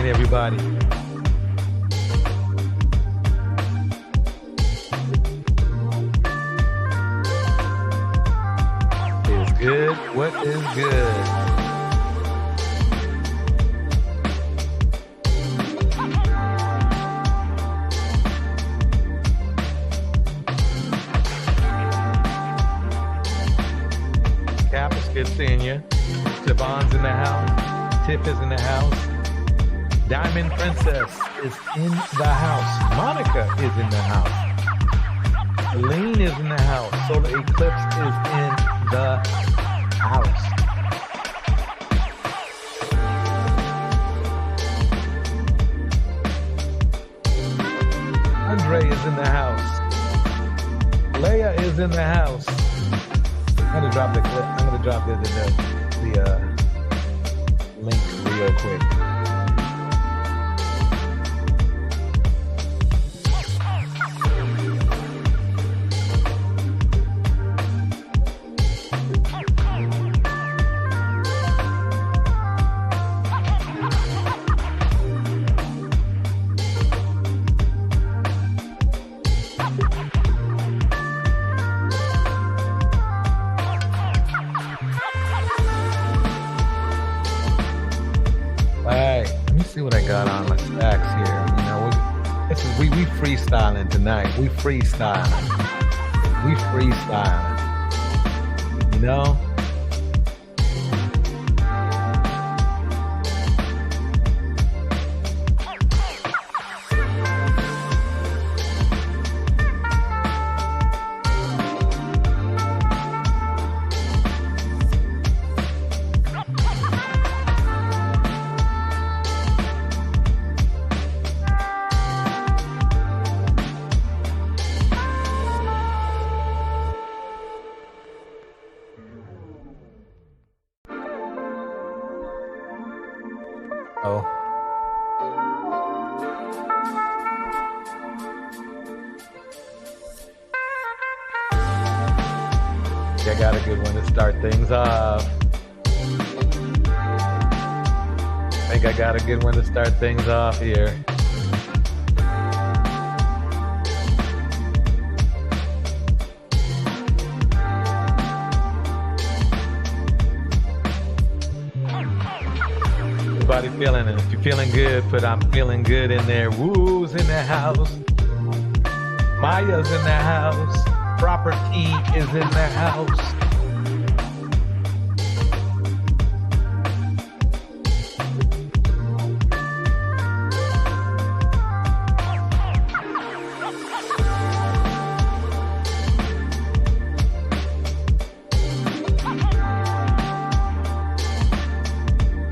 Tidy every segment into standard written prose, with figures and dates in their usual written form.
morning, everybody. Is good? What is good? Cap, it's good seeing you. Javon's in the house. Tiff is in the house. Diamond Princess is in the house. Monica is in the house. Aline is in the house. Solar Eclipse is in the house. Andre is in the house. Leia is in the house. I'm gonna drop the clip. I'm gonna drop the link real quick. See what I got on my stacks here. You know, we freestyling tonight. We freestyling. You know? I got a good one to start things off. I think I got a good one to start things off here. Everybody feeling it. If you're feeling good, put I'm feeling good in there. Woo's in the house. Maya's in the house. Property is in the house.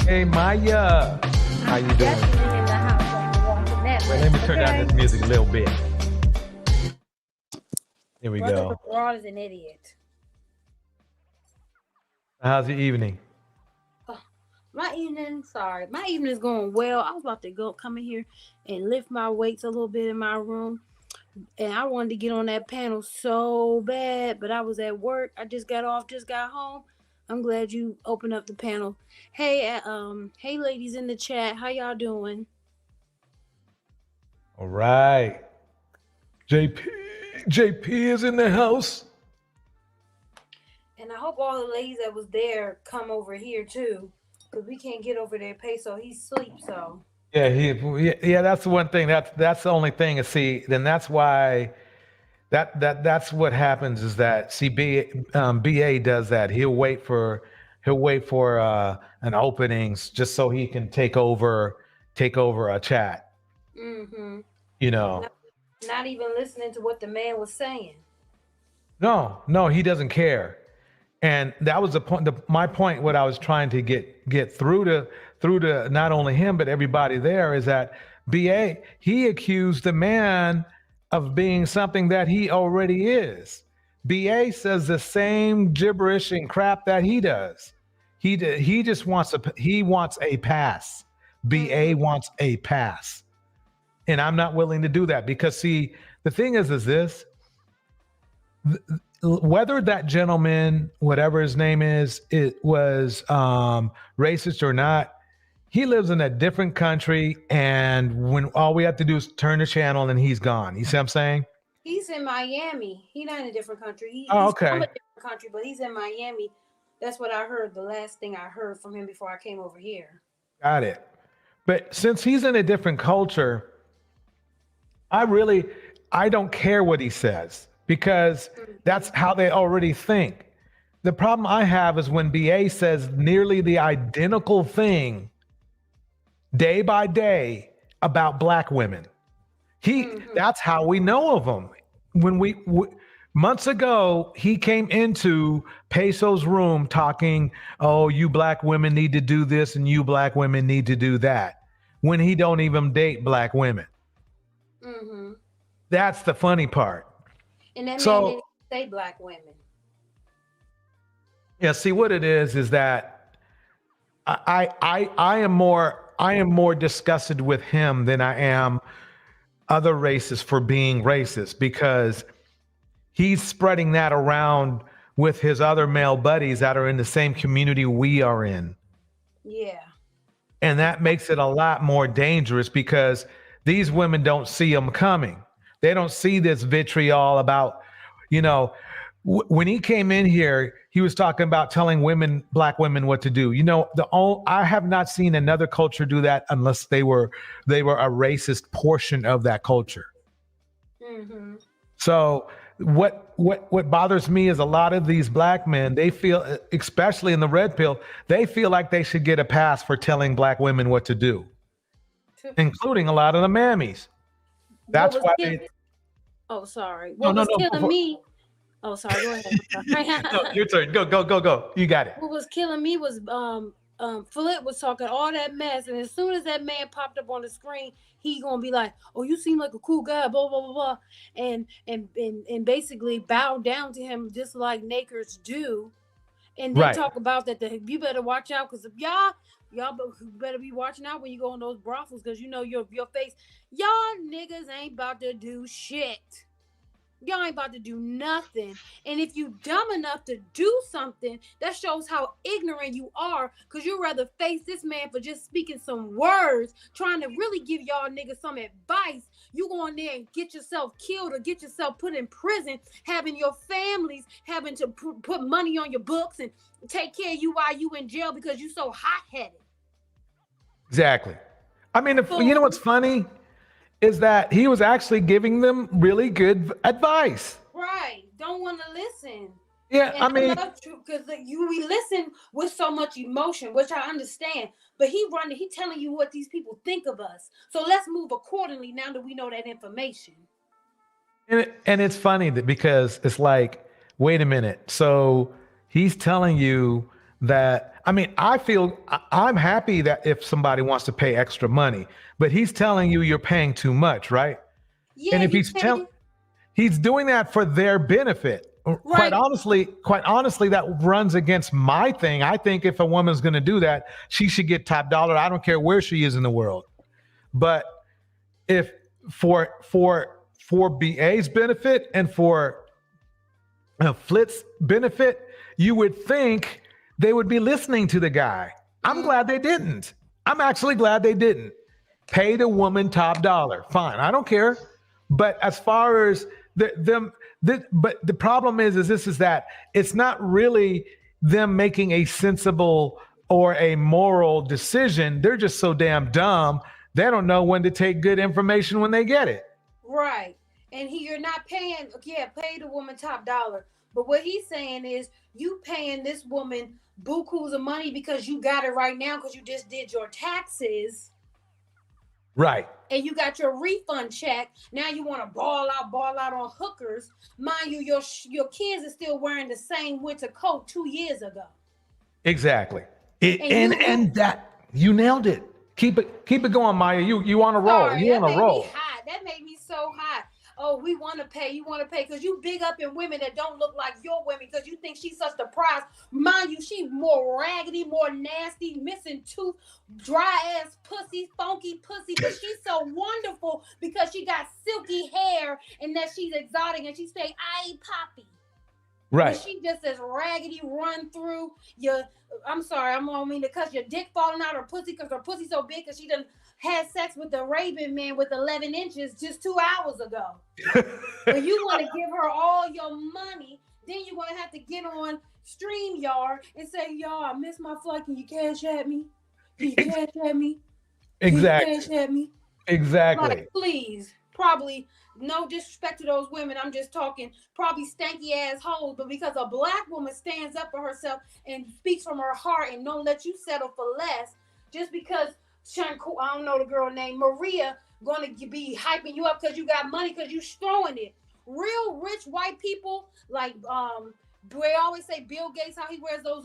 Hey Maya, how you doing? Definitely in the house on the Netflix. Well, let me turn down this music a little bit. Here we go. Rod is an idiot. How's your evening? My evening is going well. I was about to come in here and lift my weights a little bit in my room. And I wanted to get on that panel so bad, but I was at work. I just got home. I'm glad you opened up the panel. Hey, hey ladies in the chat, how y'all doing? All right. JP is in the house. And I hope all the ladies that was there come over here too, because we can't get over there. Peso, he's asleep. So yeah, that's the one thing. That's the only thing. To see, then that's why that's what happens is that BA does that. He'll wait for an openings just so he can take over a chat. Mm-hmm. You know. Not even listening to what the man was saying. No, he doesn't care. And that was the point. My point, what I was trying to get through to not only him but everybody there is that BA, he accused the man of being something that he already is. BA says the same gibberish and crap that he does. He just wants a pass. BA wants a pass. And I'm not willing to do that because, see, the thing is this, whether that gentleman, whatever his name is, it was racist or not, he lives in a different country, and when all we have to do is turn the channel and he's gone. You see what I'm saying? He's in Miami. He's not in a different country. Oh, He's from a okay. different country, but he's in Miami. That's what I heard. The last thing I heard from him before I came over here. Got it. But since he's in a different culture, I don't care what he says because that's how they already think. The problem I have is when BA says nearly the identical thing day by day about black women. That's how we know of him. When months ago, he came into Peso's room talking, "Oh, you black women need to do this and you black women need to do that," when he don't even date black women. Mm-hmm. That's the funny part. And that man So didn't say black women. yeah, see what it is that I am more disgusted with him than I am other races for being racist, because he's spreading that around with his other male buddies that are in the same community we are in. Yeah. And that makes it a lot more dangerous because these women don't see him coming. They don't see this vitriol about, when he came in here, he was talking about telling black women what to do. I have not seen another culture do that unless they were a racist portion of that culture. Mm-hmm. So what bothers me is a lot of these black men, they feel, especially in the red pill, they feel like they should get a pass for telling black women what to do, including a lot of the mammies. That's why Oh, sorry. No, What no, was no. killing me? Oh, sorry. Go ahead. No, your turn. Go. You got it. What was killing me was Philip was talking all that mess, and as soon as that man popped up on the screen, he gonna be like, "Oh, you seem like a cool guy," blah blah blah blah, and basically bow down to him just like nakers do, and then talk about that. You better watch out because y'all better be watching out when you go in those brothels because your face. Y'all niggas ain't about to do shit. Y'all ain't about to do nothing. And if you dumb enough to do something, that shows how ignorant you are, because you'd rather face this man for just speaking some words, trying to really give y'all niggas some advice. You go in there and get yourself killed or get yourself put in prison, having your families having to put money on your books and take care of you while you in jail because you so hot-headed. Exactly. I mean, you know what's funny? Is that he was actually giving them really good advice. Right. Don't want to listen. Yeah, and I mean, because we listen with so much emotion, which I understand. But he telling you what these people think of us. So let's move accordingly now that we know that information. And it's funny that because it's like, wait a minute. So he's telling you that. I mean, I'm happy that if somebody wants to pay extra money, but he's telling you you're paying too much, right? Yeah. And if he's doing that for their benefit. Right. Quite honestly, that runs against my thing. I think if a woman's going to do that, she should get top dollar. I don't care where she is in the world. But if for BA's benefit and for Flit's benefit, you would think they would be listening to the guy. I'm glad they didn't. I'm actually glad they didn't. Pay the woman top dollar. Fine. I don't care. But as far as but the problem is that it's not really them making a sensible or a moral decision. They're just so damn dumb. They don't know when to take good information when they get it. Right. And you're not paying, pay the woman top dollar. But what he's saying is you paying this woman bukus of money because you got it right now because you just did your taxes. Right. And you got your refund check. Now you want to ball out on hookers. Mind you, your kids are still wearing the same winter coat 2 years ago. Exactly. And that you nailed it. Keep it going, Maya. You on a roll. You on a roll. That made me so hot. Oh, we want to pay. You want to pay because you big up in women that don't look like your women because you think she's such the prize. Mind you, she's more raggedy, more nasty, missing tooth, dry ass pussy, funky pussy. But she's so wonderful because she got silky hair and that she's exotic and she say, "Aye, poppy." When Right. she just as raggedy run through your, I'm sorry, I don't mean to cuss, your dick falling out her pussy because her pussy so big because she done had sex with the Raven man with 11 inches just 2 hours ago. But you want to give her all your money, then you're going to have to get on StreamYard and say, y'all, I missed my flight. Can you cash at me? Can you cash at me? Can Exactly. you cash at me? Exactly. Like, please. Probably no disrespect to those women. I'm just talking probably stanky ass hoes, but because a black woman stands up for herself and speaks from her heart and don't let you settle for less, just because I don't know the girl named Maria gonna be hyping you up because you got money because you throwing it. Real rich white people like they always say Bill Gates, how he wears those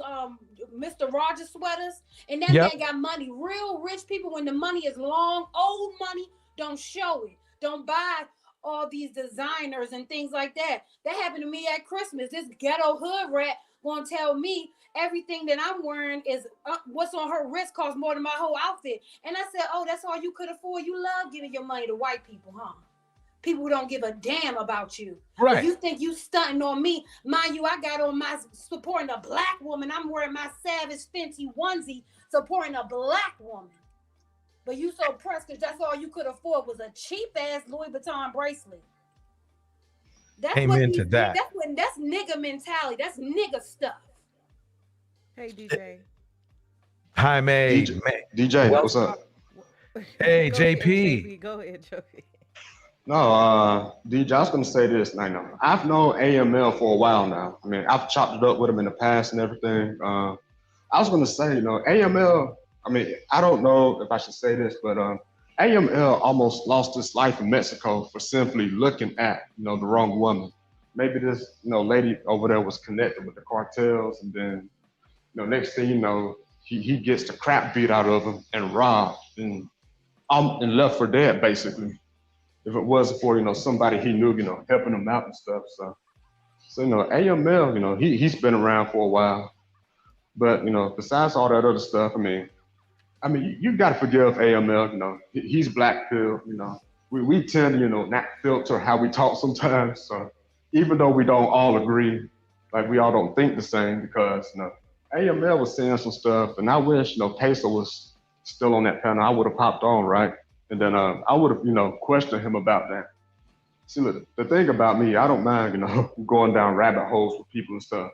Mr. Rogers sweaters, and that man got money. Real rich people, when the money is long, old money, don't show it. Don't buy all these designers and things like that. That happened to me at Christmas. This ghetto hood rat gonna tell me everything that I'm wearing is what's on her wrist costs more than my whole outfit. And I said, oh, that's all you could afford. You love giving your money to white people, huh? People who don't give a damn about you. Right. If you think you stunting on me, mind you, I got on my supporting a black woman. I'm wearing my Savage Fenty onesie supporting a black woman. But you so pressed because that's all you could afford was a cheap ass Louis Vuitton bracelet. That's Amen to that. That's nigga mentality. That's nigga stuff. Hey DJ. Hi, May. DJ, what's up? Hey, Go JP. Ahead, JP. Go ahead, JP. No, DJ, I was gonna say this. I know I've known AML for a while now. I mean, I've chopped it up with him in the past and everything. I was gonna say, AML. I mean, I don't know if I should say this, but AML almost lost his life in Mexico for simply looking at, the wrong woman. Maybe this, lady over there was connected with the cartels, and then, next thing you know, he gets the crap beat out of him and robbed and left for dead, basically. If it wasn't for, somebody he knew, helping him out and stuff. So AML, he's been around for a while. But, besides all that other stuff, I mean, you got to forgive AML, he's black pill, we tend to, not filter how we talk sometimes. So even though we don't all agree, like we all don't think the same, because, AML was saying some stuff, and I wish, Peso was still on that panel. I would have popped on, right? And then I would have, questioned him about that. See, look, the thing about me, I don't mind, going down rabbit holes with people and stuff.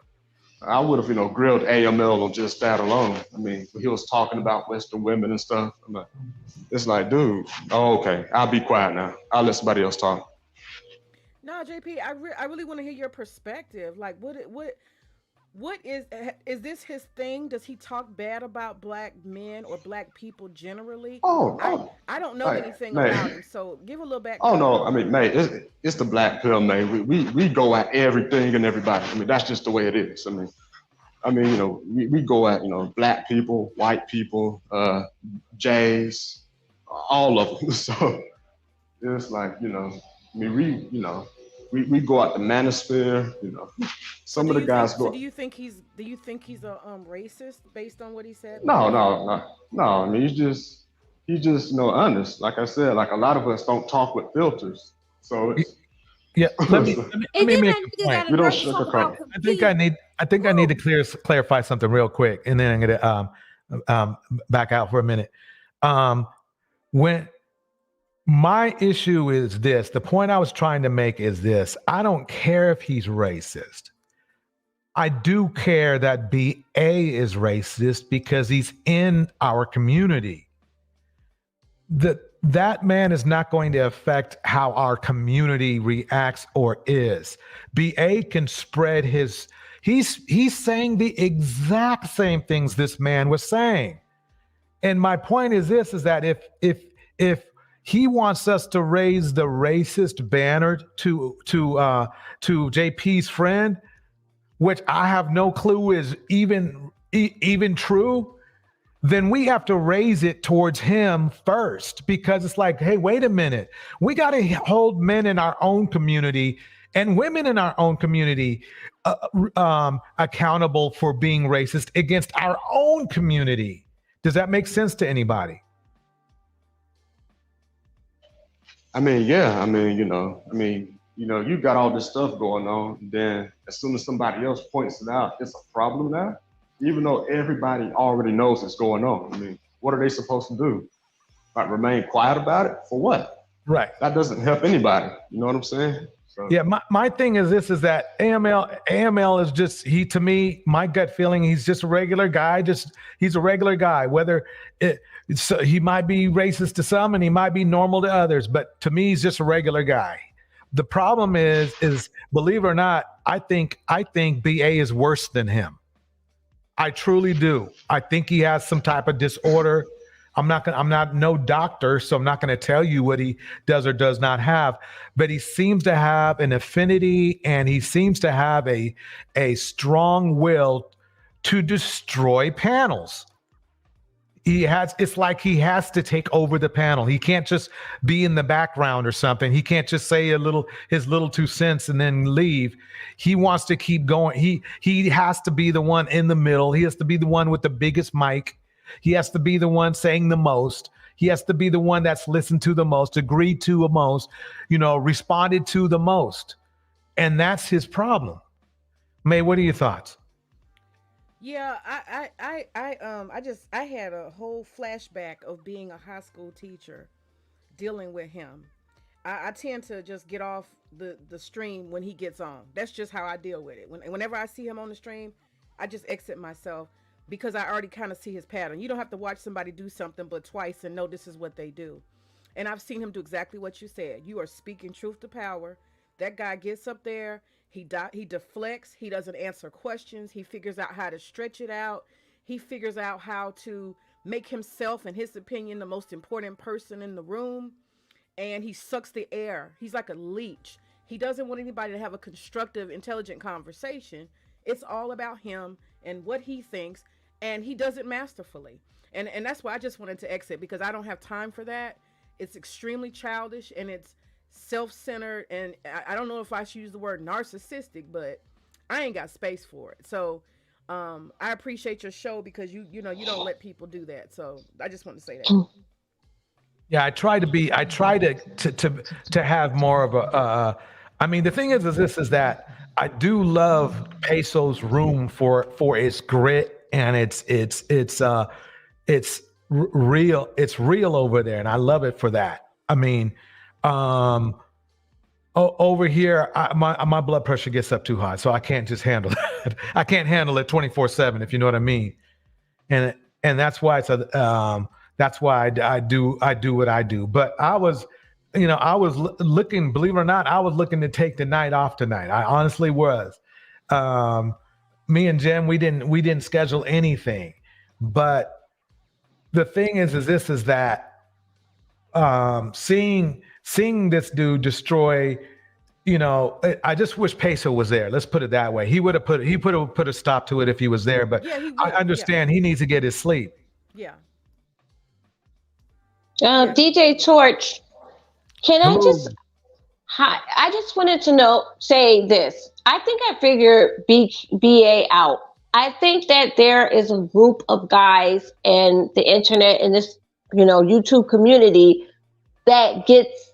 I would have, grilled AML on just that alone. I mean, he was talking about Western women and stuff. It's like, dude, okay, I'll be quiet now. I'll let somebody else talk. No, JP, I really want to hear your perspective. Like, what is this his thing? Does he talk bad about black men or black people generally? I don't know anything about him, so give a little background. Oh no, I mean, mate, it's the black pill, man. We go at everything and everybody. I mean, that's just the way it is. I mean, we go at black people, white people, Jays, all of them. So it's like we go at the manosphere. Some of the guys go. So do you think he's a racist based on what he said? No. I mean, he's just honest. Like I said, like a lot of us don't talk with filters. So it's, let me make a point. We don't sugarcoat. I think I need to clarify something real quick, and then I'm gonna back out for a minute. When my issue is this, the point I was trying to make is this: I don't care if he's racist. I do care that BA is racist because he's in our community. That man is not going to affect how our community reacts or is. BA can spread he's saying the exact same things this man was saying. And my point is this, is that if he wants us to raise the racist banner to JP's friend, which I have no clue is even true, then we have to raise it towards him first, because it's like, hey, wait a minute. We got to hold men in our own community and women in our own community accountable for being racist against our own community. Does that make sense to anybody? I mean, yeah. I mean, You got all this stuff going on. Then as soon as somebody else points it out, it's a problem now. Even though everybody already knows it's going on. I mean, what are they supposed to do? Like remain quiet about it? For what? Right. That doesn't help anybody. You know what I'm saying? So, Yeah, my thing is this is that AML is just to me, my gut feeling, he's just a regular guy, he's a regular guy. Whether so he might be racist to some and he might be normal to others, but to me he's just a regular guy. The problem is believe it or not, I think BA is worse than him. I truly do. I think he has some type of disorder. I'm not no doctor, so I'm not going to tell you what he does or does not have, but he seems to have an affinity and he seems to have a strong will to destroy panels. It's like he has to take over the panel. He can't just be in the background or something. He can't just say his little 2 cents and then leave. He wants to keep going. He has to be the one in the middle. He has to be the one with the biggest mic. He has to be the one saying the most. He has to be the one that's listened to the most, agreed to the most, responded to the most. And that's his problem. May, what are your thoughts? Yeah, I had a whole flashback of being a high school teacher dealing with him. I tend to just get off the stream when he gets on. That's just how I deal with it. Whenever I see him on the stream, I just exit myself because I already kind of see his pattern. You don't have to watch somebody do something but twice and know this is what they do. And I've seen him do exactly what you said. You are speaking truth to power. That guy gets up there. He deflects. He doesn't answer questions. He figures out how to stretch it out. He figures out how to make himself, in his opinion, the most important person in the room. And he sucks the air. He's like a leech. He doesn't want anybody to have a constructive, intelligent conversation. It's all about him and what he thinks. And he does it masterfully. And that's why I just wanted to exit, because I don't have time for that. It's extremely childish and it's self-centered, and I don't know if I should use the word narcissistic, but I ain't got space for it. So I appreciate your show because you don't let people do that. So I just want to say that. Yeah, I try to have more of a I mean, the thing is that I do love Peso's room for its grit and it's real over there, and I love it for that. I mean, over here, my blood pressure gets up too high, so I can't just handle it. I can't handle it 24/7, if you know what I mean. And that's why that's why I do what I do. But I was looking, believe it or not, I was looking to take the night off tonight. I honestly was. Me and Jen, we didn't schedule anything, but the thing is that seeing this dude destroy, I just wish Peso was there. Let's put it that way. He would have put a stop to it if he was there, but yeah, I understand he needs to get his sleep. Yeah. DJ Torch, can I just, I just wanted to say this. I think I figured BA out. I think that there is a group of guys and the internet and this, YouTube community that gets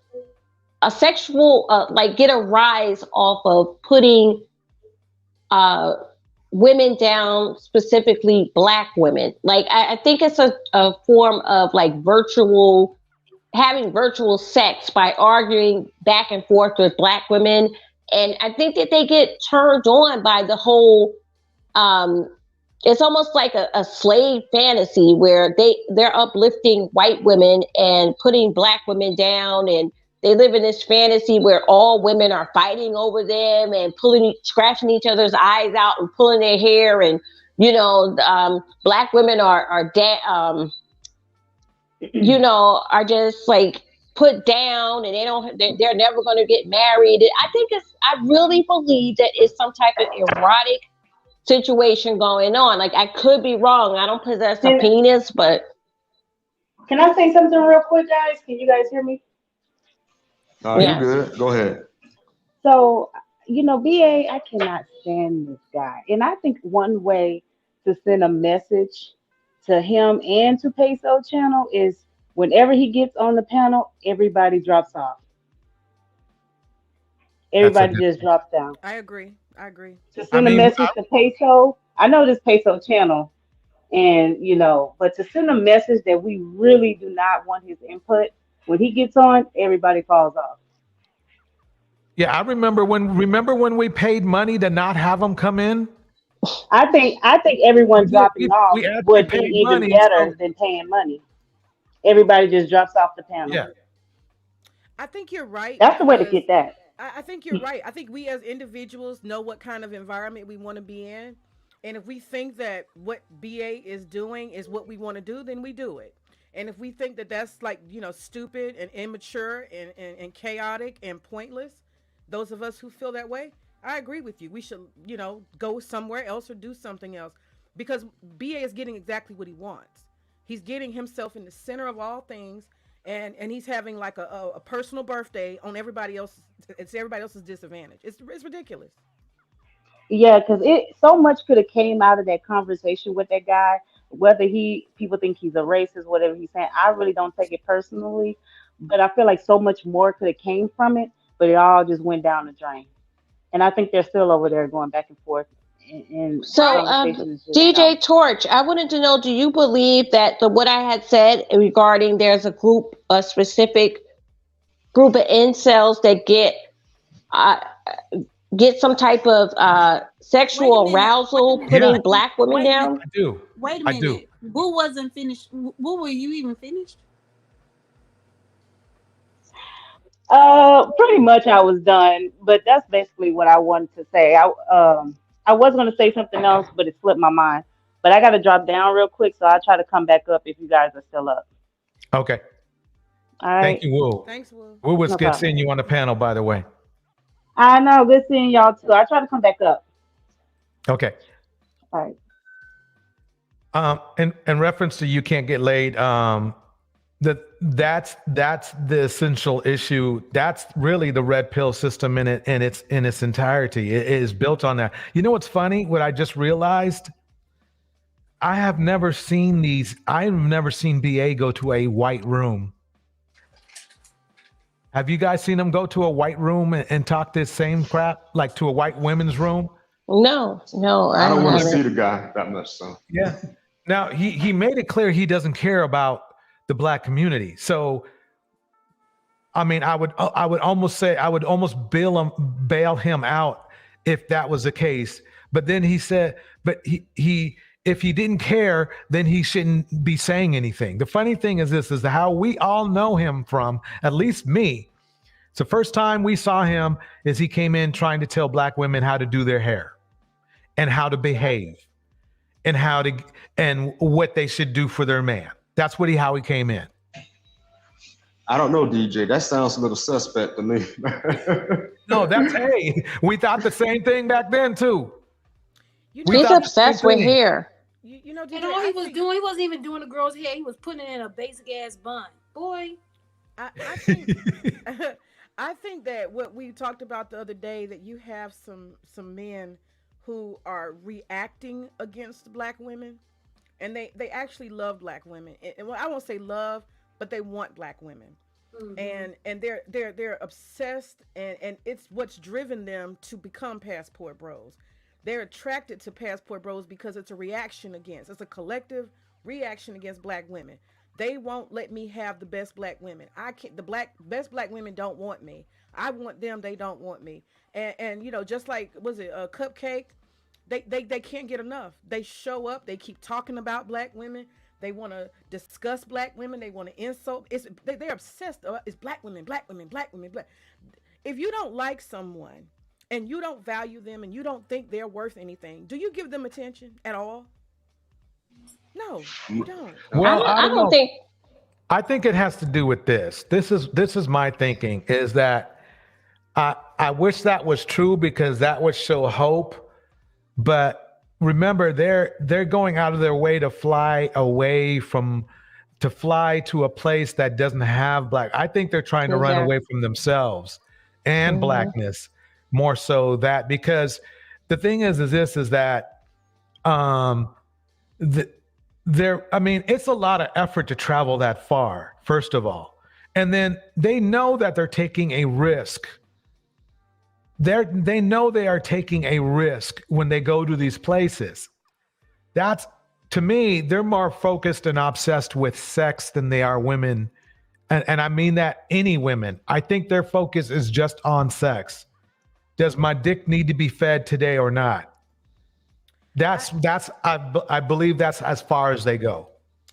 a sexual, get a rise off of putting women down, specifically Black women. Like, I think it's a form of having virtual sex by arguing back and forth with Black women. And I think that they get turned on by the whole, it's almost like a slave fantasy where they're uplifting white women and putting Black women down, and they live in this fantasy where all women are fighting over them and scratching each other's eyes out and pulling their hair, and Black women are just like put down, and they're never going to get married. I really believe that it's some type of erotic situation going on. Like, I could be wrong. I don't possess a penis, but can I say something real quick, guys? Can you guys hear me? Yes. You're good. Go ahead. So, BA, I cannot stand this guy. And I think one way to send a message to him and to Peso channel is whenever he gets on the panel, everybody drops off. That's a Everybody good. just drops down. I agree. I agree. To I send a mean, message to Peso, I know this Peso channel, and but to send a message that we really do not want his input, when he gets on, everybody falls off. yeah, I remember when we paid money to not have them come in. I think everyone dropping off We actually would be paid even money. So better than paying money. Everybody just drops off the panel. yeah, I think you're right That's the way to because get that. I think you're right. I think we as individuals know what kind of environment we want to be in. And if we think that what BA is doing is what we want to do, then we do it. And if we think that that's like, stupid and immature and chaotic and pointless, those of us who feel that way, I agree with you. We should, go somewhere else or do something else because BA is getting exactly what he wants. He's getting himself in the center of all things and he's having like a personal birthday on everybody else. It's everybody else's disadvantage. It's ridiculous. Yeah, because it so much could have came out of that conversation with that guy. Whether people think he's a racist, whatever he's saying, I really don't take it personally. But I feel like so much more could have came from it, but it all just went down the drain. And I think they're still over there going back and forth, and the So, conversation is just DJ done. Torch, I wanted to know: do you believe that what I had said regarding there's a specific group of incels that uh, get some type of sexual Wait a minute. arousal Wait a putting minute. black women Wait a minute. down? I do. Wait a I do. minute. Boo wasn't finished. Boo, were you even finished? Pretty much I was done, but that's basically what I wanted to say. I was gonna say something else, but it slipped my mind. But I gotta drop down real quick, so I'll try to come back up if you guys are still up. Okay. All Thank right, you, Woo. Thanks, Will. Woo was no good problem. seeing you on the panel, by the way. I know, good seeing y'all too. I'll try to come back up. Okay. All right. In reference to you can't get laid, that's the essential issue. That's really the red pill system in its entirety. It is built on that. You know what's funny? What I just realized, I've never seen BA go to a white room. Have you guys seen him go to a white room and talk this same crap, like to a white women's room? No, I don't want to see haven't. the guy that much, so. Yeah. Now he made it clear he doesn't care about the black community. So I mean, I would almost say I would almost bail him out if that was the case. But then he said, but he if he didn't care, then he shouldn't be saying anything. The funny thing is this is how we all know him from, at least me. It's the first time we saw him is he came in trying to tell black women how to do their hair and how to behave and and what they should do for their man. That's how he came in. I don't know, DJ. That sounds a little suspect to me. No, hey, we thought the same thing back then too. You We know, He's thought the obsessed same with thing. hair. DJ, And all he was doing, he wasn't even doing the girl's hair. He was putting it in a basic ass bun. Boy, I think I think that what we talked about the other day, that you have some men who are reacting against black women, and they actually love black women. And well, I won't say love, but they want black women. And they're obsessed, and it's what's driven them to become Passport Bros. They're attracted to Passport Bros because it's a collective reaction against black women. They won't let me have the best black women. I can't. Best black women don't want me. I want them. They don't want me. And just like, was it a Cupcake? They can't get enough. They show up. They keep talking about black women. They want to discuss black women. They want to insult. They're obsessed. It's black women, black women, black women, black. If you don't like someone and you don't value them and you don't think they're worth anything, do you give them attention at all? No, you don't. Well, I don't know. think. I think it has to do with this. This is my thinking, is that I wish that was true because that would show hope. But remember, they're going out of their way to fly to a place that doesn't have black. I think they're trying to run Exactly. away from themselves and blackness more so that, because the thing is that it's a lot of effort to travel that far, first of all. And then they know that they're taking a risk they know they are taking a risk when they go to these places. That's, to me, they're more focused and obsessed with sex than they are women. And I mean that, any women. I think their focus is just on sex. Does my dick need to be fed today or not? I believe that's as far as they go.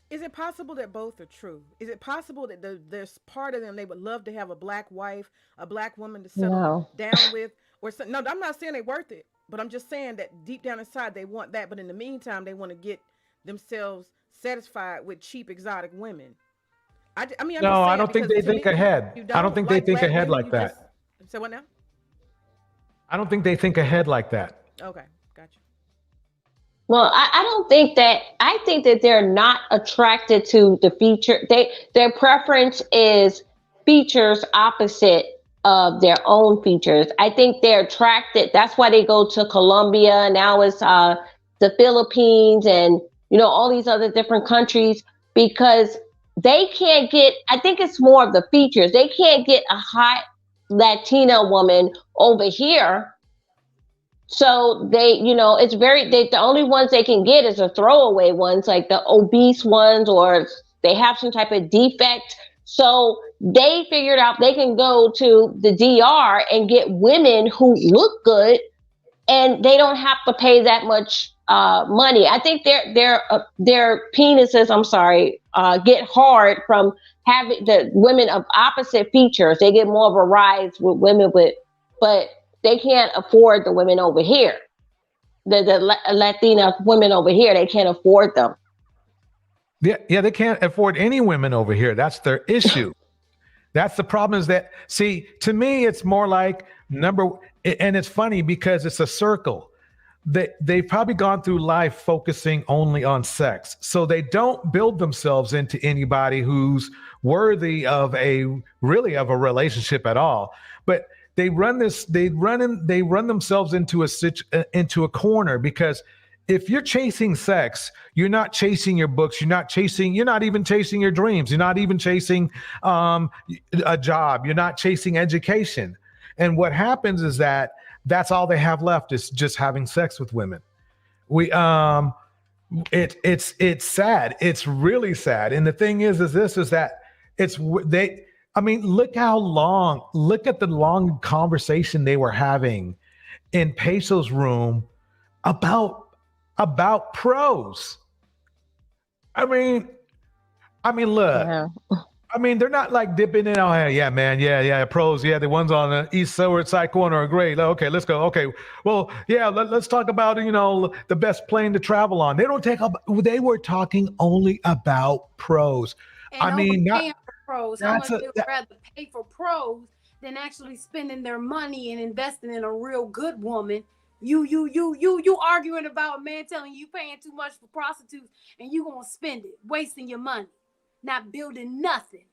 Is it possible that both are true? Is it possible that there's part of them they would love to have a black wife, a black woman to settle No. down with, or so, no? I'm not saying they're worth it, but I'm just saying that deep down inside they want that. But in the meantime, they want to get themselves satisfied with cheap exotic women. I mean, I'm No, just saying, I don't think because they to think me, ahead. you I don't think they think black ahead women, like that. Say what now? I don't think they think ahead like that. Okay, gotcha. Well, I don't think that. I think that they're not attracted to the feature. Their preference is features opposite of their own features. I think they're attracted. That's why they go to Colombia. Now it's the Philippines, and all these other different countries, because they can't get. I think it's more of the features. They can't get a hot Latina woman over here. So it's the only ones they can get is the throwaway ones, like the obese ones, or they have some type of defect. So they figured out they can go to the DR and get women who look good, and they don't have to pay that much money. I think their penises, I'm sorry, get hard from having the women of opposite features. They get more of a rise with women but they can't afford the women over here. The Latina women over here, they can't afford them. Yeah, they can't afford any women over here. That's their issue. That's the problem, is that, see, to me, it's more like and it's funny because it's a circle. They've probably gone through life focusing only on sex. So they don't build themselves into anybody who's worthy of a relationship at all. But they run themselves into a corner, because if you're chasing sex, you're not chasing your books, you're not even chasing your dreams, you're not even chasing a job, you're not chasing education. And what happens is that's all they have left, is just having sex with women. It's sad. It's really sad. And the thing is that look at the long conversation they were having in Peso's room about pros. Look, Yeah. they're not like dipping in. Oh, yeah, man. Yeah. Pros. Yeah. The ones on the east side corner are great. Okay, let's go. Okay. Well, yeah, let's talk about, the best plane to travel on. They were talking only about pros. And not pros. How much they would rather pay for pros than actually spending their money and investing in a real good woman. You arguing about a man telling you paying too much for prostitutes, and you gonna spend it, wasting your money, not building nothing.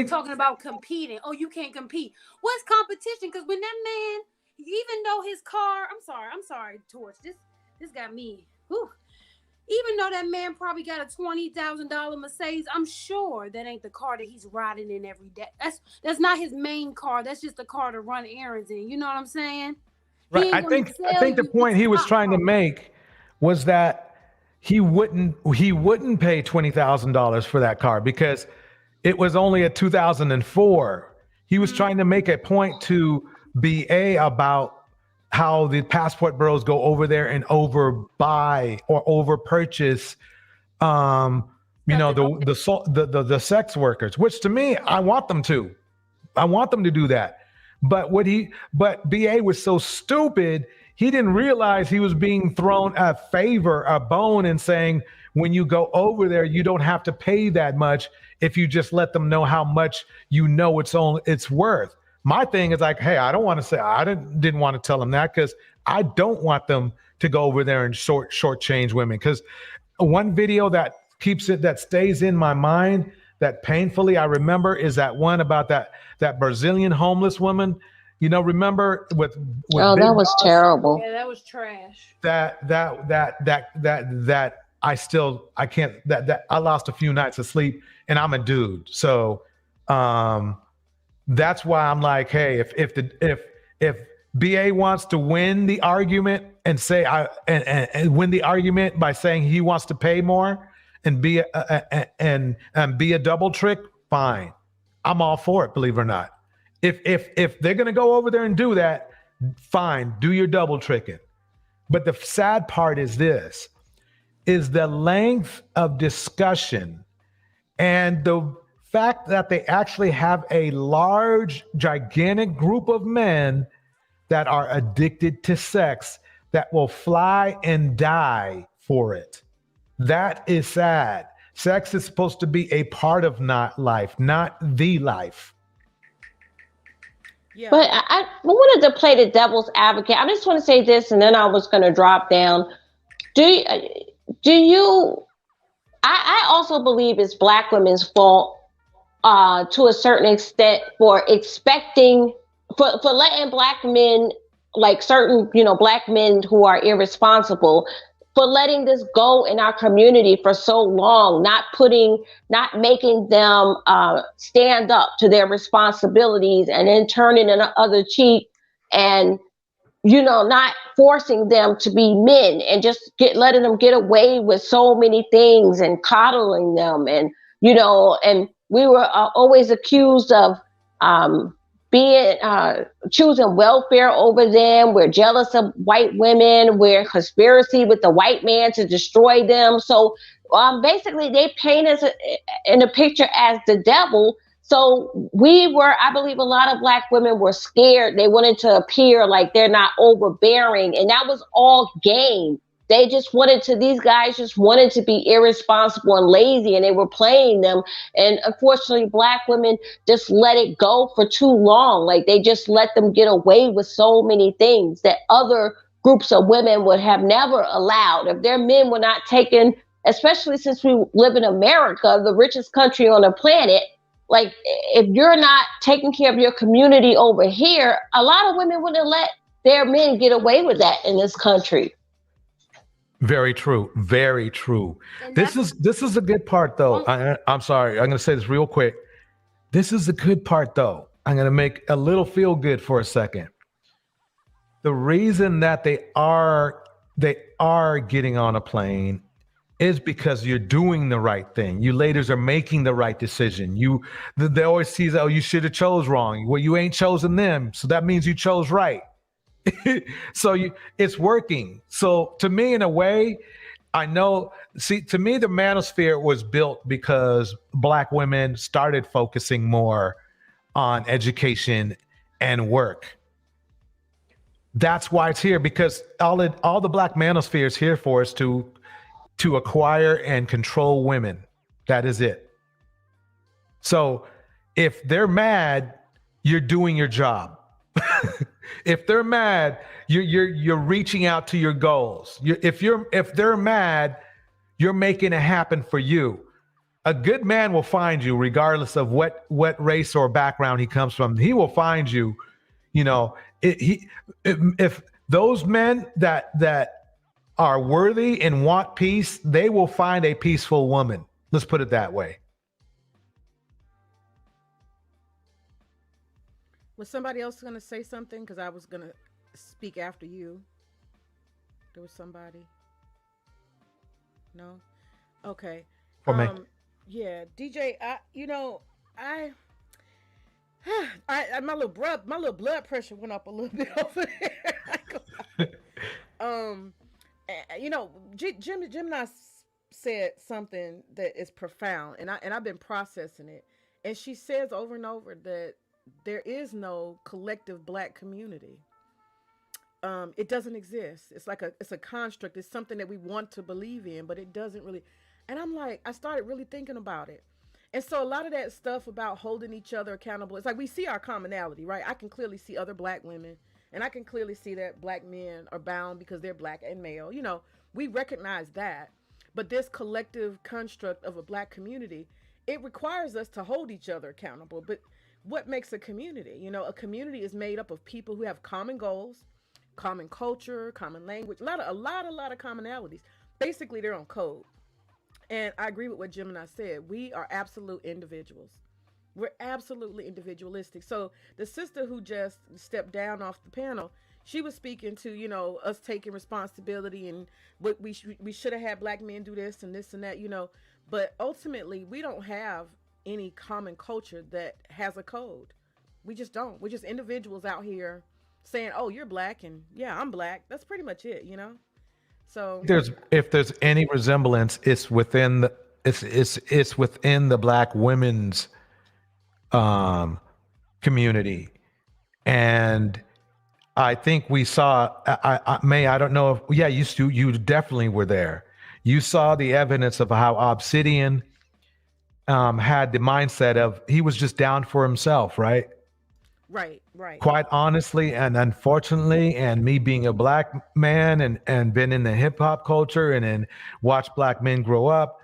Talking about competing. Oh, you can't compete. What's competition? Because when that man, even though his car, I'm sorry, Torch. This got me. Whew. Even though that man probably got a $20,000 Mercedes, I'm sure that ain't the car that he's riding in every day. That's not his main car. That's just the car to run errands in. You know what I'm saying? Right. I think the point he was trying to make was that he wouldn't pay $20,000 for that car because it was only a 2004. He was trying to make a point to BA about how the Passport Bros go over there and overbuy or over purchase, the sex workers, which to me, I want them to do that. But BA was so stupid, he didn't realize he was being thrown a bone, and saying, when you go over there, you don't have to pay that much if you just let them know how much it's worth. My thing is like, hey, I didn't want to tell them that, because I don't want them to go over there and shortchange women. Because one video that stays in my mind, that painfully I remember, is that one about that Brazilian homeless woman. Remember with oh, that was terrible. Yeah, that was trash. I lost a few nights of sleep, and I'm a dude, so that's why I'm like, hey, if BA wants to win the argument and say and win the argument by saying he wants to pay more and be a double trick. Fine, I'm all for it. Believe it or not, if they're gonna go over there and do that, fine, do your double tricking. But the sad part is this: is the length of discussion and the fact that they actually have a large, gigantic group of men that are addicted to sex that will fly and die for it. That is sad. Sex is supposed to be a part of not life, not the life. Yeah. But I wanted to play the devil's advocate. I just want to say this, and then I was going to drop down. Do you? I also believe it's Black women's fault to a certain extent for expecting for letting Black men, like certain Black men who are irresponsible, for letting this go in our community for so long, not making them stand up to their responsibilities, and then turning the other cheek, and not forcing them to be men, and just letting them get away with so many things and coddling them. And and we were always accused of being choosing welfare over them. We're jealous of white women. We're conspiracy with the white man to destroy them. So basically, they paint us in the picture as the devil. So I believe a lot of Black women were scared. They wanted to appear like they're not overbearing. And that was all game. These guys just wanted to be irresponsible and lazy, and they were playing them. And unfortunately, Black women just let it go for too long. Like, they just let them get away with so many things that other groups of women would have never allowed. If their men were not taken, especially since we live in America, the richest country on the planet, like, if you're not taking care of your community over here, a lot of women wouldn't let their men get away with that in this country. Very true. Very true. This is a good part, though. I'm sorry. I'm going to say this real quick. This is the good part, though. I'm going to make a little feel good for a second. The reason that they are getting on a plane is because you're doing the right thing. You ladies are making the right decision. They always see that, oh, you should have chose wrong. Well, you ain't chosen them, so that means you chose right. So it's working. So to me, in a way, I know. See, to me, the manosphere was built because Black women started focusing more on education and work. That's why it's here, because all the Black manosphere is here for us to acquire and control women. That is it. So if they're mad, you're doing your job. If they're mad, you're reaching out to your goals. If they're mad, you're making it happen for you. A good man will find you regardless of what race or background he comes from. He will find you. If those men that are worthy and want peace, they will find a peaceful woman. Let's put it that way. Was somebody else going to say something? Because I was going to speak after you. There was somebody. No? Okay. For me. Yeah, DJ, my little blood pressure went up a little bit over there. Gemini said something that is profound, and I've been processing it. And she says over and over that there is no collective Black community. It doesn't exist. It's a construct. It's something that we want to believe in, but it doesn't really. And I'm like, I started really thinking about it. And so a lot of that stuff about holding each other accountable, it's like we see our commonality, right? I can clearly see other Black women, and I can clearly see that Black men are bound because they're Black and male. We recognize that. But this collective construct of a Black community, it requires us to hold each other accountable. But what makes a community? A community is made up of people who have common goals, common culture, common language, a lot of commonalities. Basically, their own code. And I agree with what Gemini said. We are absolute individuals. We're absolutely individualistic. So the sister who just stepped down off the panel, she was speaking to, us taking responsibility and what we should have had black men do this and that. But ultimately, we don't have any common culture that has a code. We just don't. We're just individuals out here saying, "Oh, you're black," and yeah, I'm black. That's pretty much it. So There's if there's any resemblance, it's within the black women's community. And I think we saw, I don't know if, yeah, you definitely were there. You saw the evidence of how Obsidian had the mindset of he was just down for himself, right? right. Quite honestly and unfortunately, and me being a black man and been in the hip hop culture and then watched black men grow up,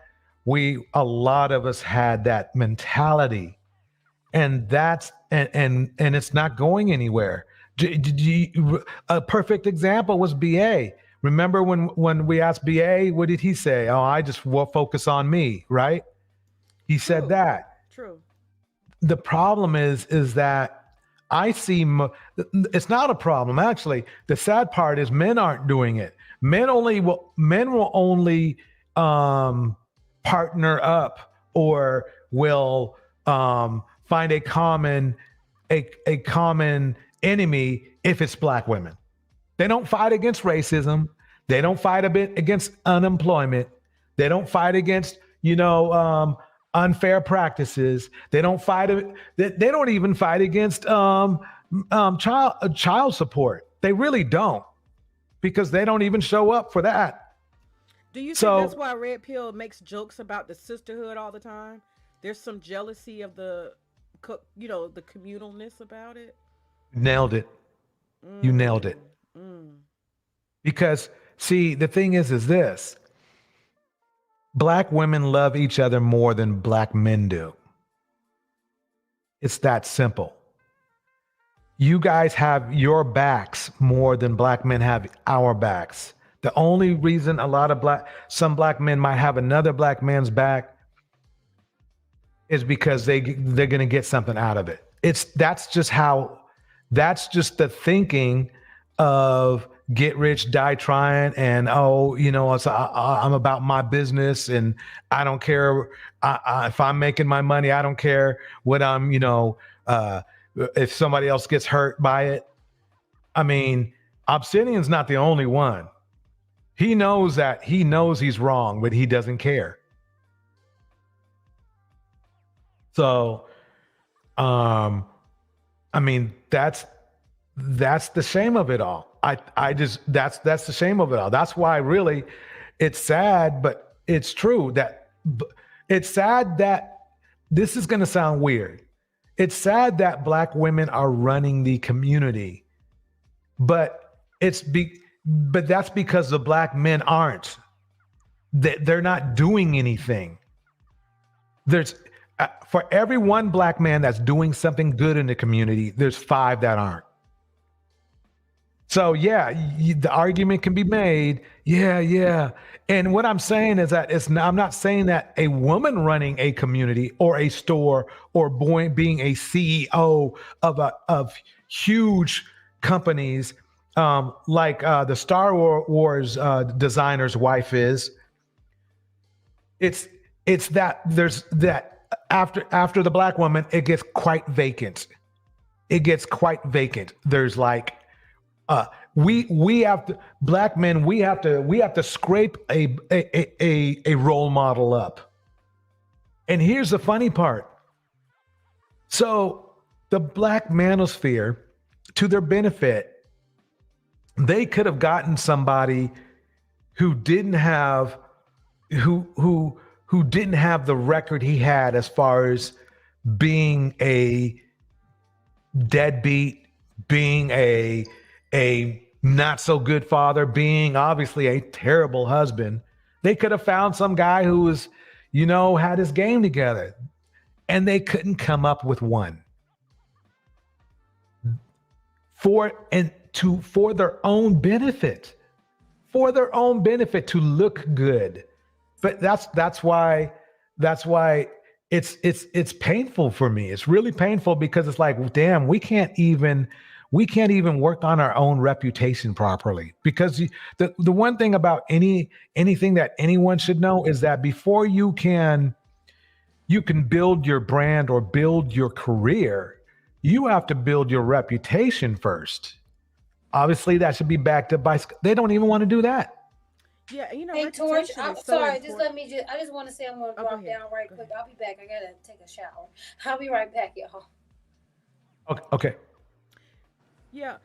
a lot of us had that mentality, and it's not going anywhere. A perfect example was BA. Remember when we asked BA, what did he say? Oh, I just will focus on me, right? He said that. True. The problem is that I see it's not a problem actually. The sad part is men aren't doing it. Men will only partner up or will find a common enemy if it's black women. They don't fight against racism. They don't fight a bit against unemployment. They don't fight against unfair practices. They don't fight. They don't even fight against child support. They really don't, because they don't even show up for that. Do you think that's why Red Pill makes jokes about the sisterhood all the time? There's some jealousy of the communalness about it. Nailed it. You nailed it. Because see, the thing is this. Black women love each other more than black men do. It's that simple. You guys have your backs more than black men have our backs. The only reason some black men might have another black man's back is because they're going to get something out of it. That's just the thinking of get rich, die trying, and I'm about my business and I don't care if I'm making my money. I don't care what I'm, if somebody else gets hurt by it. I mean, Obsidian's not the only one. He knows he's wrong, but he doesn't care. So, I mean, that's the shame of it all. That's the shame of it all. That's why really it's sad, but it's true it's sad that this is going to sound weird. It's sad that black women are running the community, but that's because the black men aren't. They're not doing anything. There's for every one black man that's doing something good in the community, there's 5 that aren't. So yeah, the argument can be made. Yeah. And what I'm saying is that I'm not saying that a woman running a community or a store or being a CEO of huge companies like the Star Wars designer's wife is. It's that there's that after the black woman, it gets quite vacant. There's like. We have to, black men, we have to scrape a role model up. And here's the funny part. So the black manosphere, to their benefit, they could have gotten somebody who didn't have the record he had as far as being a deadbeat, being a not so good father, being obviously a terrible husband. They could have found some guy who was, had his game together, and they couldn't come up with one for their own benefit, to look good. But that's why it's painful for me. It's really painful because it's like, damn, we can't even work on our own reputation properly. Because the one thing about anything that anyone should know is that before you can build your brand or build your career, you have to build your reputation first. Obviously, that should be backed up by. They don't even want to do that. Yeah, you know, Hey Torch, reputation I'm is so sorry. Just important. let me I just want to say I'm gonna Oh, go drop ahead. down right Go quick. ahead. I'll be back. I gotta take a shower. I'll be right back, y'all. Okay. Okay. Yeah,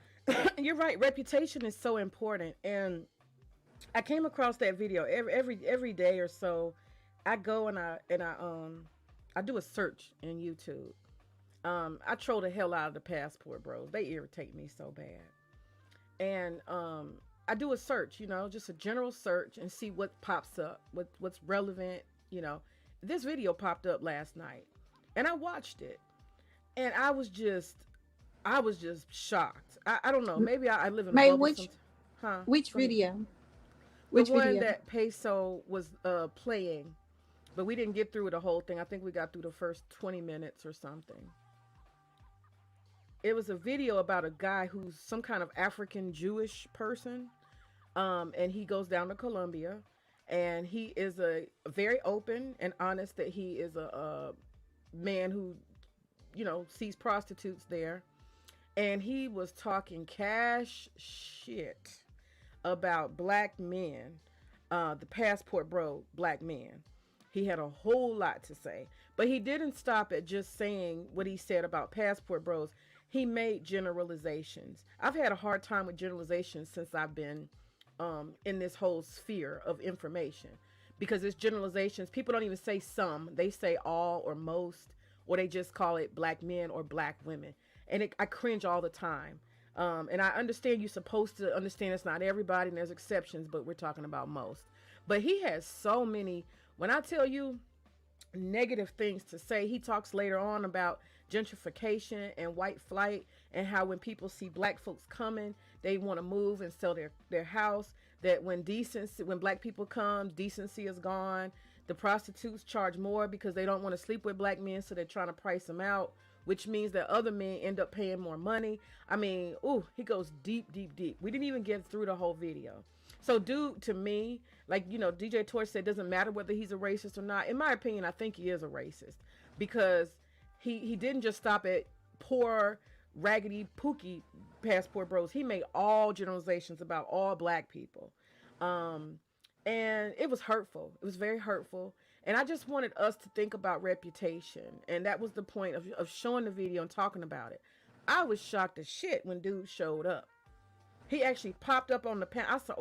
you're right. Reputation is so important, and I came across that video every day or so. I go I do a search in YouTube. I troll the hell out of the Passport Bros. They irritate me so bad, and I do a search, just a general search, and see what pops up, what's relevant. You know, this video popped up last night, and I watched it, and I was just shocked. I don't know. Maybe I live in a May bubble. which Some, huh? which Go ahead. video? The Which one video? that Peso was playing, but we didn't get through the whole thing. I think we got through the first 20 minutes or something. It was a video about a guy who's some kind of African Jewish person, and he goes down to Colombia, and he is a very open and honest that he is a man who sees prostitutes there, and he was talking cash shit about black men, the Passport Bro black men. He had a whole lot to say, but he didn't stop at just saying what he said about Passport Bros. He made generalizations. I've had a hard time with generalizations since I've been in this whole sphere of information, because it's generalizations. People don't even say some, they say all or most, or they just call it black men or black women. And I cringe all the time. And I understand you're supposed to understand it's not everybody and there's exceptions, but we're talking about most. But he has so many, when I tell you, negative things to say. He talks later on about gentrification and white flight, and how when people see black folks coming, they want to move and sell their house. That when black people come, decency is gone. The prostitutes charge more because they don't want to sleep with black men, so they're trying to price them out, which means that other men end up paying more money. I mean, he goes deep, deep, deep. We didn't even get through the whole video. So, dude, to me, like, DJ Torch said, doesn't matter whether he's a racist or not. In my opinion, I think he is a racist, because he didn't just stop at poor, raggedy, pookie Passport Bros. He made all generalizations about all black people. And it was hurtful. It was very hurtful. And I just wanted us to think about reputation. And that was the point of showing the video and talking about it. I was shocked as shit when dude showed up. He actually popped up on the panel. I saw,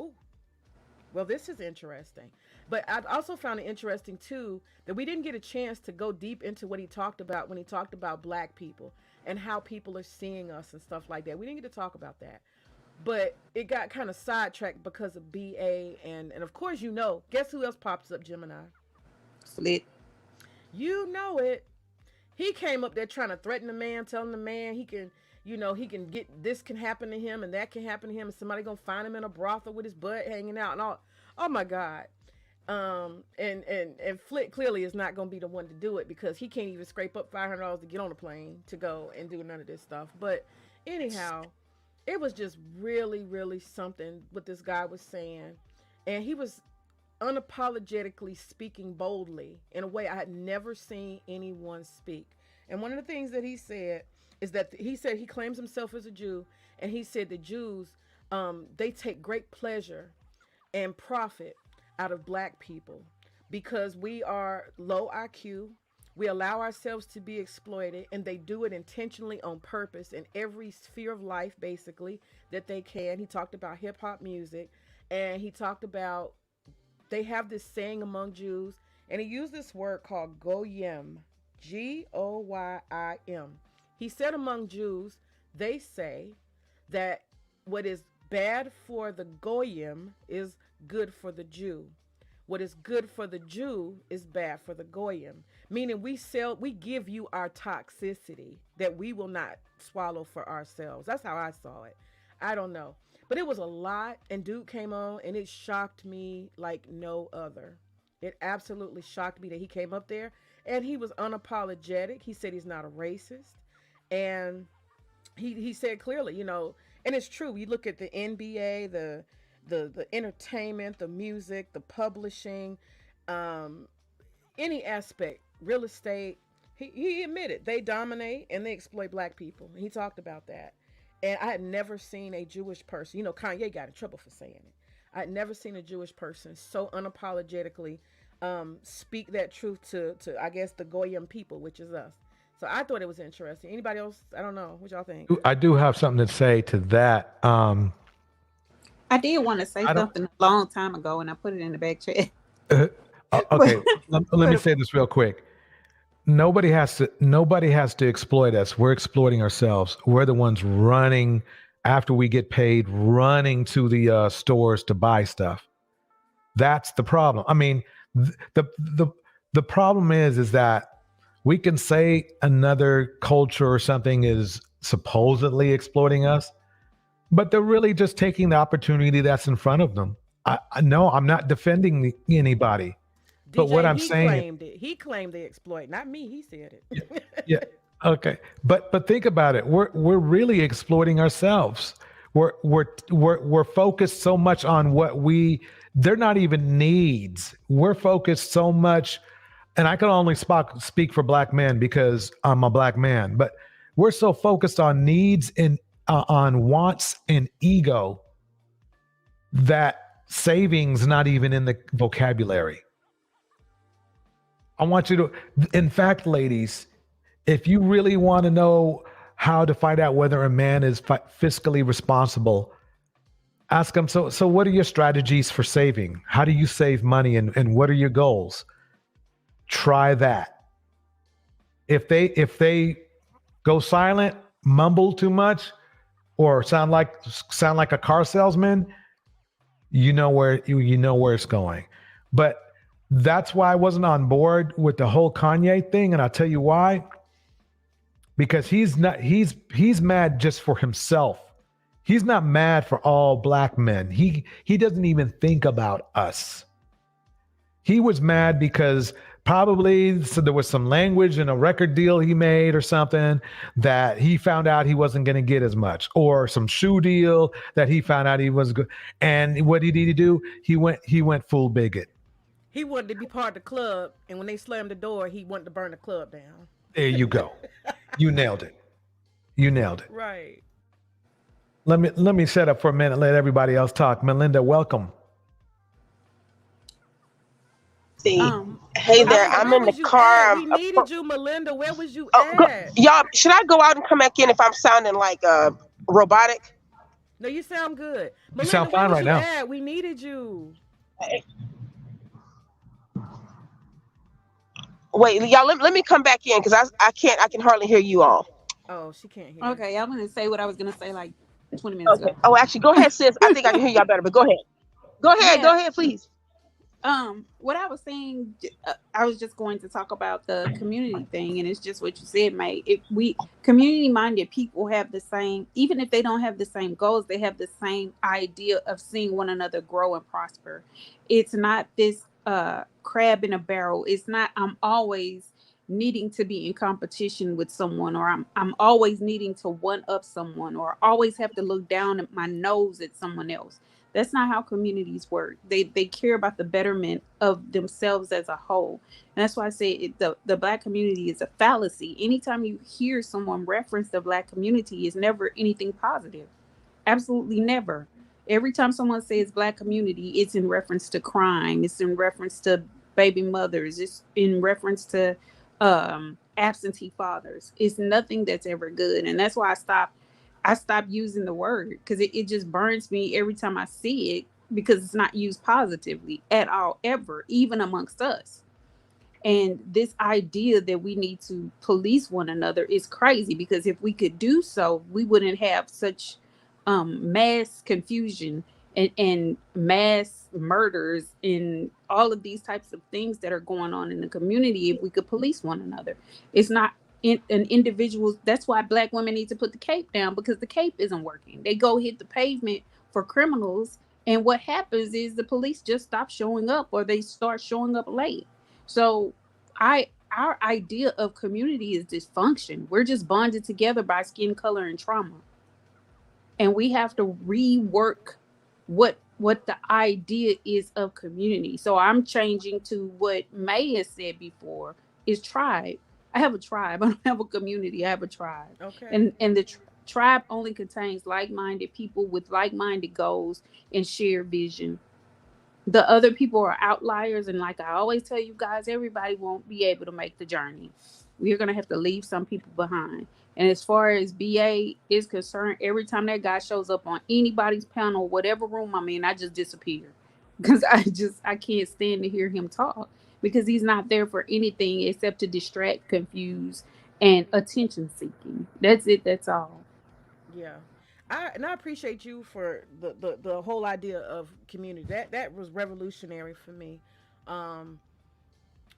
well, this is interesting. But I also found it interesting, too, that we didn't get a chance to go deep into what he talked about when he talked about black people and how people are seeing us and stuff like that. We didn't get to talk about that. But it got kind of sidetracked because of BA. And of course, guess who else pops up, Gemini? Flit. You know it. He came up there trying to threaten the man, telling the man he can, he can get, this can happen to him and that can happen to him, and somebody gonna find him in a brothel with his butt hanging out and all. Oh my God. And Flick clearly is not gonna be the one to do it, because he can't even scrape up $500 to get on a plane to go and do none of this stuff. But anyhow, it was just really, really something what this guy was saying, and he was unapologetically speaking boldly in a way I had never seen anyone speak. And one of the things that he said is that he claims himself as a Jew, and he said the Jews, they take great pleasure and profit out of black people because we are low IQ. We allow ourselves to be exploited, and they do it intentionally on purpose in every sphere of life, basically, that they can. He talked about hip hop music, and he talked about they have this saying among Jews, and he used this word called goyim, Goyim. He said among Jews, they say that what is bad for the goyim is good for the Jew. What is good for the Jew is bad for the goyim. Meaning we give you our toxicity that we will not swallow for ourselves. That's how I saw it. I don't know. But it was a lot, and dude came on, and it shocked me like no other. It absolutely shocked me that he came up there And he was unapologetic. He said he's not a racist. And he said clearly, you know, and it's true. You look at the NBA, the entertainment, the music, the publishing, um, any aspect, real estate. He admitted they dominate and they exploit black people. He talked about that. And I had never seen a Jewish person, you know, Kanye got in trouble for saying it. I had never seen a Jewish person so unapologetically speak that truth to I guess the Goyim people, which is us. So I thought it was interesting. Anybody else? I don't know. What y'all think? I do have something to say to that. I did want to say I don't. something a long time ago, and I put it in the back chat. Okay, let me say this real quick. Nobody has to exploit us. We're exploiting ourselves. We're the ones running after we get paid, running to the stores to buy stuff. That's the problem. I mean, the problem is that we can say another culture or something is supposedly exploiting us, but they're really just taking the opportunity that's in front of them. I know I'm not defending anybody, but DJ, what I'm he saying, claimed it. He claimed they exploit, not me. He said it. yeah, okay, but think about it. We're really exploiting ourselves. We're focused so much on they're not even needs. We're focused so much, and I can only speak for black men because I'm a black man, but we're so focused on needs and on wants and ego that savings not even in the vocabulary. I want you to, in fact, ladies, if you really want to know how to find out whether a man is fiscally responsible, ask them, so what are your strategies for saving? How do you save money and what are your goals? Try that. If they go silent, mumble too much, or sound like a car salesman, you know where it's going. But that's why I wasn't on board with the whole Kanye thing, and I'll tell you why. Because he's mad just for himself. He's not mad for all black men. He doesn't even think about us. He was mad because probably there was some language in a record deal he made or something that he found out he wasn't going to get as much, or some shoe deal that he found out he was good. And what did he do? He went full bigot. He wanted to be part of the club, and when they slammed the door, he wanted to burn the club down. There you go. You nailed it. You nailed it. Right. Let me set up for a minute. Let everybody else talk. Melinda, welcome. See, hey there, I'm in the car. We needed you, Melinda. Where was you at? Y'all, should I go out and come back in if I'm sounding like robotic? No, you sound good. Melinda, You sound fine right now. At? We needed you. Wait, y'all, let me come back in because I can hardly hear you all. Oh, she can't hear. Okay, I'm gonna say what I was gonna say like 20 minutes ago. Oh, actually, go ahead, sis. I think I can hear y'all better, but go ahead. Go ahead, please. What I was saying, I was just going to talk about the community thing, and it's just what you said, mate. If we community-minded people have the same, even if they don't have the same goals, they have the same idea of seeing one another grow and prosper. It's not this crab in a barrel. It's not I'm always needing to be in competition with someone, or I'm always needing to one up someone, or always have to look down at my nose at someone else. That's not how communities work. They care about the betterment of themselves as a whole. And that's why I say the black community is a fallacy. Anytime you hear someone reference the black community, it's never anything positive. Absolutely never. Every time someone says black community, it's in reference to crime. It's in reference to baby mothers. It's in reference to absentee fathers. It's nothing that's ever good. And that's why I stopped using the word, because it just burns me every time I see it, because it's not used positively at all, ever, even amongst us. And this idea that we need to police one another is crazy, because if we could do so, we wouldn't have such mass confusion and mass murders and all of these types of things that are going on in the community if we could police one another. It's not an individual. That's why black women need to put the cape down, because the cape isn't working. They go hit the pavement for criminals, and what happens is the police just stop showing up, or they start showing up late. So I our idea of community is dysfunction. We're just bonded together by skin color and trauma, and we have to rework what the idea is of community. So I'm changing to what May has said before, is tribe. I have a tribe. I don't have a community. I have a tribe. Okay. And the tribe only contains like-minded people with like-minded goals and shared vision. The other people are outliers, and like I always tell you guys, everybody won't be able to make the journey. We're going to have to leave some people behind. And as far as BA is concerned, every time that guy shows up on anybody's panel, whatever room I'm in, I just disappear because I can't stand to hear him talk, because he's not there for anything except to distract, confuse, and attention seeking. That's it. That's all. Yeah. I appreciate you for the whole idea of community. That was revolutionary for me. Um,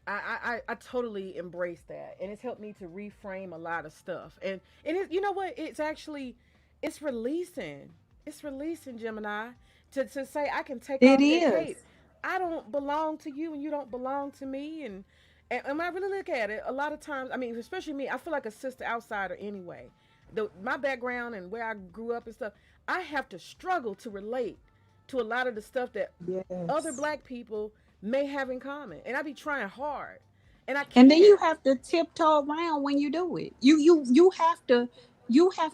I totally embrace that, and it's helped me to reframe a lot of stuff. And it, you know what? It's actually it's releasing. It's releasing, Gemini, to say I can take It off that is. cape. I don't belong to you, and you don't belong to me. And when I really look at it, a lot of times, I mean, especially me, I feel like a sister outsider anyway. My background and where I grew up and stuff, I have to struggle to relate to a lot of the stuff that other Yes. black people may have in common, and I be trying hard, and I And then you can't. have to tiptoe around when you do it. You have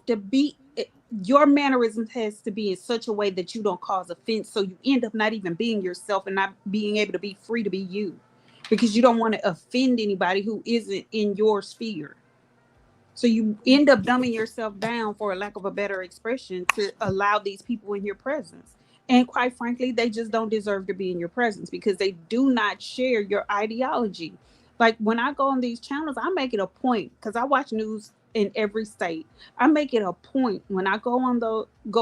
to be, your mannerisms has to be in such a way that you don't cause offense, so you end up not even being yourself and not being able to be free to be you, because you don't want to offend anybody who isn't in your sphere. So you end up dumbing yourself down, for a lack of a better expression, to allow these people in your presence. And quite frankly, they just don't deserve to be in your presence because they do not share your ideology. Like when I go on these channels, I make it a point, because I watch news in every state. I make it a point when I go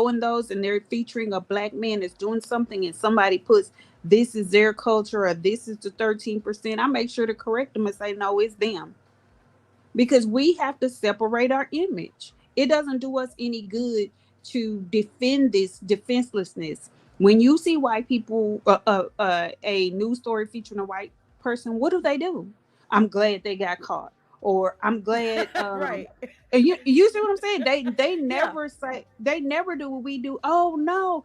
in those and they're featuring a black man that's doing something, and somebody puts this is their culture or this is the 13%. I make sure to correct them and say, no, it's them, because we have to separate our image. It doesn't do us any good to defend this defenselessness. When you see white people, a news story featuring a white person, what do? I'm glad they got caught, or I'm glad. Right. And you see what I'm saying? They Yeah. never say, they never do what we do. Oh no,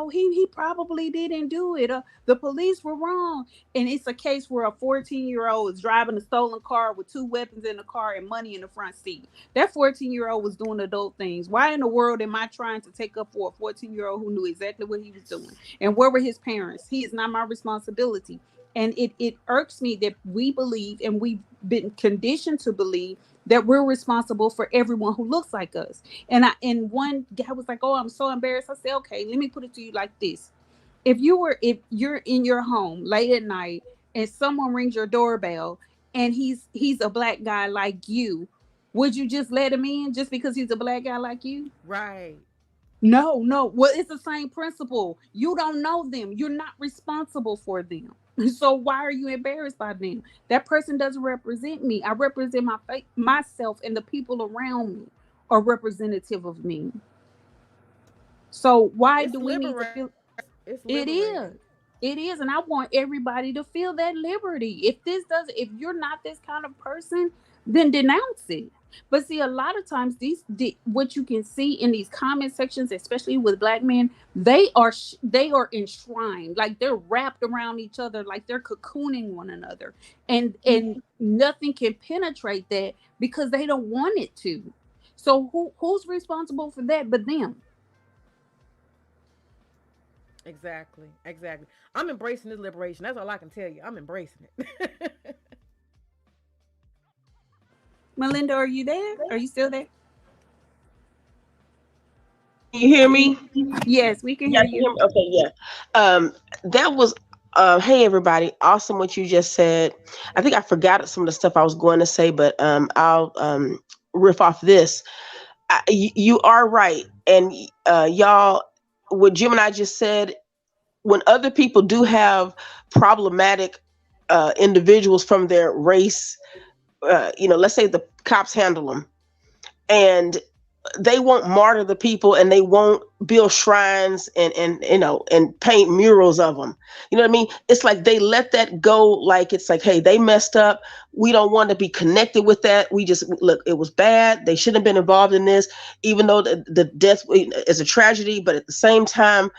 he probably didn't do it. The police were wrong. And it's a case where a 14-year-old is driving a stolen car with two weapons in the car and money in the front seat. That 14-year-old was doing adult things. Why in the world am I trying to take up for a 14-year-old who knew exactly what he was doing? And where were his parents? He is not my responsibility. And it irks me that we believe, and we've been conditioned to believe, that we're responsible for everyone who looks like us. And one guy was like, "Oh, I'm so embarrassed." I said, "Okay, let me put it to you like this: if you're in your home late at night and someone rings your doorbell and he's a black guy like you, would you just let him in just because he's a black guy like you? Right. No, no. Well, it's the same principle. You don't know them. You're not responsible for them. So why are you embarrassed by them? That person doesn't represent me. I represent myself, and the people around me are representative of me. So why It's do we need to liberating. feel? It's It liberating. is. It is. And I want everybody to feel that liberty. If you're not this kind of person, then denounce it. But see, a lot of times what you can see in these comment sections, especially with black men, they are enshrined, like they're wrapped around each other, like they're cocooning one another, and nothing can penetrate that because they don't want it to. So who's responsible for that but them? Exactly. Exactly. I'm embracing this liberation. That's all I can tell you. I'm embracing it. Melinda, are you there? Are you still there? Can you hear me? Yes, we can Yeah, hear can you you. hear me? Okay, yeah. That was hey everybody, awesome what you just said. I think I forgot some of the stuff I was going to say, but I'll riff off this. You are right, and y'all, what Jim and I just said. When other people do have problematic individuals from their race, let's say the cops handle them, and they won't martyr the people, and they won't build shrines and you know, and paint murals of them. You know what I mean? It's like they let that go. Like, it's like, hey, they messed up. We don't want to be connected with that. We just, look, it was bad. They shouldn't have been involved in this, even though the death is a tragedy. But at the same time,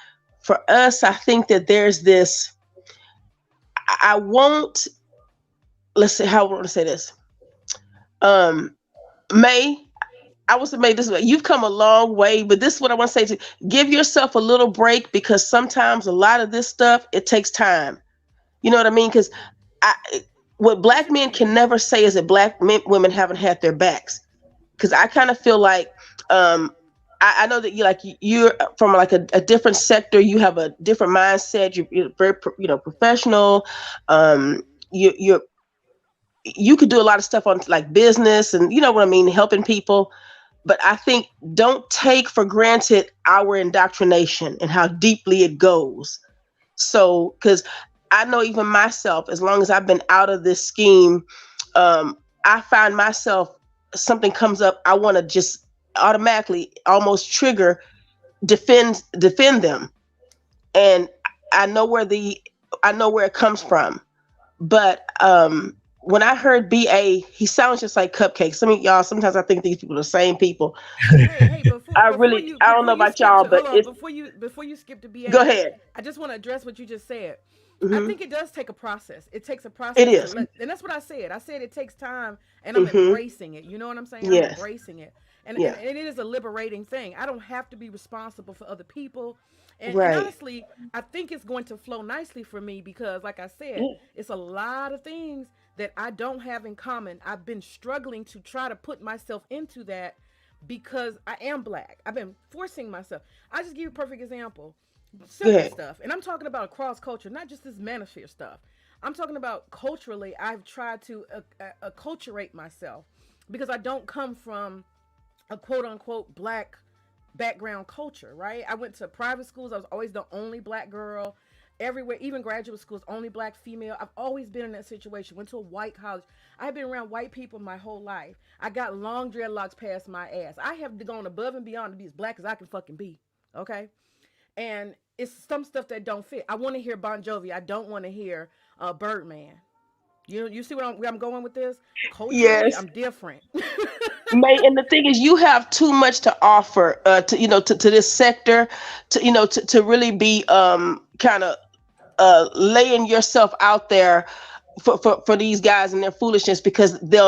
for us, I think that there's this, I won't, let's say, how I want to say this. May, I was made this way. You've come a long way, but this is what I want to say to give yourself a little break, because sometimes a lot of this stuff, it takes time. You know what I mean? Because what black men can never say is that black women haven't had their backs. Because I kind of feel like, I know that you're from like a different sector. You have a different mindset. You're very, professional. You could do a lot of stuff on like business and, you know what I mean, helping people. But I think don't take for granted our indoctrination and how deeply it goes. So, because I know even myself, as long as I've been out of this scheme, I find myself, something comes up, I want to just automatically almost trigger, defend them. And I know where it comes from. But when I heard BA, he sounds just like Cupcake. Some of y'all, sometimes I think these people are the same people. Hey, I don't know about y'all, but before you skip to BA, go ahead. I just want to address what you just said. Mm-hmm. I think it does take a process. It takes a process. It is. And that's what I said. I said it takes time, and I'm embracing it. You know what I'm saying? Yes. I'm embracing it. And it is a liberating thing. I don't have to be responsible for other people. And honestly, I think it's going to flow nicely for me because, like I said, it's a lot of things that I don't have in common. I've been struggling to try to put myself into that because I am black. I've been forcing myself. I'll just give you a perfect example. Simple stuff. And I'm talking about across culture, not just this manosphere stuff. I'm talking about culturally. I've tried to acculturate myself because I don't come from a quote unquote black background culture, right? I went to private schools. I was always the only black girl everywhere, even graduate schools, only black female. I've always been in that situation. Went to a white college. I've been around white people my whole life. I got long dreadlocks past my ass. I have gone above and beyond to be as black as I can fucking be. Okay. And it's some stuff that don't fit. I want to hear Bon Jovi. I don't want to hear Birdman. You see where I'm going with this? Culturally, yes. I'm different. May, and the thing is, you have too much to offer to this sector, to really be kind of laying yourself out there for these guys and their foolishness, because they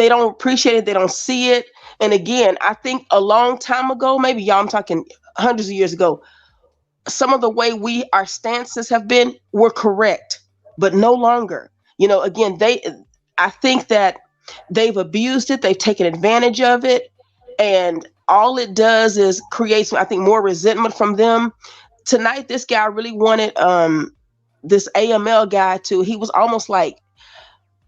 don't appreciate it, they don't see it. And again, I think a long time ago, maybe y'all, I'm talking hundreds of years ago, some of the way our stances have been were correct, but no longer. Again, I think that they've abused it, they've taken advantage of it, and all it does is creates, I think, more resentment from them. Tonight, this guy really wanted this AML guy he was almost like,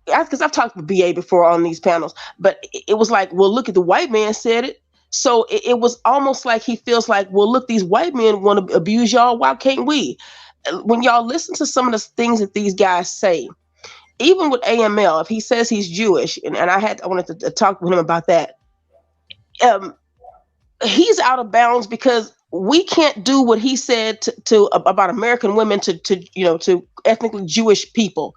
because I've talked to BA before on these panels, but it was like, well, look, at the white man said it. So it was almost like he feels like, well, look, these white men want to abuse y'all. Why can't we? When y'all listen to some of the things that these guys say, even with AML, if he says he's Jewish, and I wanted to talk with him about that, he's out of bounds because we can't do what he said to about American women to ethnically Jewish people.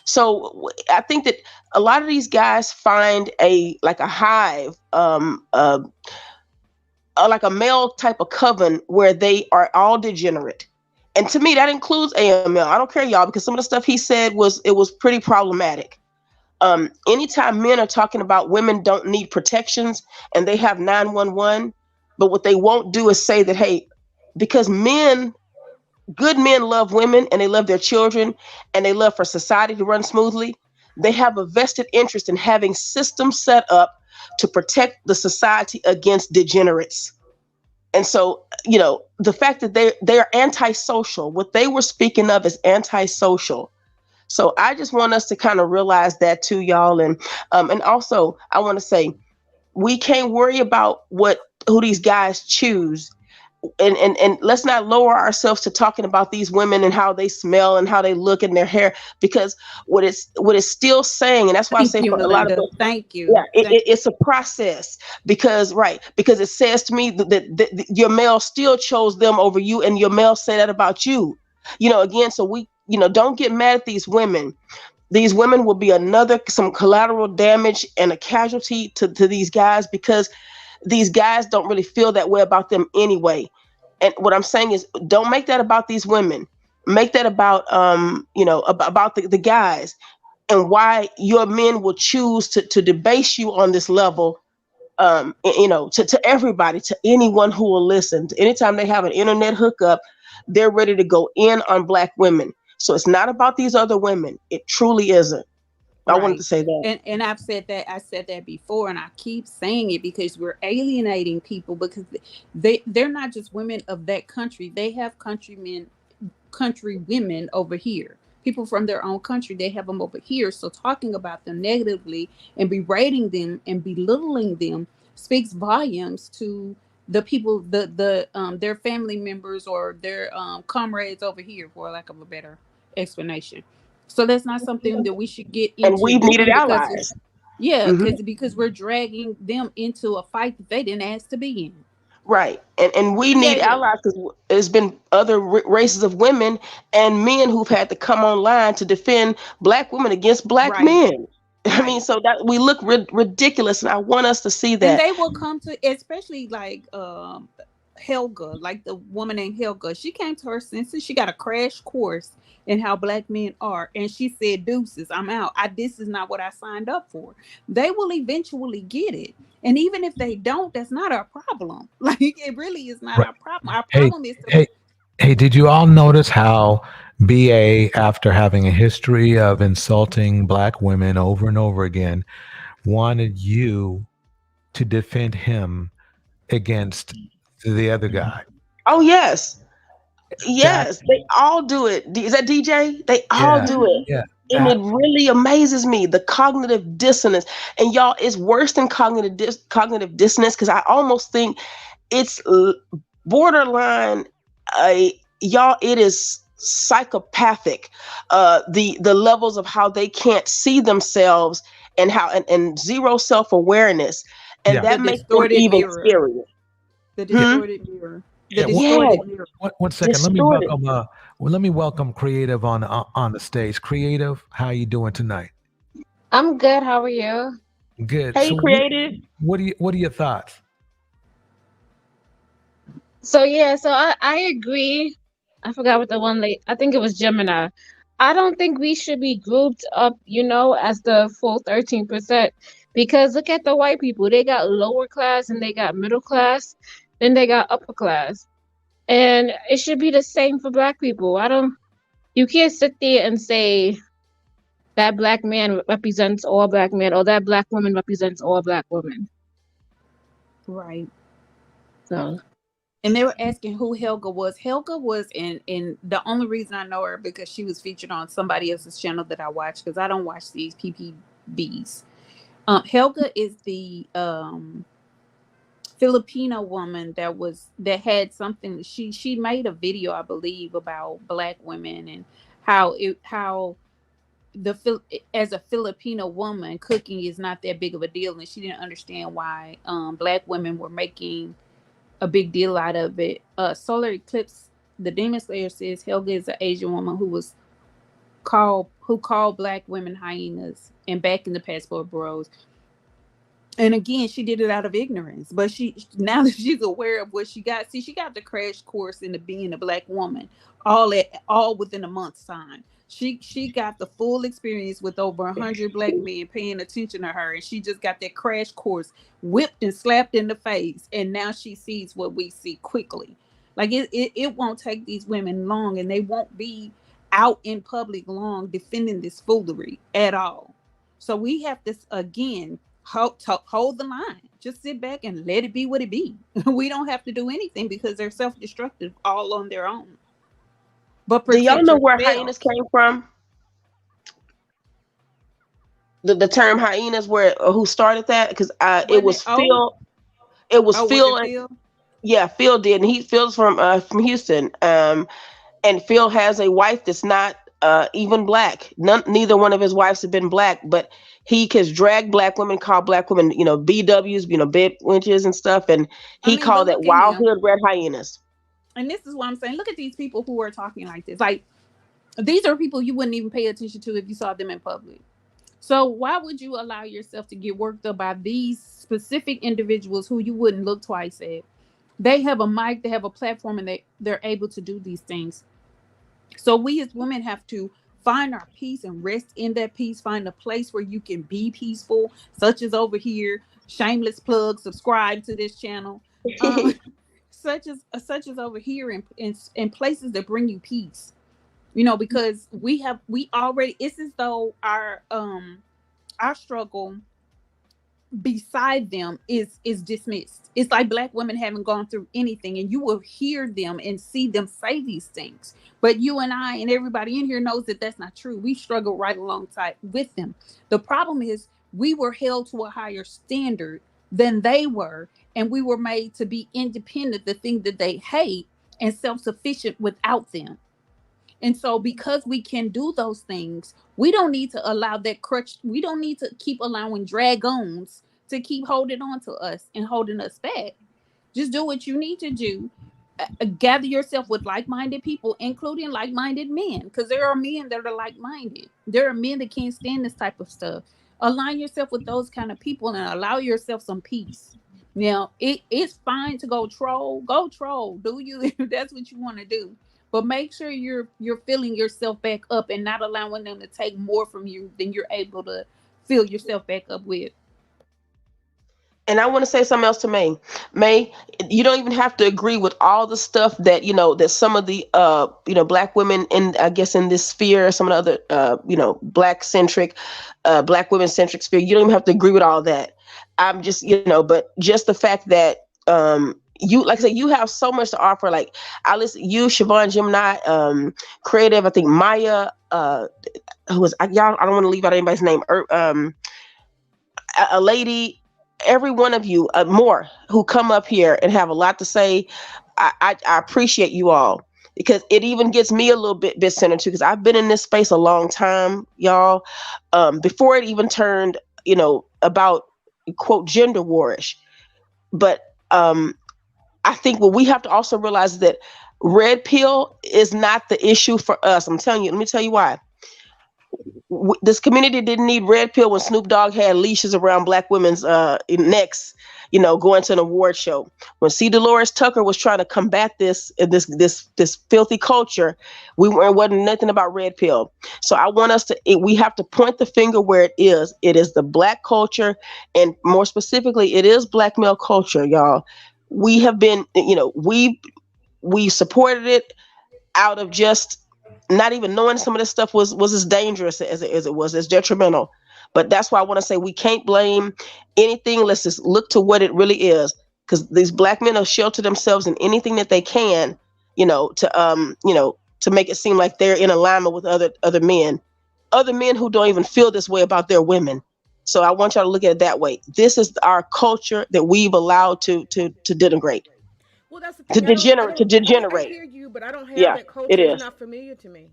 So I think that a lot of these guys find a hive, like a male type of coven where they are all degenerate. And to me, that includes AML. I don't care, y'all, because some of the stuff he said was pretty problematic. Anytime men are talking about women don't need protections and they have 911, but what they won't do is say that, hey, because good men love women and they love their children and they love for society to run smoothly, they have a vested interest in having systems set up to protect the society against degenerates. And so, the fact that they are antisocial, what they were speaking of is antisocial. So I just want us to kind of realize that too, y'all. And also I want to say, we can't worry about who these guys choose. and let's not lower ourselves to talking about these women and how they smell and how they look in their hair, because what it's still saying, and that's why I Thank say you, for a lot of Melinda. us, Thank yeah, you. Thank it's a process, because because it says to me that your male still chose them over you, and your male say that about you, again. So we, don't get mad at these women. These women will be some collateral damage and a casualty to these guys, because these guys don't really feel that way about them anyway. And what I'm saying is, don't make that about these women. Make that about about the guys, and why your men will choose to debase you on this level, to everybody, to anyone who will listen. Anytime they have an internet hookup, they're ready to go in on Black women. So it's not about these other women. It truly isn't. I wanted to Right. say that. And I've said that, I said that before, and I keep saying it because we're alienating people, because they're not just women of that country. They have country women over here. People from their own country, they have them over here. So talking about them negatively and berating them and belittling them speaks volumes to the people, their family members or their comrades over here, for lack of a better explanation. So that's not something that we should get And into we've needed doing, because allies. yeah, Hmm. because we're dragging them into a fight that they didn't ask to be in. Right. And we need Creative. allies, because there's been other races of women and men who've had to come online to defend Black women against Black Right. men. I mean, Right. so that we look ridiculous, and I want us to see And that. they will come to, especially like Helga, like the woman named Helga. She came to her senses. She got a crash course in how Black men are, and she said, "Deuces, I'm out. This is not what I signed up for." They will eventually get it, and even if they don't, that's not our problem. Like, it really is not Right. our problem. Our Hey, problem is to, hey, hey, did you all notice how BA, after having a history of insulting Black women over and over again, wanted you to defend him against the other guy? Oh yes. That, Yes, they all do it. Is that DJ? They all yeah, do it. Mhm. yeah, And it that, really amazes me, the cognitive dissonance. And y'all, it's worse than cognitive dissonance, because I almost think it's borderline, y'all, it is psychopathic. The levels of how they can't see themselves, and how and zero self-awareness. And yeah. The that makes them distorted even mirror. scarier. The Yeah, Hmm? distorted mirror. The yeah. Yeah, distorted mirror. One second. Let me distorted. welcome. Let me welcome Creative on the stage. Creative, how you doing tonight? I'm good. How are you? Good. Hey, So, creative. what are your thoughts? So I agree. I forgot what the one late. I think it was Gemini. I don't think we should be grouped up, as the full 13%, because look at the white people. They got lower class and they got middle class, then they got upper class. And it should be the same for black people. You can't sit there and say that black man represents all black men or that black woman represents all black women. Right. So And they were asking who Helga was. Helga was in the only reason I know her because she was featured on somebody else's channel that I watch, because I don't watch these PPBs. Helga is the Filipino woman that had something. She made a video, I believe, about Black women and how as a Filipino woman, cooking is not that big of a deal, and she didn't understand why Black women were making a big deal out of it. Solar Eclipse, the Demon Slayer, says Helga is an Asian woman who called Black women hyenas, and back in the Passport Bros. And again, she did it out of ignorance. But now that she's aware of what she got, see, she got the crash course into being a Black woman, all within a month's time. She got the full experience with over 100 Black men paying attention to her, and she just got that crash course whipped and slapped in the face. And now she sees what we see quickly. Like it won't take these women long, and they won't be out in public long defending this foolery at all. So we have to again hold the line. Just sit back and let it be what it be. We don't have to do anything because they're self-destructive all on their own. But Do y'all protect know where hyenas yourself. came from? The term hyenas, where who started that? Because it Wasn't it? was Phil. It was Was Phil, it and Phil? Yeah, Phil did, and Phil's from Houston. And Phil has a wife that's not even black. Neither one of his wives have been black, but he has dragged black women, called black women, BWs, bed wenches and stuff, and I he mean, but called that look at wild him. hood red hyenas. And this is what I'm saying. Look at these people who are talking like this. Like, these are people you wouldn't even pay attention to if you saw them in public. So why would you allow yourself to get worked up by these specific individuals who you wouldn't look twice at? They have a mic, they have a platform, and they're able to do these things. So we as women have to find our peace and rest in that peace. Find a place where you can be peaceful, such as over here. Shameless plug. Subscribe to this channel. Um, such as over here in places that bring you peace. Because we already. It's as though our struggle beside them is dismissed. It's like black women haven't gone through anything, and you will hear them and see them say these things, but you and I and everybody in here knows that that's not true. We struggle right alongside with them. The problem is we were held to a higher standard than they were, and we were made to be independent, the thing that they hate, and self-sufficient without them. And so, because we can do those things, we don't need to allow that crutch. We don't need to keep allowing dragons to keep holding on to us and holding us back. Just do what you need to do. Gather yourself with like-minded people, including like-minded men, because there are men that are like-minded. There are men that can't stand this type of stuff. Align yourself with those kind of people and allow yourself some peace. Now, it's fine to go troll. Go troll. Do you if that's what you want to do? But make sure you're filling yourself back up and not allowing them to take more from you than you're able to fill yourself back up with. And I want to say something else to May. May, you don't even have to agree with all the stuff that that some of the black women in, I guess, in this sphere, some of the other black centric, black women centric sphere. You don't even have to agree with all that. I'm just but just the fact that you, like I said, you have so much to offer. Like, I listen, you, Siobhan, Gemini, creative. I think Maya, who was y'all. I don't want to leave out anybody's name. A lady, every one of you, more, who come up here and have a lot to say. I appreciate you all, because it even gets me a little bit centered too, because I've been in this space a long time, y'all. Before it even turned, about, quote, gender warish. But I think what we have to also realize is that red pill is not the issue for us. I'm telling you. Let me tell you why. This community didn't need red pill when Snoop Dogg had leashes around black women's necks, going to an award show. When C. Dolores Tucker was trying to combat this filthy culture, wasn't nothing about red pill. So I want us to, we have to point the finger where it is. It is the black culture, and more specifically, it is black male culture, y'all. We have been, we supported it out of just not even knowing some of this stuff was as dangerous as it was, as detrimental. But that's why I want to say we can't blame anything. Let's just look to what it really is, because these black men have sheltered themselves in anything that they can, to make it seem like they're in alignment with other men who don't even feel this way about their women. So I want y'all to look at it that way. This is our culture that we've allowed to denigrate, Well, that's the to thing. I degenerate. hear you, but I don't have Yeah, that it culture. It's is. not familiar to me.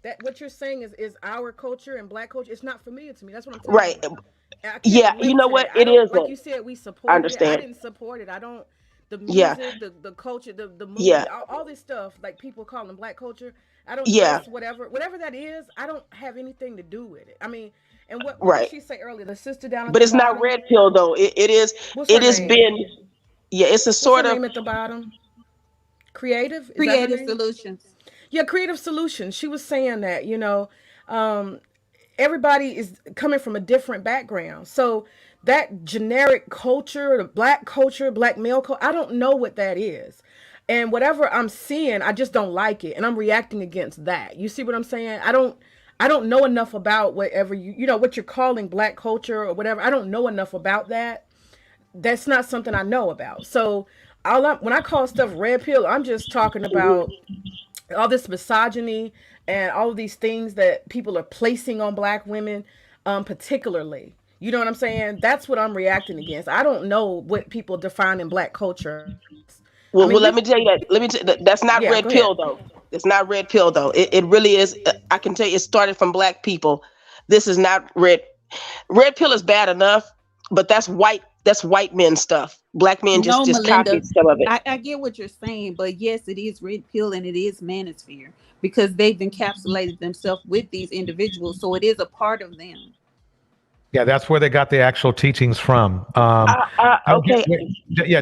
That what you're saying is our culture and black culture. It's not familiar to me. That's what I'm telling Right. you. I can't Yeah, you relate know to what? that. I It don't, like you isn't. said, we I supported it. I understand. didn't support it. I don't. The Yeah, music, the culture, the yeah, movie, all this stuff, like people calling black culture. I don't yeah. dress whatever that is. I don't have anything to do with it. I mean, and what did Right. she say earlier? The sister down at But the it's not bottom. red pill though. It is. What's It her has name? been. Yeah, it's a What's her sort of. name at the bottom? Creative, is that her Creative name? solutions. Yeah, Creative Solutions. She was saying that, um, everybody is coming from a different background. So that generic culture, the black culture, black male culture, I don't know what that is. And whatever I'm seeing, I just don't like it. And I'm reacting against that. You see what I'm saying? I don't know enough about whatever what you're calling black culture or whatever. I don't know enough about that. That's not something I know about. So when I call stuff red pill, I'm just talking about all this misogyny and all of these things that people are placing on black women, particularly. You know what I'm saying? That's what I'm reacting against. I don't know what people define in black culture as. Well, I mean, let me tell you that. That's not yeah, red go ahead. pill though. It's not red pill though. It really is. I can tell you, it started from black people. This is not red. Red pill is bad enough, but that's white. That's white men stuff. Black men No, just Melinda, copied some of it. I get what you're saying, but yes, it is red pill and it is manosphere because they've encapsulated themselves with these individuals, so it is a part of them. Yeah, that's where they got the actual teachings from. Okay.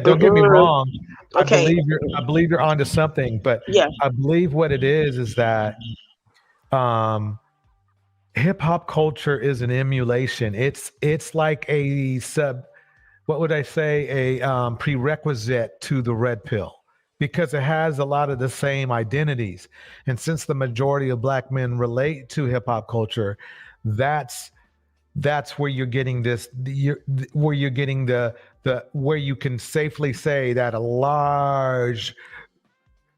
Don't get me wrong. Okay. I believe you're onto something, but Yeah. I believe what it is that hip hop culture is an emulation. It's like a what would I say, a prerequisite to the red pill because it has a lot of the same identities. And since the majority of black men relate to hip hop culture, that's where you're getting where you're getting the where you can safely say that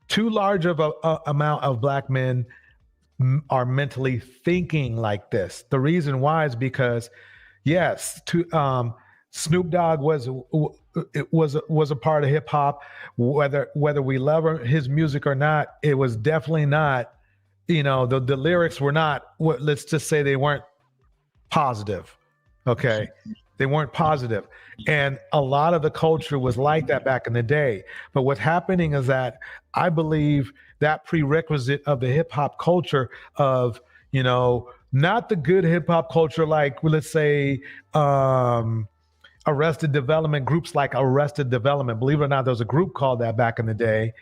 too large of a amount of black men are mentally thinking like this. The reason why is because yes, Snoop Dogg was a part of hip hop. Whether we love his music or not, it was definitely not. The lyrics were not. Let's just say they weren't positive. Okay, they weren't positive, and a lot of the culture was like that back in the day. But what's happening is that I believe that prerequisite of the hip hop culture of not the good hip hop culture like let's say Arrested Development, groups like Arrested Development. Believe it or not, there was a group called that back in the day,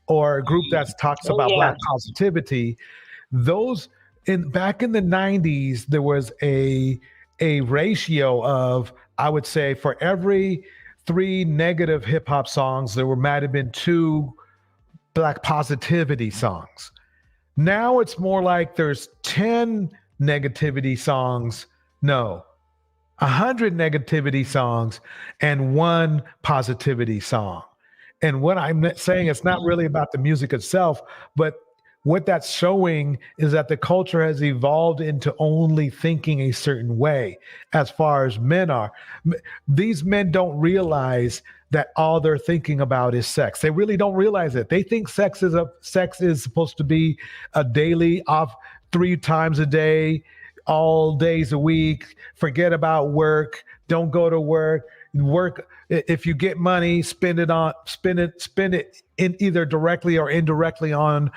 or a group that talks about black positivity. Those back in the 90s, there was a ratio of, I would say, for every 3 negative hip hop songs, might have been 2 black positivity songs. Now it's more like there's 10 negativity songs. No, 100 negativity songs and 1 positivity song. And what I'm saying, it's not really about the music itself, but what that's showing is that the culture has evolved into only thinking a certain way as far as men are. These men don't realize that all they're thinking about is sex. They really don't realize it. They think sex is supposed to be a daily, off 3 times a day, all days a week. Forget about work. Don't go to work. Work. If you get money, spend it in either directly or indirectly on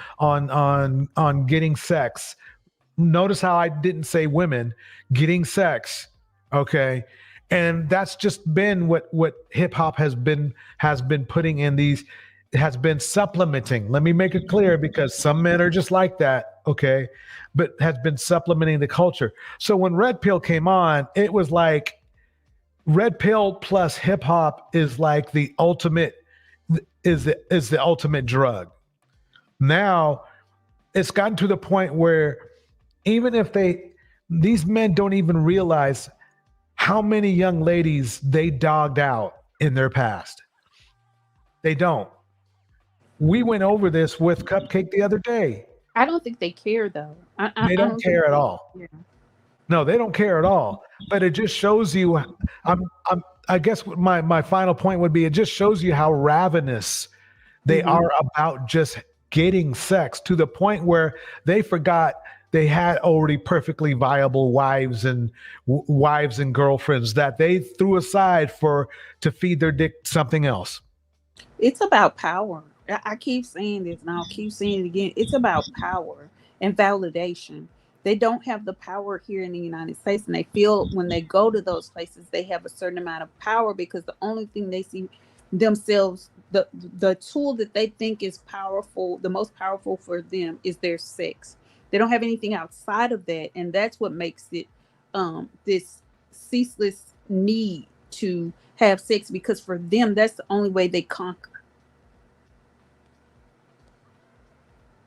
getting sex. Notice how I didn't say women, getting sex. Okay. And that's just been what hip hop has been putting in these, has been supplementing. Let me make it clear because some men are just like that. Okay. But has been supplementing the culture. So when Red Pill came on, it was like Red Pill plus hip hop is like the ultimate, is the ultimate drug. Now it's gotten to the point where even if these men don't even realize how many young ladies they dogged out in their past. They don't. We went over this with Cupcake the other day. I don't think they care though. They don't care at all. Yeah. No, they don't care at all. But it just shows you. I guess my final point would be: it just shows you how ravenous they are about just getting sex to the point where they forgot they had already perfectly viable wives and girlfriends that they threw aside to feed their dick something else. It's about power. I keep saying this and I'll keep saying it again. It's about power and validation. They don't have the power here in the United States, and they feel when they go to those places, they have a certain amount of power because the only thing they see themselves, the tool that they think is powerful, the most powerful for them is their sex. They don't have anything outside of that, and that's what makes it this ceaseless need to have sex, because for them, that's the only way they conquer.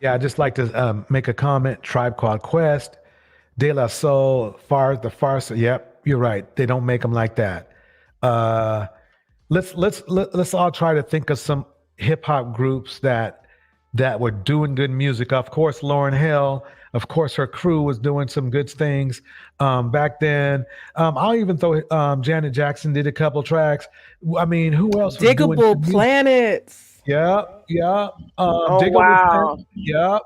Yeah, I'd just like to make a comment. Tribe Called Quest, De La Soul, the Farce. Yep, you're right. They don't make them like that. Let's all try to think of some hip hop groups that were doing good music. Of course, Lauryn Hill. Of course, her crew was doing some good things back then. I'll even throw Janet Jackson did a couple tracks. I mean, who else? Diggable Planets. Yeah, yeah. Oh Digger was in. wow. Yeah.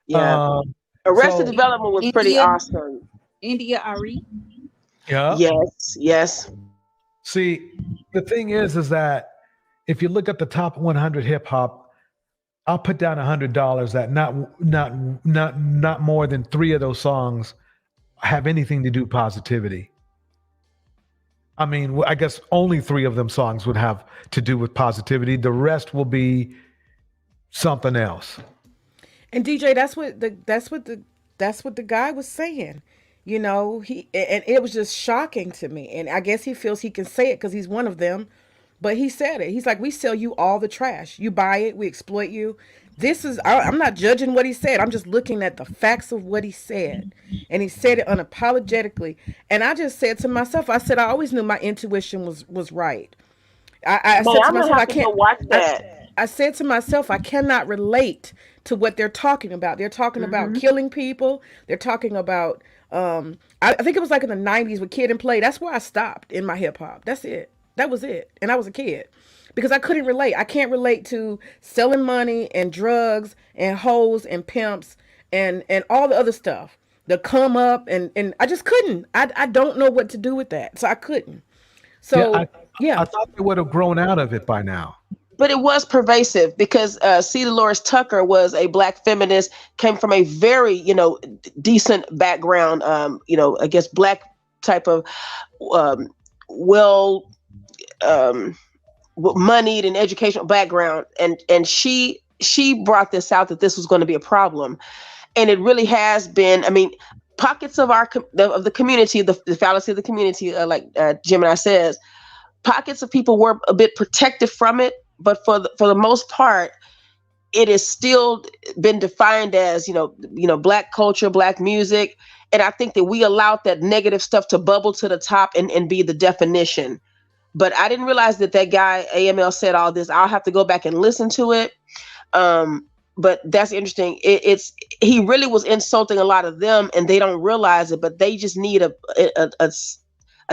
Yeah. Arrested So Development was pretty India, awesome. India Ari. yeah. Yes, yes. See, the thing is that if you look at the top 100 hip hop, I'll put down $100 that not more than three of those songs have anything to do with positivity. I mean, I guess only three of them songs would have to do with positivity. The rest will be something else. And DJ, that's what the guy was saying. You know, he and it was just shocking to me. And I guess he feels he can say it because he's one of them. But he said it. He's like, we sell you all the trash. You buy it, we exploit you. I'm not judging what he said. I'm just looking at the facts of what he said. And he said it unapologetically. And I just said to myself, I said, I always knew my intuition was right. I Man, said to I'm gonna myself, I have to go can't. watch I, that. I said to myself, I cannot relate to what they're talking about. They're talking about killing people. They're talking about. I think it was like in the '90s with Kid and Play. That's where I stopped in my hip hop. That's it. That was it. And I was a kid because I couldn't relate. I can't relate to selling money and drugs and hoes and pimps and all the other stuff. The come up and I just couldn't. I don't know what to do with that. So I couldn't. Yeah, So I yeah. thought they would have grown out of it by now. But it was pervasive because C. Dolores Tucker was a black feminist, came from a very, decent background, I guess black type of well moneyed and educational background. And she brought this out that this was going to be a problem. And it really has been, I mean, pockets of of the community, the fallacy of the community, like Gemini says, pockets of people were a bit protected from it, but for the most part, it has still been defined as black culture, black music, and I think that we allowed that negative stuff to bubble to the top and be the definition. But I didn't realize that guy AML said all this. I'll have to go back and listen to it. But that's interesting. He really was insulting a lot of them, and they don't realize it. But they just need a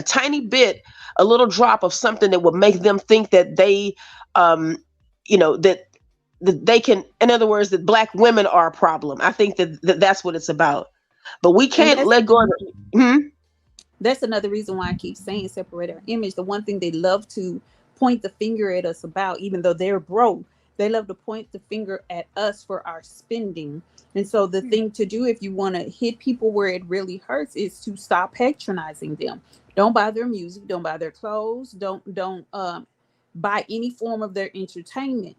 tiny bit, a little drop of something that would make them think that they, that they can. In other words, that black women are a problem. I think that's what it's about. But we can't let go of it. That's another reason why I keep saying separate our image. The one thing they love to point the finger at us about, even though they're broke, they love to point the finger at us for our spending. And so the thing to do if you want to hit people where it really hurts is to stop patronizing them. Don't buy their music, don't buy their clothes, don't buy any form of their entertainment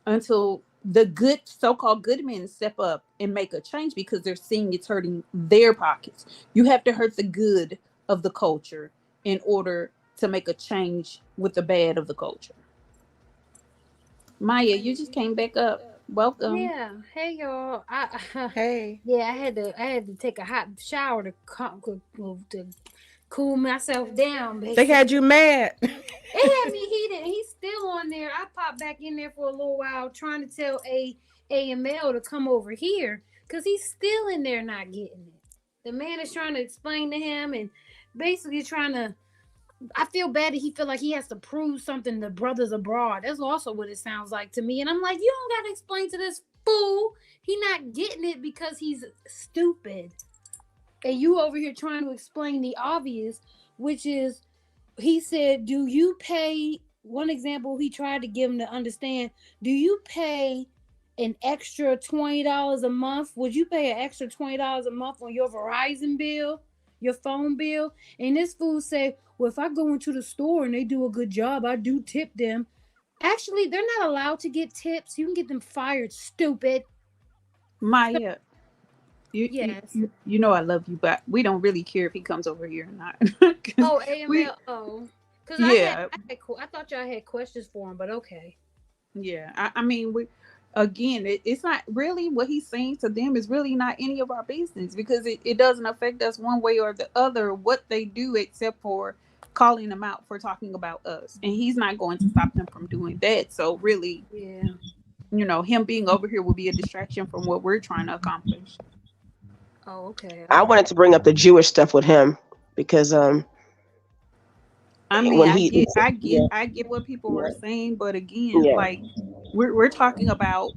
until the good so-called good men step up and make a change, because they're seeing it's hurting their pockets. You have to hurt the good of the culture in order to make a change with the bad of the culture. Maya, you just came back up. Welcome. Yeah. Hey y'all. Hey. Yeah, I had to take a hot shower to cool myself down. Basically. They had you mad. It had me heated. He's still on there. I popped back in there for a little while trying to tell AML to come over here because he's still in there not getting it. The man is trying to explain to him and basically trying to. I feel bad that he feel like he has to prove something to brothers abroad. That's also what it sounds like to me. And I'm like, you don't got to explain to this fool. He not getting it because he's stupid. And you over here trying to explain the obvious, which is, he said, do you pay, one example he tried to give him to understand, do you pay an extra $20 a month? Would you pay an extra $20 a month on your Verizon bill, your phone bill? And this fool said, well, if I go into the store and they do a good job, I do tip them. Actually, they're not allowed to get tips. You can get them fired, stupid. Maya, yes. You know I love you, but we don't really care if he comes over here or not. Oh, AML. Because yeah. I thought y'all had questions for him, but okay. Yeah, I mean, it's not really what he's saying to them is really not any of our business, because it doesn't affect us one way or the other what they do, except for calling them out for talking about us. And he's not going to stop them from doing that. So really, yeah, him being over here will be a distraction from what we're trying to accomplish. Oh, okay. I wanted to bring up the Jewish stuff with him because I mean, when I he get, I yeah, get, I get what people are saying, but again, yeah. like we're talking about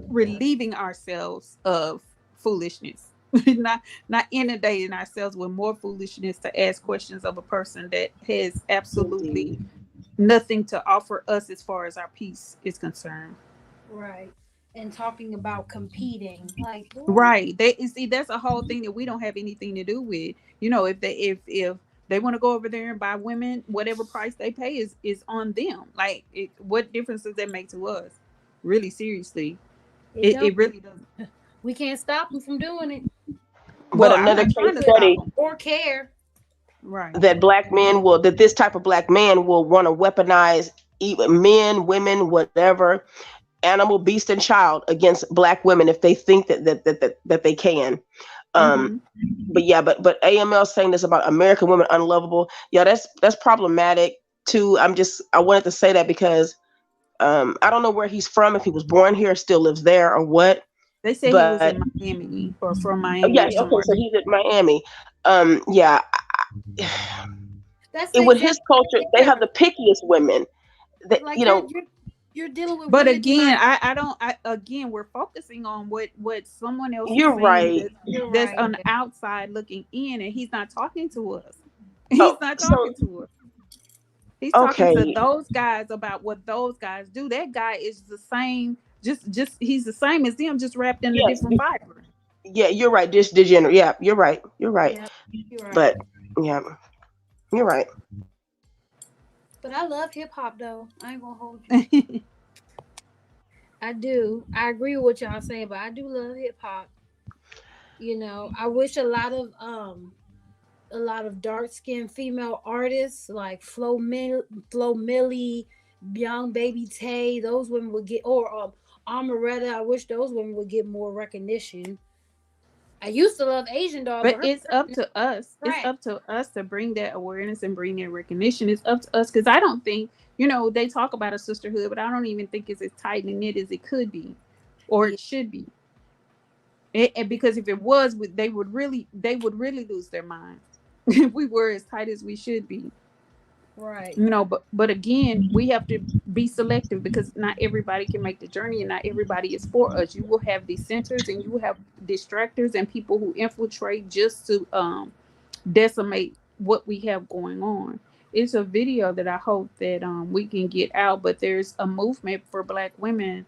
relieving ourselves of foolishness, not inundating ourselves with more foolishness to ask questions of a person that has absolutely Indeed. nothing to offer us as far as our peace is concerned. Right. And talking about competing. Like, what? Right. They, you see, that's a whole thing that we don't have anything to do with. You know, if they want to go over there and buy women, whatever price they pay is on them. Like, what difference does that make to us? Really, seriously, It don't. it really doesn't. We can't stop them from doing it. But Well, I'm another not case trying to stop study them. Or care. Right. that this type of black man will want to weaponize even men, women, whatever, animal, beast, and child against black women if they think that they can. Um, Mm-hmm. but yeah, but AML saying this about American women unlovable. Yeah, that's problematic too. I wanted to say that because I don't know where he's from, if he was born here, still lives there, or what. They say he was But in Miami or from oh, Miami yeah, or okay, somewhere. so he's at Miami. Yeah, That's the with exact his culture, they have there. the pickiest women. That Like you know, you're dealing with But women again, like I don't. Again, we're focusing on what someone else is you're saying right. you're that's right. on the outside looking in, and he's not talking to us. Oh, He's not so talking to us. He's talking to okay, those guys about what those guys do. That guy is the same. Just he's the same as them, just wrapped in a yes, different fiber. yeah, you're right. This degenerate. Yeah, you're right. You're right. Yeah, you're right. But yeah, you're right. But I love hip hop though. I ain't gonna hold you. I do. I agree with what y'all saying, but I do love hip hop. I wish a lot of dark skinned female artists like Flo Millie, Young Baby Tay, those women would get, or Amaretta. I wish those women would get more recognition. I used to love Asian Doll, but But her it's up to us. It's trash. up to us to bring that awareness and bring that recognition. It's up to us because I don't think, they talk about a sisterhood, but I don't even think it's as tight and knit as it could be or Yeah, it should be. And because if it was, they would really lose their minds if we were as tight as we should be. right. But again, we have to be selective because not everybody can make the journey and not everybody is for us. You will have dissenters and you will have distractors and people who infiltrate just to decimate what we have going on. It's a video that I hope that we can get out, but there's a movement for black women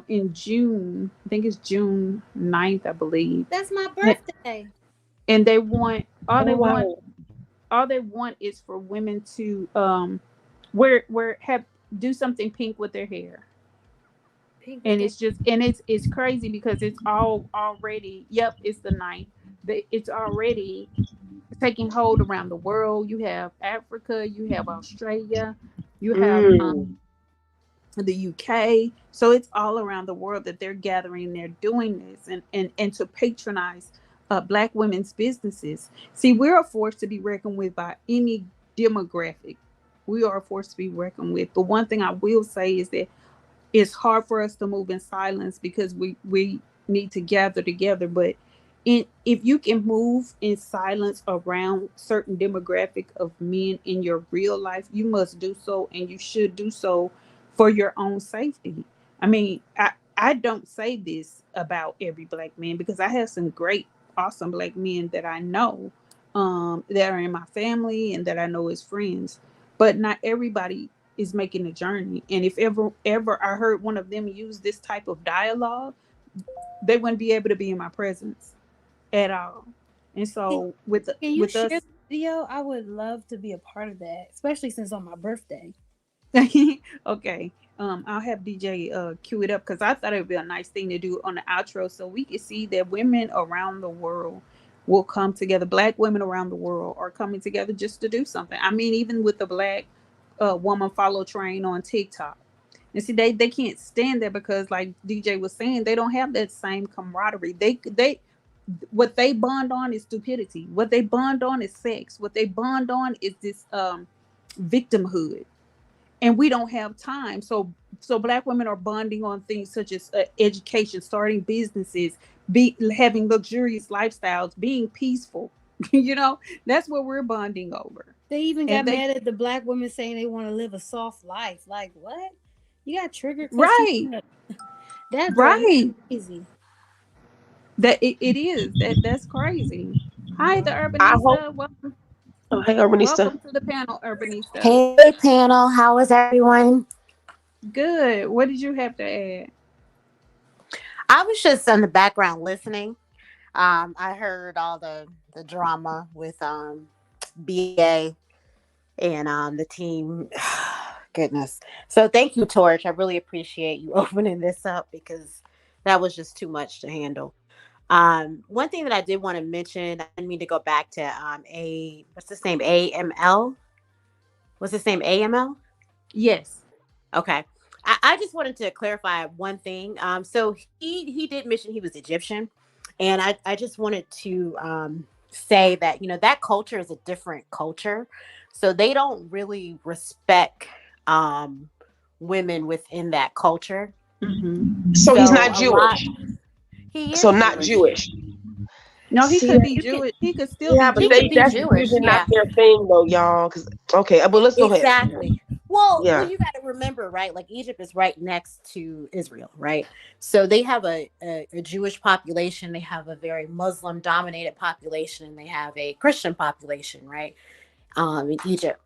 in June. I think it's June 9th, I believe. That's my And birthday. and they want all Oh they want wow. all they want is for women to wear have do something pink with their hair. Pink with And that. it's crazy because it's all already, yep, it's the ninth. It's already taking hold around the world. You have Africa, you have Australia, you have Mm. the UK. So it's all around the world that they're gathering, they're doing this and to patronize black women's businesses. See, we're a force to be reckoned with by any demographic. We are a force to be reckoned with. But one thing I will say is that it's hard for us to move in silence because we need to gather together. But if you can move in silence around certain demographic of men in your real life, you must do so, and you should do so for your own safety. I mean, I don't say this about every black man because I have some great, awesome black men that I know, that are in my family and that I know as friends. But not everybody is making a journey. And if ever I heard one of them use this type of dialogue, they wouldn't be able to be in my presence at all. And Can, so can you with share the us, video? I would love to be a part of that, especially since on my birthday. okay. I'll have DJ cue it up because I thought it would be a nice thing to do on the outro so we could see that women around the world will come together. Black women around the world are coming together just to do something. I mean, even with the black woman follow train on TikTok. And see, they can't stand that because, like DJ was saying, they don't have that same camaraderie. They what they bond on is stupidity. What they bond on is sex. What they bond on is this victimhood, and we don't have time. So black women are bonding on things such as education, starting businesses, be having luxurious lifestyles, being peaceful. you know, that's what we're bonding over. They even got And they mad at the black women saying they want to live a soft life. Like what? You got triggered because she right, that drove me right. crazy. That it is. That's crazy. Hi, the I hope. Urbanista. Welcome, Oh, hey, Urbanista. welcome to the panel, Urbanista. Hey, panel. How is everyone? Good. What did you have to add? I was just in the background listening. I heard all the drama with BA and the team. Goodness. So thank you, Torch. I really appreciate you opening this up because that was just too much to handle. One thing that I did want to mention, I didn't mean to go back to a what's his name? AML. What's his name? AML? Yes. Okay. I just wanted to clarify one thing. So he did mention he was Egyptian, and I just wanted to say that that culture is a different culture, so they don't really respect women within that culture. Mm-hmm. So he's So not a lot. Jewish. He So is not Jewish. Jewish. No, he See could that? be You can Jewish. He could still Yeah, be but he could they be Jewish. that's Jewish. usually not Yeah. their thing though, y'all. Cause okay, but let's go ahead. Exactly. Well, Yeah. you got to remember, right? Like Egypt is right next to Israel, right? So they have a Jewish population, they have a very Muslim dominated population, and they have a Christian population, right? In Egypt.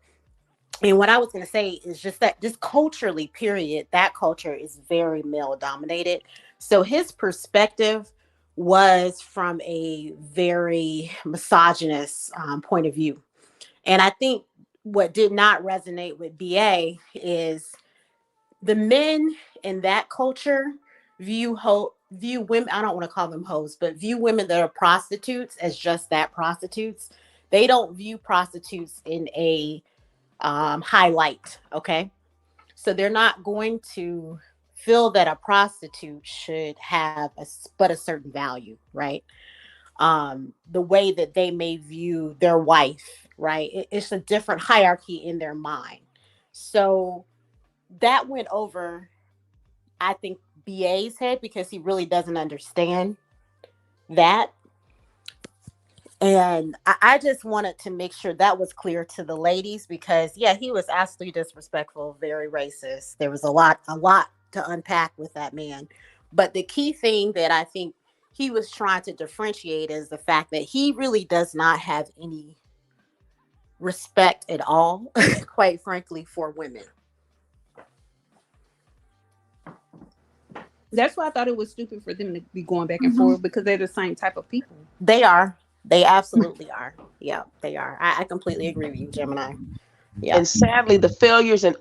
And what I was going to say is just that, just culturally, period, that culture is very male dominated. So his perspective was from a very misogynist point of view. And I think what did not resonate with BA is the men in that culture view women. I don't want to call them hoes, but view women that are prostitutes as just that, prostitutes. They don't view prostitutes in a highlight. Okay, so they're not going to feel that a prostitute should have but a certain value, right? The way that they may view their wife, right? It's a different hierarchy in their mind. So that went over, I think, BA's head because he really doesn't understand that. And I just wanted to make sure that was clear to the ladies because, yeah, he was absolutely disrespectful, very racist. There was a lot to unpack with that man. But the key thing that I think he was trying to differentiate is the fact that he really does not have any respect at all, quite frankly, for women. That's why I thought it was stupid for them to be going back and forth because they're the same type of people. They are. They absolutely are. Yeah, they are. I completely agree with you, Gemini. Yeah. And sadly, the failures and the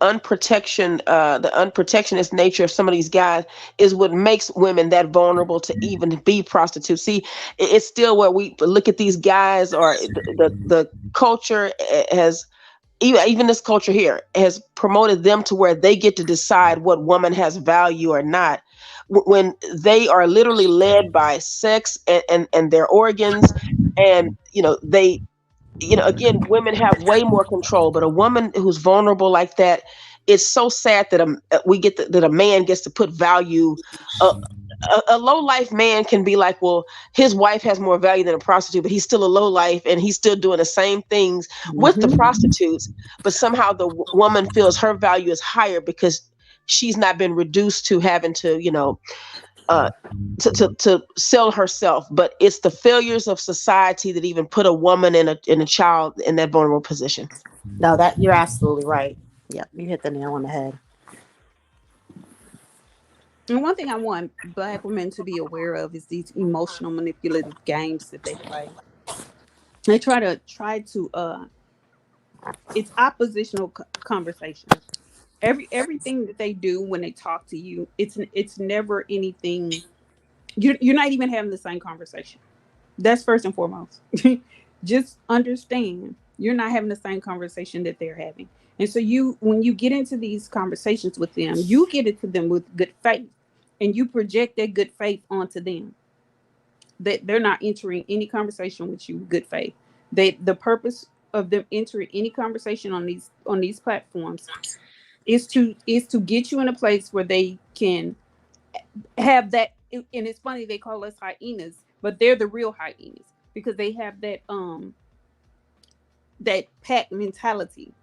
unprotectionist nature of some of these guys is what makes women that vulnerable to even be prostitutes. See, it's still where we look at these guys, or the culture has, even this culture here has promoted them to where they get to decide what woman has value or not, when they are literally led by sex and their organs. And they, again, women have way more control, but a woman who's vulnerable like that, it's so sad that that a man gets to put value. A low life man can be like, well, his wife has more value than a prostitute, but he's still a low life and he's still doing the same things with the prostitutes. But somehow the woman feels her value is higher because she's not been reduced to having to, to sell herself. But it's the failures of society that even put a woman in a child in that vulnerable position. No, that you're absolutely right. Yep, you hit the nail on the head. And one thing I want Black women to be aware of is these emotional manipulative games that they play. They try to it's oppositional conversations. Everything that they do when they talk to you, it's never anything. You're not even having the same conversation. That's first and foremost. Just understand you're not having the same conversation that they're having. And so when you get into these conversations with them, you get into them with good faith and you project that good faith onto them. That they're not entering any conversation with you with good faith. The purpose of them entering any conversation on these platforms is to get you in a place where they can have that. And it's funny they call us hyenas, but they're the real hyenas because they have that pack mentality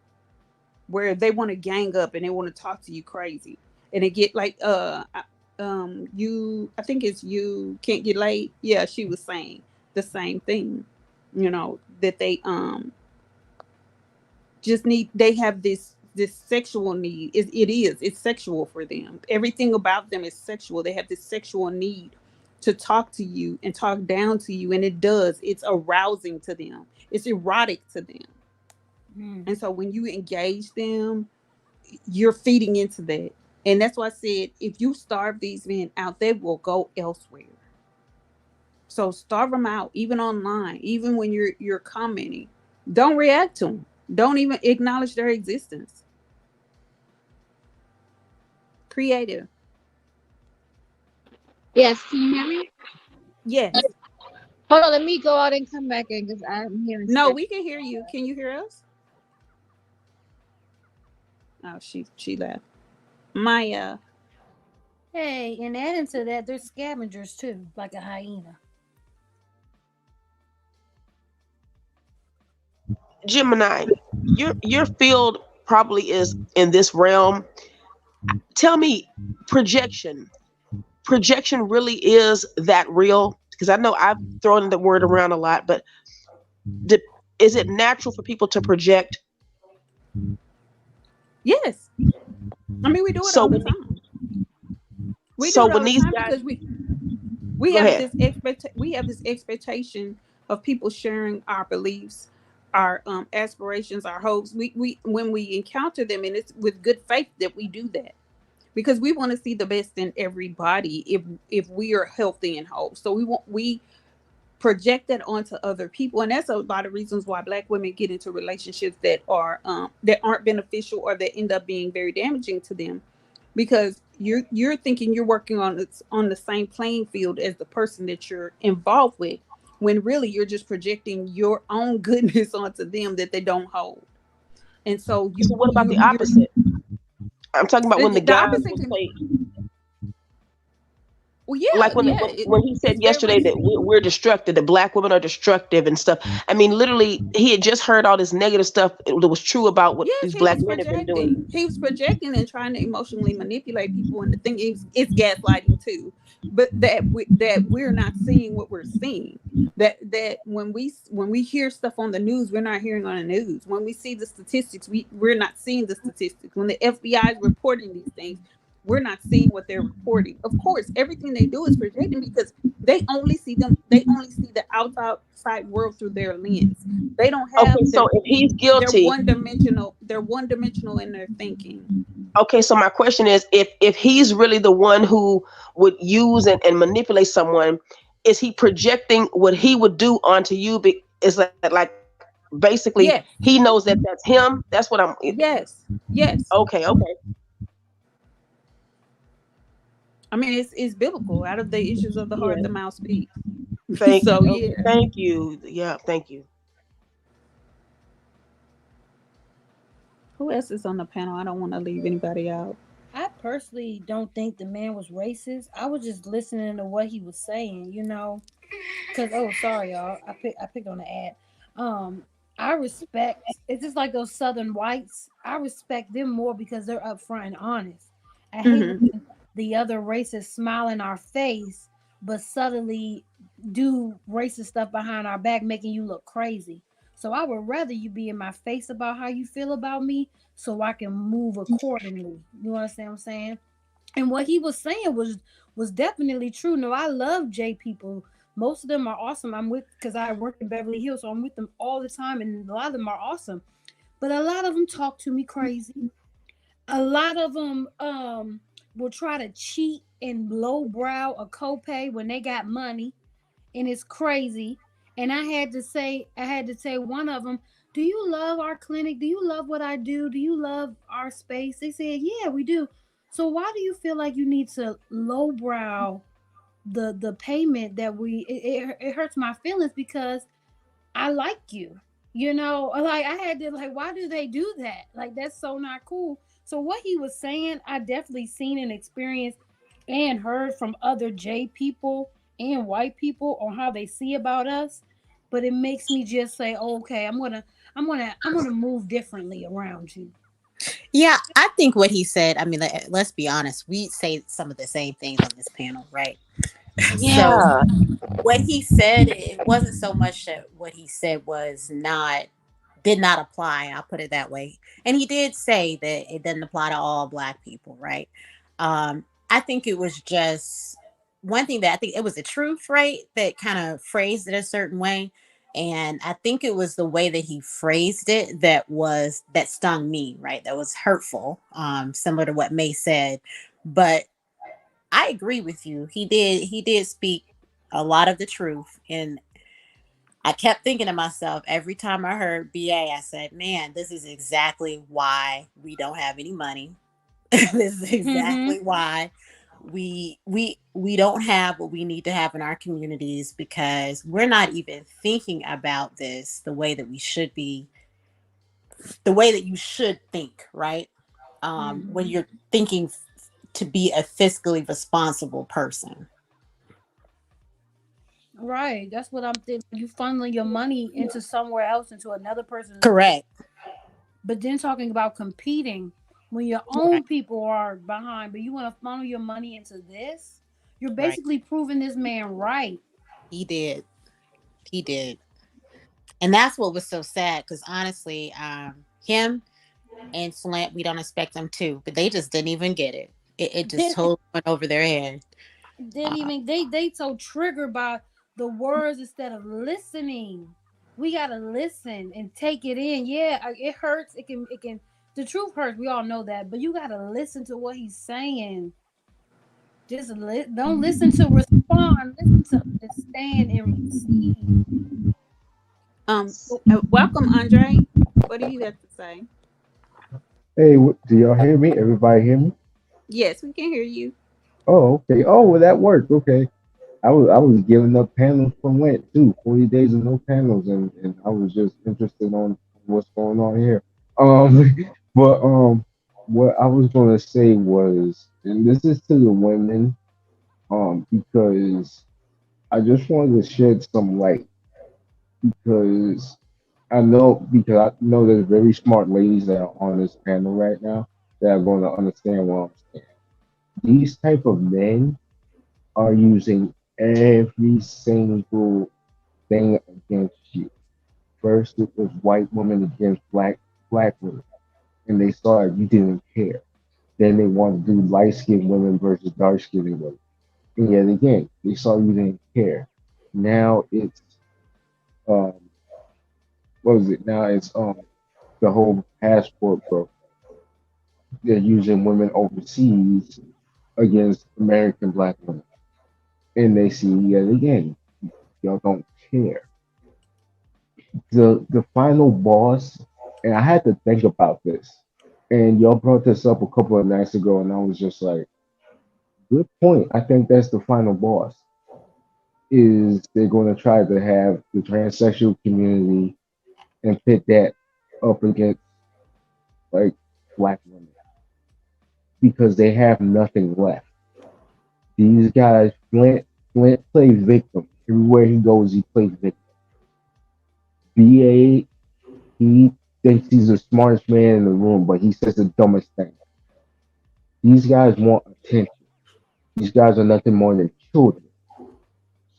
where they want to gang up and they want to talk to you crazy, and they get like you, I think it's you can't get laid. Yeah, she was saying the same thing. You know that they just need, they have this sexual need. It's sexual for them. Everything about them is sexual. They have this sexual need to talk to you and talk down to you, and it's arousing to them, it's erotic to them. And so when you engage them, you're feeding into that. And that's why I said, if you starve these men out, they will go elsewhere. So starve them out, even online, even when you're commenting. Don't react to them. Don't even acknowledge their existence. Creative. Yes, can you hear me? Yes. Hold on, let me go out and come back in because I'm hearing No, stuff. we can hear you. Can you hear us? Oh, she left. Maya. Hey, and adding to that, there's scavengers too, like a hyena. Gemini, your field probably is in this realm. Tell me, projection. Projection really is that real? Because I know I've thrown the word around a lot, but is it natural for people to project? Yes. I mean, we do it So all the when time. We do so it all when the these time guys, because we go have ahead. this expectation of people sharing our beliefs, our aspirations, our hopes. We when we encounter them, and it's with good faith that we do that, because we want to see the best in everybody if we are healthy and whole. So we project that onto other people, and that's a lot of reasons why Black women get into relationships that aren't beneficial, or that end up being very damaging to them, because you're thinking you're working on the same playing field as the person that you're involved with, when really you're just projecting your own goodness onto them that they don't hold. And so So what about the opposite? I'm talking about when the the guys opposite will can, say, well, yeah, like when yeah, when he said it's very yesterday much. that we're destructive, that Black women are destructive and stuff. I mean, literally, he had just heard all this negative stuff that was true about what Yes, these Black men have been doing. He was projecting and trying to emotionally manipulate people. And the thing is, it's gaslighting too. But that we're not seeing what we're seeing. That when we hear stuff on the news, we're not hearing on the news. When we see the statistics, we're not seeing the statistics. When the FBI is reporting these things, we're not seeing what they're reporting. Of course, everything they do is projecting, because they only see them. They only see the outside world through their lens. They don't have Okay, so if he's they're guilty, one dimensional. They're one dimensional in their thinking. okay, so my question is, if he's really the one who would use and manipulate someone, is he projecting what he would do onto you? Is like basically Yes, he knows that that's him? That's what I'm. yes, yes. Okay. I mean, it's biblical. Out of the issues of the heart, Yeah. the mouth speaks. Thank So okay, yeah. thank you. Yeah, thank you. Who else is on the panel? I don't want to leave anybody out. I personally don't think the man was racist. I was just listening to what he was saying, Cause sorry y'all, I picked on the ad. I respect. It's just like those Southern whites. I respect them more because they're upfront and honest. I hate Hmm. when the other races smile in our face, but subtly do racist stuff behind our back, making you look crazy. So I would rather you be in my face about how you feel about me, so I can move accordingly. You understand what I'm saying? And what he was saying was definitely true. No, I love J people. Most of them are awesome. I'm with, because I work in Beverly Hills, so I'm with them all the time, and a lot of them are awesome. But a lot of them talk to me crazy. A lot of them will try to cheat and lowbrow a copay when they got money, and it's crazy. And I had to say one of them, do you love our clinic? Do you love what I do? Do you love our space? They said, yeah, we do. So why do you feel like you need to lowbrow the payment that it hurts my feelings because I like you. Like I had to, like, why do they do that? Like, that's so not cool. So what he was saying, I definitely seen and experienced and heard from other J people and white people on how they see about us. But it makes me just say, okay, I'm gonna move differently around you. Yeah, I think what he said, I mean, let's be honest, we say some of the same things on this panel, right? So Yeah. what he said, it wasn't so much that what he said was not did not apply. I'll put it that way. And he did say that it doesn't apply to all black people, right? I think it was just one thing that I think it was the truth, right? That kind of phrased it a certain way. And I think it was the way that he phrased it that stung me, right? That was hurtful, similar to what May said. But I agree with you. He did speak a lot of the truth. And I kept thinking to myself every time I heard BA, I said, man, this is exactly why we don't have any money. This is Mm-hmm. exactly why we don't have what we need to have in our communities, because we're not even thinking about this the way that we should be, the way that you should think, right? When Mm-hmm. you're thinking to be a fiscally responsible person. Right. That's what I'm thinking. You funneling your money into somewhere else, into another person's. Correct. But then talking about competing when your Right. own people are behind, but you want to funnel your money into this, you're Right. basically proving this man right. He did. He did. And that's what was so sad, because honestly, him and Flint, we don't expect them to, but they just didn't even get it. It just Didn't totally went over their head. Uh, even they so triggered by the words instead of listening. We gotta listen and take it in. Yeah, it hurts. It can. The truth hurts. We all know that, but you gotta listen to what he's saying. Just don't listen to respond. Listen to understand and receive. Welcome, Andre. What do you have to say? Hey, do y'all hear me? Everybody hear me? Yes, we can hear you. Oh, okay. Oh, well, that worked. Okay. I was giving up panels from Lent too. 40 days of no panels, and I was just interested on what's going on here. Um, but what I was gonna say was, and this is to the women, because I just wanted to shed some light because I know there's very smart ladies that are on this panel right now that are going to understand what I'm saying. These type of men are using every single thing against you. First, it was white women against black women, and they saw it, you didn't care. Then they want to do light skinned women versus dark skinned women, and yet again, they saw you didn't care. Now it's um, what was it? Now it's the whole passport bro. They're using women overseas against American black women, and they see yet again, y'all don't care. The final boss, and I had to think about this, and y'all brought this up a couple of nights ago, and I was just like, good point. I think that's the final boss. Is they're going to try to have the transsexual community and pit that up against like black women because they have nothing left. These guys, Flint plays victim everywhere he goes. He plays victim. BA, he thinks he's the smartest man in the room, but he says the dumbest thing. These guys want attention. These guys are nothing more than children.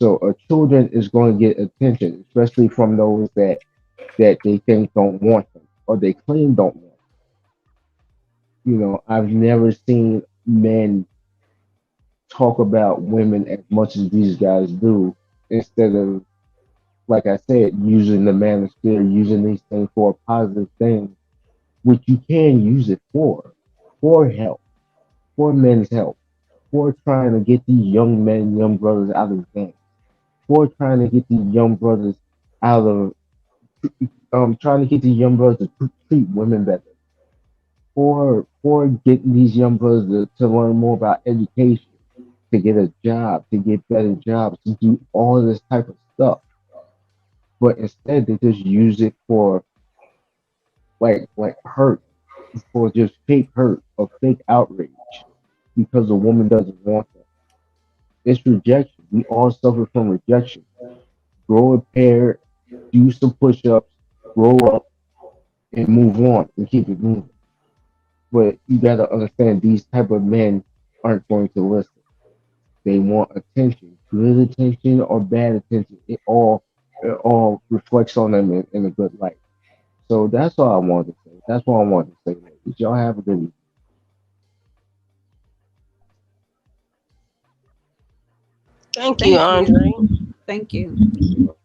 So a children is going to get attention, especially from those that they think don't want them or they claim don't want them. I've never seen men talk about women as much as these guys do, instead of, like I said, using the manosphere, using these things for a positive thing, which you can use it for help, for men's help, for trying to get these young men, young brothers out of gangs, for trying to get these young brothers out of, trying to get these young brothers to treat women better, for getting these young brothers to learn more about education, to get a job, to get better jobs, to do all this type of stuff. But instead, they just use it for like hurt, for just fake hurt or fake outrage because a woman doesn't want them. It's rejection. We all suffer from rejection. Grow a pair, do some push-ups, grow up, and move on and keep it moving. But you gotta understand these type of men aren't going to listen. They want attention, good attention or bad attention. It all reflects on them in a good light. So that's all I wanted to say. That's what I wanted to say, ladies. Y'all have a good evening. Thank you, Thank Andre. you. Thank you.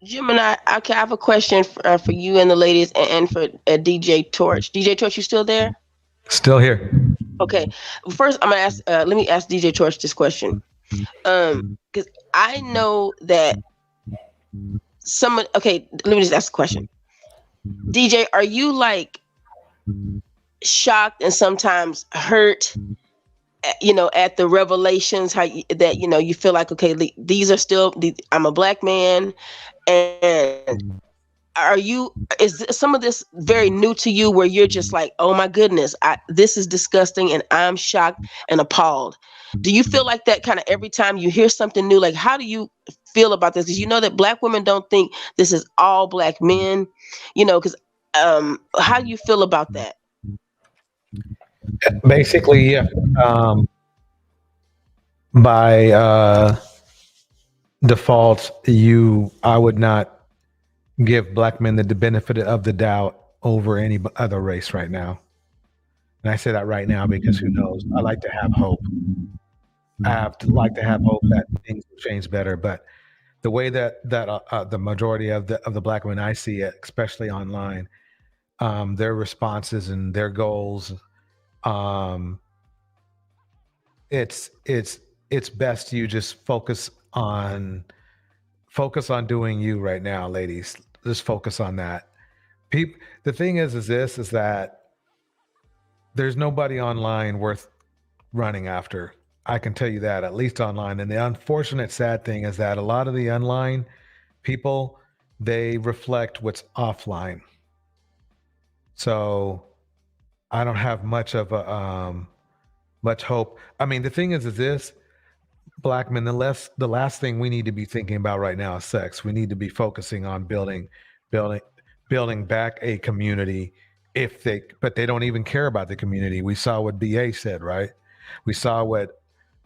Gemini, okay, I have a question for you and the ladies, and for DJ Torch. DJ Torch, you still there? Still here. Okay. First, I'm gonna ask. Let me ask DJ Torch this question. Because I know that someone. Okay, let me just ask a question. DJ, are you like shocked and sometimes hurt? At the revelations, that you feel like, okay, these are still. I'm a black man, and is some of this very new to you, where you're just like, oh my goodness, this is disgusting, and I'm shocked and appalled? Do you feel like that kind of every time you hear something new? Like, how do you feel about this? Because you know that black women don't think this is all black men, because how do you feel about that? Basically, yeah. By default, I would not give black men the benefit of the doubt over any other race right now. And I say that right now because who knows? I like to have hope. Like to have hope that things will change better. But the way that the majority of the black men I see, especially online, their responses and their goals, it's best you just focus on doing you right now, ladies. Just focus on that. The thing is that there's nobody online worth running after. I can tell you that, at least online. And the unfortunate sad thing is that a lot of the online people, they reflect what's offline. So I don't have much of a much hope. I mean, the thing is this, black men, the last thing we need to be thinking about right now is sex. We need to be focusing on building back a community. But they don't even care about the community. We saw what BA said, right? We saw what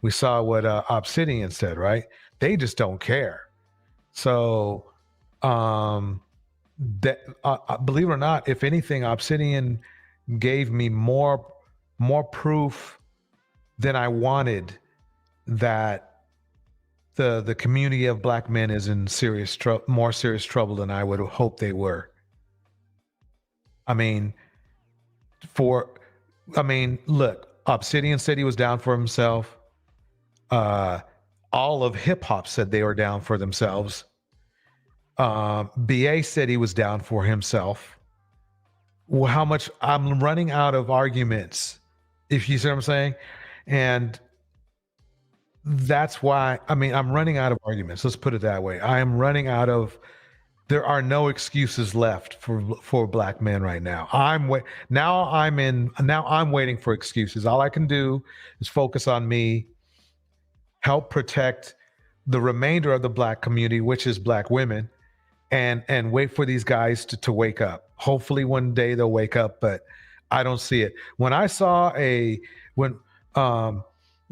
Obsidian said, right? They just don't care. So, that believe it or not, if anything, Obsidian gave me more proof than I wanted that the community of black men is in more serious trouble than I would hope they were. I mean, look, Obsidian said he was down for himself. All of hip hop said they were down for themselves. BA said he was down for himself. Well, how much I'm running out of arguments, if you see what I'm saying? And that's why, I'm running out of arguments. Let's put it that way. There are no excuses left for black men right now. I'm waiting for excuses. All I can do is focus on me, help protect the remainder of the black community, which is black women, and wait for these guys to wake up. Hopefully one day they'll wake up, but I don't see it. When I saw when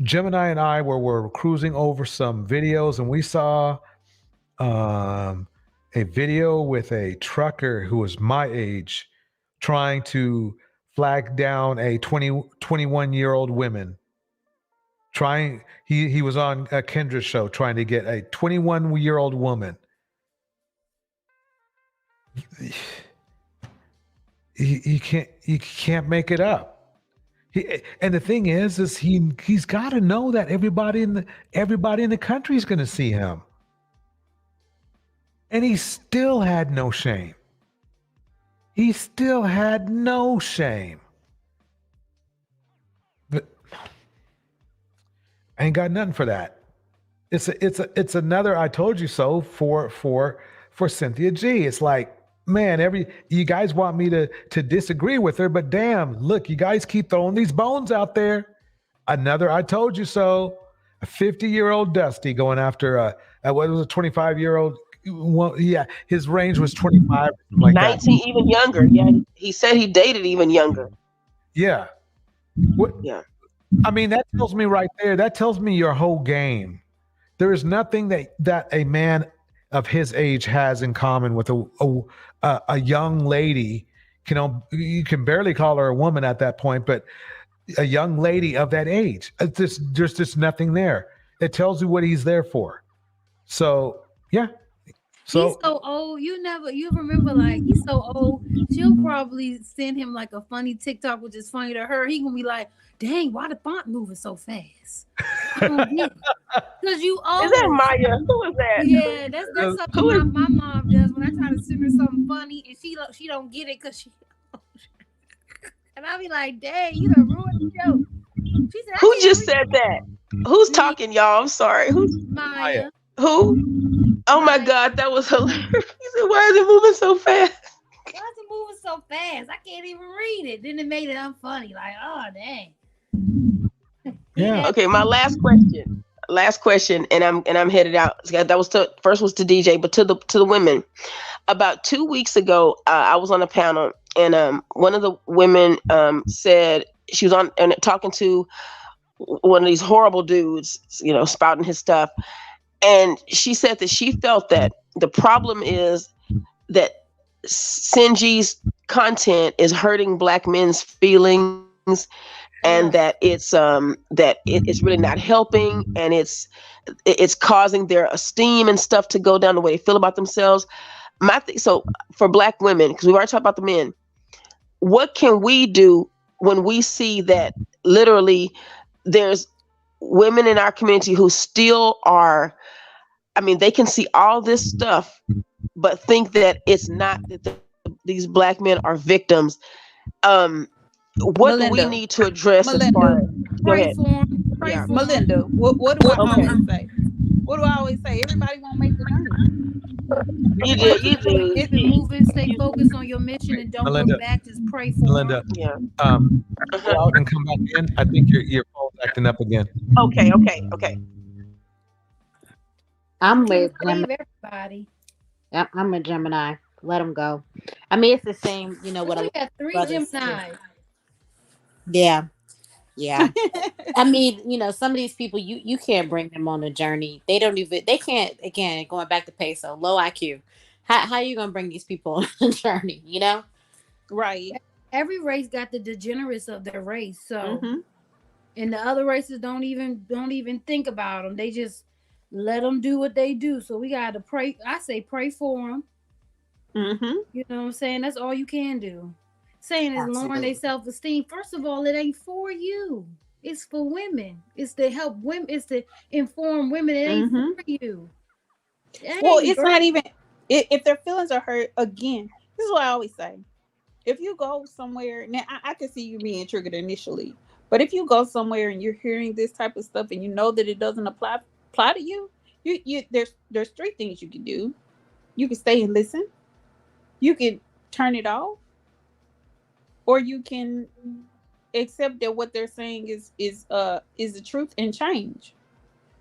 Gemini and I were cruising over some videos, and we saw a video with a trucker who was my age trying to flag down a 21-year-old woman. He was on a Kendra's show trying to get a 21-year-old woman. He can't make it up. And the thing is he's got to know that everybody in the country is going to see him. And he still had no shame. But I ain't got nothing for that. It's another I told you so for Cynthia G. It's like, man, you guys want me to disagree with her, but damn, look, you guys keep throwing these bones out there. Another I told you so. A 50-year-old Dusty going after what was a 25-year-old well, yeah, his range was 25, something like that. 19, even younger. Yeah, he said he dated even younger. Yeah. What Yeah. I mean, that tells me right there. That tells me your whole game. There is nothing that a man of his age has in common with a young lady. You can barely call her a woman at that point, but a young lady of that age. There's just nothing there. It tells you what he's there for. So yeah. He's So so old. You remember, like, he's so old. She'll probably send him like a funny TikTok, which is funny to her. He gonna be like, "Dang, why the font moving so fast?" I don't get it. Cause you Is that old. Maya? Who is that? Yeah, that's something my mom does when I try to send her something funny and she don't get it because she and I'll be like, "Dang, you done ruined the joke." She said, "I Who can't just read said that? Who's me, talking, y'all? I'm sorry. Who's Maya." who? Oh my Maya. God, that was hilarious. He said, "Why is it moving so fast?" Why is it moving so fast? I can't even read it. Then it made it unfunny. Like, oh dang. yeah. Okay, my last question. Last question, and I'm headed out. That was first was to DJ, but to the women. About 2 weeks ago, I was on a panel, and one of the women said she was on and talking to one of these horrible dudes, spouting his stuff, and she said that she felt that the problem is that Sinji's content is hurting Black men's feelings, and that it's really not helping, and it's causing their esteem and stuff to go down the way they feel about themselves. So for Black women, because we've already talked about the men, what can we do when we see that literally there's women in our community who still are, I mean, they can see all this stuff, but think that it's not that these Black men are victims. What do we Melinda, need to address as far Melinda, as, go Pray ahead. for him. Pray Yeah. for him. Melinda, what do I Okay. always say? What do I always say? Everybody won't make the journey. You Just did. You do. keep it moving. Stay focused on your mission and don't look Melinda, back. Just pray for him. Melinda, Yeah. go out and come back in. I think your phone's acting up again. Okay. I'm Can't with save Gemini. everybody. Yep, I'm a Gemini. Let them go. I mean, it's the same, what a We lot got of 3 brothers say. Gemini. Yeah, yeah. I mean, some of these people, you can't bring them on a journey. They can't, again, going back to peso, low IQ. How are you going to bring these people on a journey, Right. Every race got the degenerates of their race. So, Mm-hmm. and the other races don't even think about them. They just let them do what they do. So we got to pray. I say pray for them. Mm-hmm. You know what I'm saying? That's all you can do. Saying is lowering their self-esteem. First of all, it ain't for you. It's for women. It's to help women. It's to inform women. It ain't Mm-hmm. for you. Well, Dang, it's girl. not even if their feelings are hurt. Again, this is what I always say. If you go somewhere, now I can see you being triggered initially, but if you go somewhere and you're hearing this type of stuff and you know that it doesn't apply to you, there's 3 things you can do. You can stay and listen. You can turn it off, or you can accept that what they're saying is the truth and change.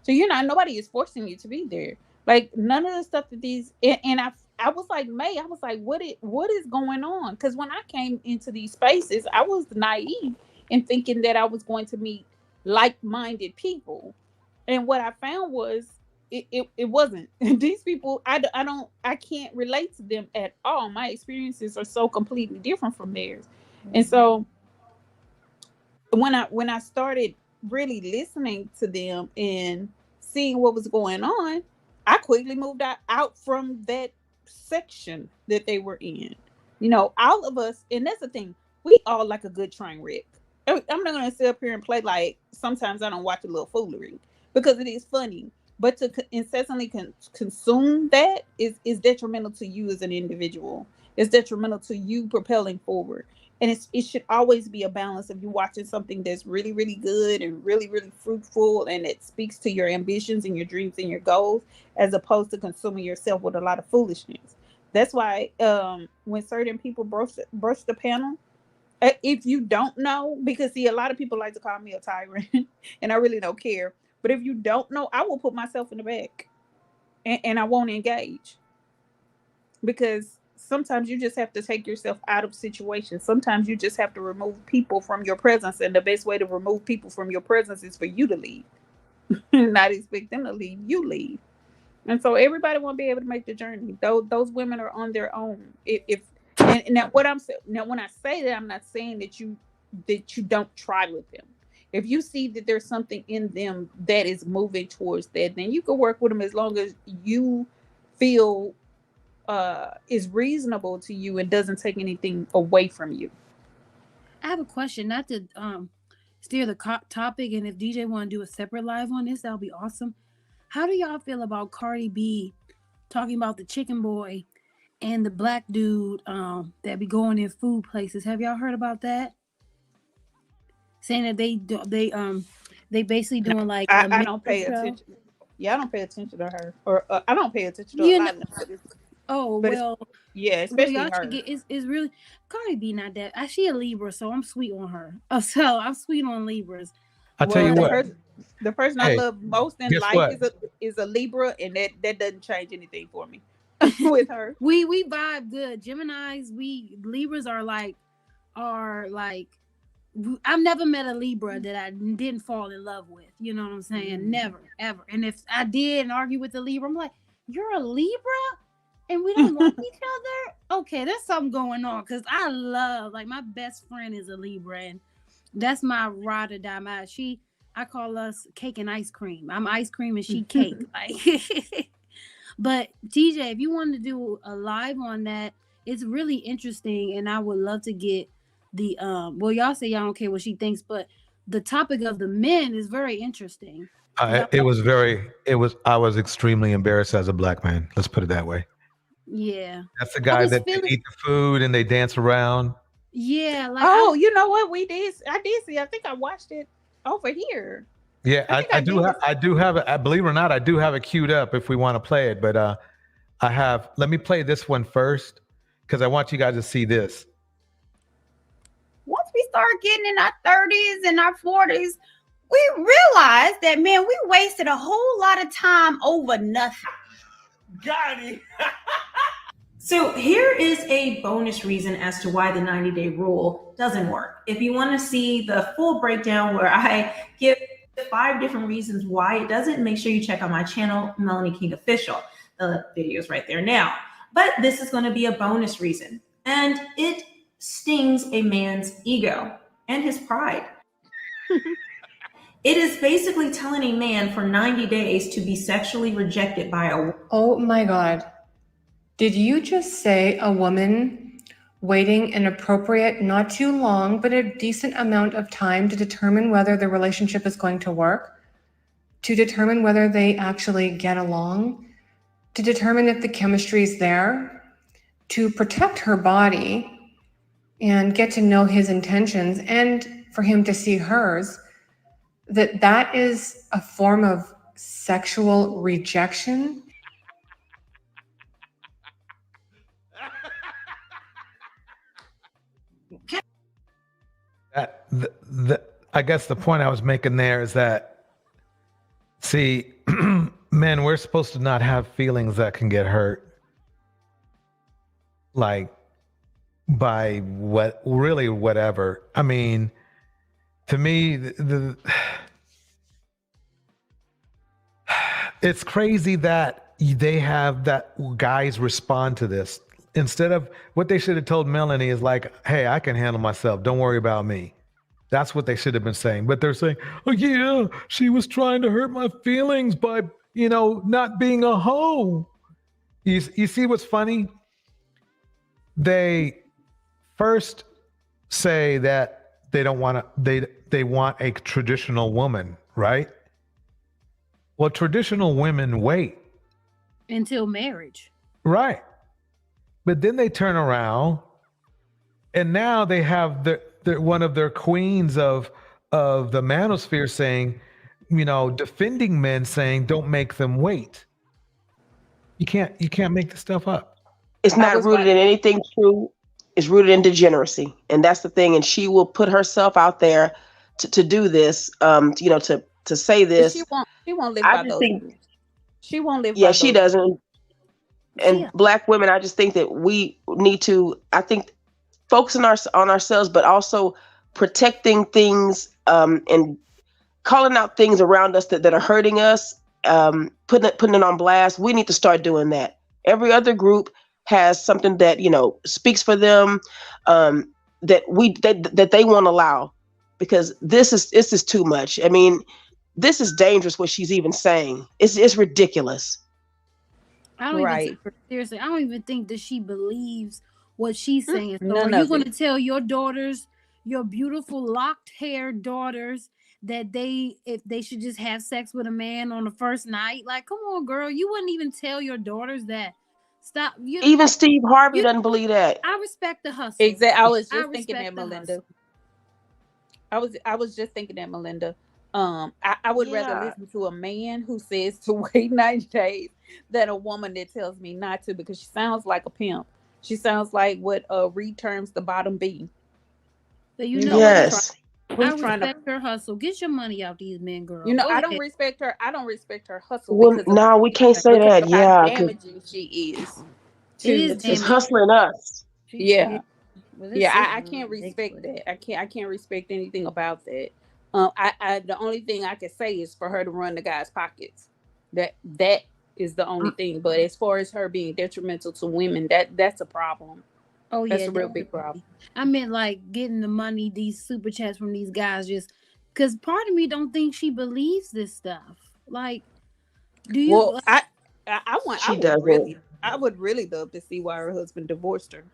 So nobody is forcing you to be there. Like none of the stuff that these and I was like May, I was like, what is going on? Because when I came into these spaces, I was naive in thinking that I was going to meet like-minded people. And what I found was it wasn't. These people, I can't relate to them at all. My experiences are so completely different from theirs. And so when I started really listening to them and seeing what was going on, I quickly moved out from that section that they were in. All of us, and that's the thing, we all like a good train wreck. I'm not gonna sit up here and play like sometimes I don't watch a little foolery because it is funny, but to incessantly consume that is detrimental to you as an individual. It's detrimental to you propelling forward. And it should always be a balance of you watching something that's really, really good and really, really fruitful and it speaks to your ambitions and your dreams and your goals, as opposed to consuming yourself with a lot of foolishness. That's why when certain people brush the panel, if you don't know, because see, a lot of people like to call me a tyrant, and I really don't care. But if you don't know, I will put myself in the back, and I won't engage. because sometimes you just have to take yourself out of situations. Sometimes you just have to remove people from your presence, and the best way to remove people from your presence is for you to leave. Not expect them to leave, you leave. And so everybody won't be able to make the journey. Those women are on their own. If and now what I'm saying now, when I say that, I'm not saying that you don't try with them. If you see that there's something in them that is moving towards that, then you can work with them as long as you feel is reasonable to you and doesn't take anything away from you. I have a question, not to steer the topic, and if DJ want to do a separate live on this, that'll be awesome. How do y'all feel about Cardi B talking about the chicken boy and the black dude that be going in food places? Have y'all heard about that? Saying that they basically doing like I don't pay show. attention. Yeah, I don't pay attention to her, or I don't pay attention to a lot of them. Especially y'all her. should get it's really Cardi B not that. She a Libra, so I'm sweet on her. So I'm sweet on Libras. I'll tell you what. The person I love most in life is a Libra, and that doesn't change anything for me with her. We vibe good. Geminis, Libras are like I've never met a Libra that I didn't fall in love with. You know what I'm saying? Never, ever. And if I did and argue with a Libra, I'm like, you're a Libra? And we don't like each other? Okay, there's something going on. Because I love, like, my best friend is a Libra. And that's my ride or die. I call us cake and ice cream. I'm ice cream and she cake. Like, but TJ, if you wanted to do a live on that, it's really interesting. And I would love to get the y'all say y'all don't care what she thinks, but the topic of the men is very interesting. I was extremely embarrassed as a black man. Let's put it that way. Yeah. That's the guy that they eat the food and they dance around. Yeah. Like, you know what I did see. I think I watched it over here. Yeah, I do have it. Believe it or not, I do have it queued up if we want to play it. But let me play this one first because I want you guys to see this. Once we start getting in our 30s and our 40s, we realize that, man, we wasted a whole lot of time over nothing. Got it. So here is a bonus reason as to why the 90-day rule doesn't work. If you want to see the full breakdown where I give 5 different reasons why it doesn't, make sure you check out my channel, Melanie King Official. The video is right there now. But this is going to be a bonus reason. And it stings a man's ego and his pride. It is basically telling a man for 90 days to be sexually rejected by a woman. Oh my God. Did you just say a woman waiting an appropriate, not too long, but a decent amount of time to determine whether the relationship is going to work, to determine whether they actually get along, to determine if the chemistry is there, to protect her body and get to know his intentions and for him to see hers, that is a form of sexual rejection? I guess the point I was making there is that, see, men, we're supposed to not have feelings that can get hurt, like by whatever. I mean, to me, it's crazy that they have that guys respond to this. Instead of what they should have told Melanie is like, hey, I can handle myself. Don't worry about me. That's what they should have been saying. But they're saying, oh, yeah, she was trying to hurt my feelings by, not being a hoe. You see what's funny? They first say that they don't want to, they want a traditional woman, right? Well, traditional women wait until marriage. Right. But then they turn around and now they have one of their queens of the manosphere saying, defending men, saying, don't make them wait. You can't make this stuff up. It's not rooted in anything true. It's rooted in degeneracy. And that's the thing. And she will put herself out there to do this, to say this. She won't live by those. She won't live by Yeah, those. she doesn't. And Black women, I just think that we need to, I think, focus on ourselves, but also protecting things, and calling out things around us that are hurting us, putting it on blast. We need to start doing that. Every other group has something that, speaks for them, that they won't allow, because this is too much. I mean, this is dangerous what she's even saying. It's ridiculous. I don't even take her seriously. I don't even think that she believes what she's saying. So are None you of going to it. tell your daughters, your beautiful locked hair daughters, that if they should just have sex with a man on the first night? Like, come on, girl. You wouldn't even tell your daughters that. Stop. Even Steve Harvey doesn't believe that. I respect the hustle. Exactly. I was I just thinking respect that, the Melinda. hustle. I was just thinking that, Melinda. I would rather Yeah. listen to a man who says to wait 90 days than a woman that tells me not to, because she sounds like a pimp. She sounds like what Reed terms the bottom B. But You know, Yes. who's trying to, respect her hustle. Get your money out these men, girl. you know, Go I ahead. don't respect her. I don't respect her hustle Well, because of no, we can't say because that. of how Yeah, damaging she is It is to it's damaging. hustling us. yeah. But Yeah, it's I can't respect ridiculous. that. I can't respect anything about that. The only thing I can say is for her to run the guy's pockets. That is the only thing. But as far as her being detrimental to women, that's a problem. Oh That's yeah, a real big problem. I meant like getting the money, these super chats from these guys, just because part of me don't think she believes this stuff. Like, do you? Well, She doesn't. I would really love to see why her husband divorced her.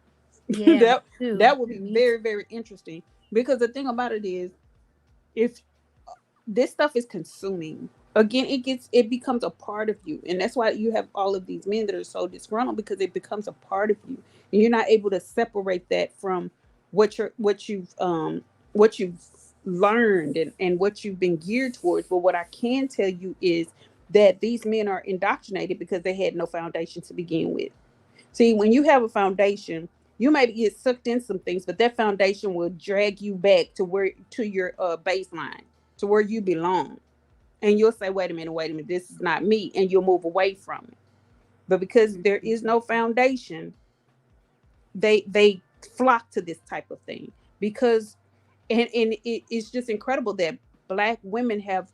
Yeah, that too. that would be very, very interesting. Because the thing about it is, if this stuff is consuming, again, it becomes a part of you, and that's why you have all of these men that are so disgruntled, because it becomes a part of you, and you're not able to separate that from what you've learned and what you've been geared towards. But what I can tell you is that these men are indoctrinated because they had no foundation to begin with. See, when you have a foundation, you might get sucked in some things, but that foundation will drag you back to your baseline, to where you belong. And you'll say, wait a minute, this is not me. And you'll move away from it. But because there is no foundation, they flock to this type of thing. Because it's just incredible that Black women have,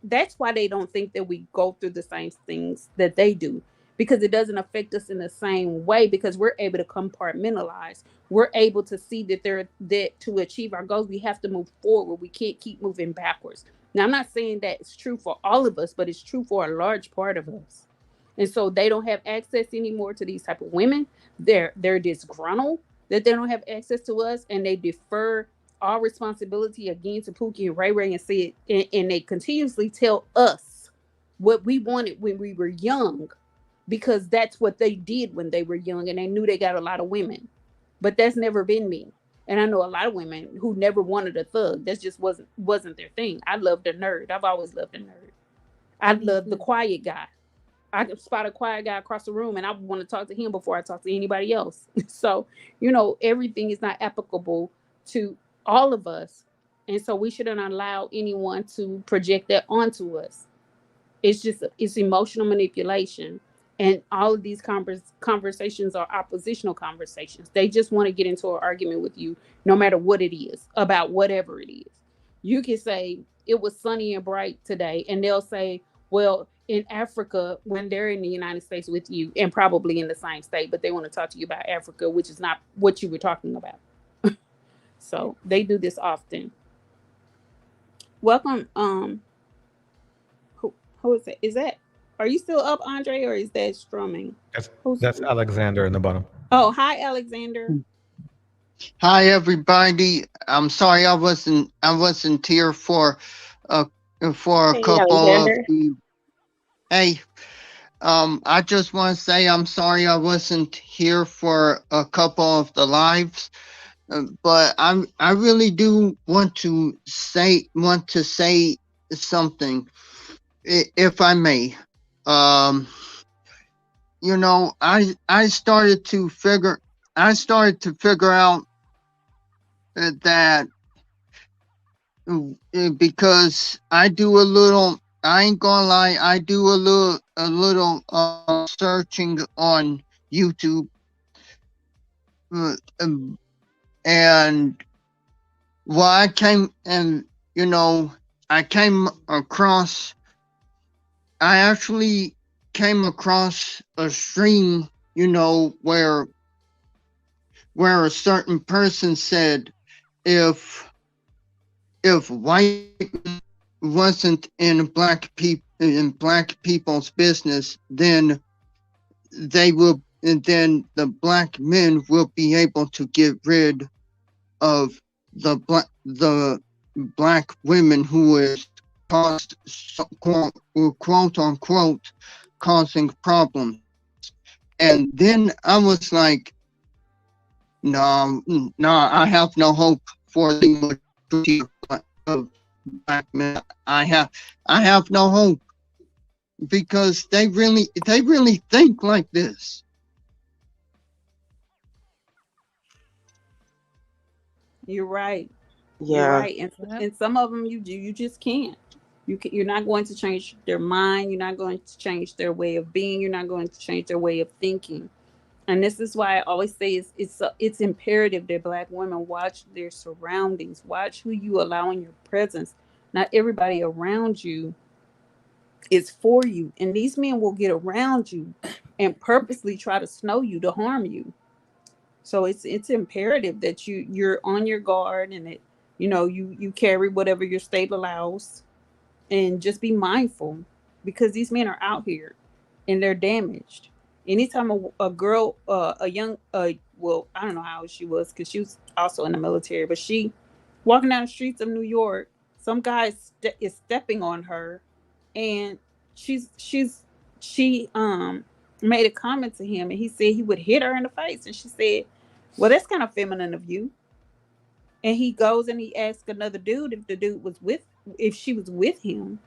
that's why they don't think that we go through the same things that they do, because it doesn't affect us in the same way, because we're able to compartmentalize. We're able to see that to achieve our goals, we have to move forward. We can't keep moving backwards. Now, I'm not saying that it's true for all of us, but it's true for a large part of us. And so they don't have access anymore to these type of women. They're disgruntled that they don't have access to us, and they defer all responsibility again to Pookie and Ray Ray, and say it, and they continuously tell us what we wanted when we were young, because that's what they did when they were young, and they knew they got a lot of women. But that's never been me. And I know a lot of women who never wanted a thug. That just wasn't their thing. I loved a nerd. I've always loved a nerd. I loved the quiet guy. I could spot a quiet guy across the room, and I want to talk to him before I talk to anybody else. So, everything is not applicable to all of us. And so we shouldn't allow anyone to project that onto us. It's emotional manipulation. And all of these conversations are oppositional conversations. They just want to get into an argument with you, no matter what it is, about whatever it is. You can say it was sunny and bright today, and they'll say, well, in Africa, when they're in the United States with you, and probably in the same state, but they want to talk to you about Africa, which is not what you were talking about. So they do this often. Welcome. Who is it? Is that, are you still up, Andre, or is that strumming? That's Alexander in the bottom. Oh, hi, Alexander. Hi, everybody. I'm sorry I wasn't here for a couple of the. Hey, I just want to say I'm sorry I wasn't here for a couple of the lives, but I really do want to say something, if I may. I started to figure out that because I do a little, I ain't gonna lie, I do a little searching on YouTube, and well, I came and I came across. I actually came across a stream, where a certain person said if white wasn't in black people's business, then the black men will be able to get rid of the black women who is quote unquote causing problems. And then I was like, no, I have no hope for the majority of black men. I have no hope, because they really think like this. You're right. You're Yeah. right. And some of them you just can't. You're not going to change their mind. You're not going to change their way of being. You're not going to change their way of thinking. And this is why I always say it's imperative that black women watch their surroundings, watch who you allow in your presence. Not everybody around you is for you, and these men will get around you and purposely try to snow you to harm you. So it's imperative that you're on your guard, and that you carry whatever your state allows, and just be mindful, because these men are out here and they're damaged. Anytime a girl, a young, well, I don't know how old she was, because she was also in the military, but she walking down the streets of New York, some guy is stepping on her, and she made a comment to him, and he said he would hit her in the face, and she said, well, that's kind of feminine of you. And he goes and he asks another dude if she was with him.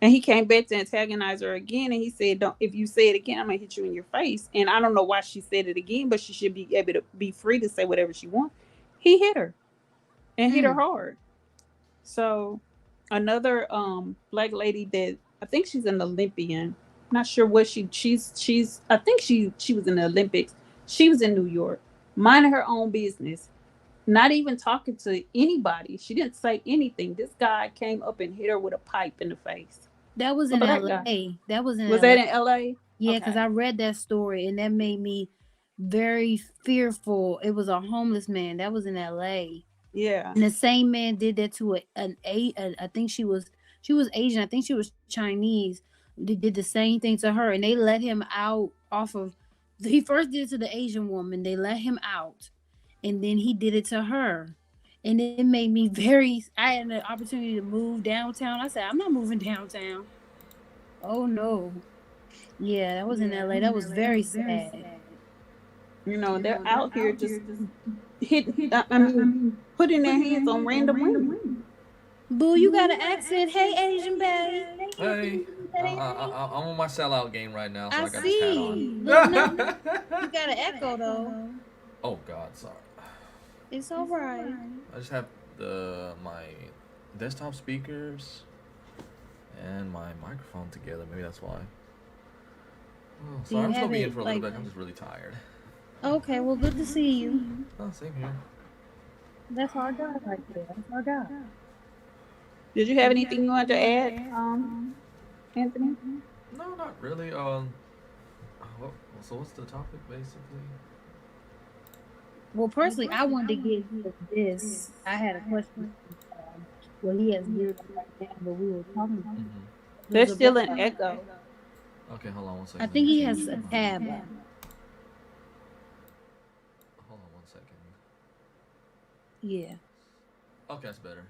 And he came back to antagonize her again, and he said, "Don't. If you say it again, I'm gonna hit you in your face." And I don't know why she said it again, but she should be able to be free to say whatever she wants. He hit her, and hit her hard. So another black lady that I think she's an Olympian. Not sure what she's. I think she was in the Olympics. She was in New York, minding her own business, not even talking to anybody. She didn't say anything. This guy came up and hit her with a pipe in the face. That was in LA. That was in Was LA. that in LA? Yeah, because I read that story, and that made me very fearful. It was a homeless man. That was in LA. Yeah. And the same man did that to I think she was Asian. I think she was Chinese. They did the same thing to her, and they let him out off of. He first did it to the Asian woman. They let him out, and then he did it to her. And it made me I had the opportunity to move downtown. I said, I'm not moving downtown. Oh no. Yeah, that was in LA. That was very sad. They're out here just putting their hands on random women. Boo, you got an accent. Hey, Asian babe. Hey, I'm on my sellout game right now, so I got see. this hat on. Look, no, you got an echo though. Oh God, sorry. It's all right. I just have my desktop speakers and my microphone together. Maybe that's why. Oh, sorry, I'm just gonna be in for a little bit. I'm just really tired. Okay, well, good to see you. Oh, same here. That's our guy right there. That's our guy. Did you have anything you wanted to add, Anthony? No, not really. So what's the topic basically? Well, personally, I wanted to get into this. I had a question. Well, he has years right now, but we were talking about. There's still an echo. Okay, hold on one second. I think he has a tab on. Hold on one second. Yeah. Okay, that's better.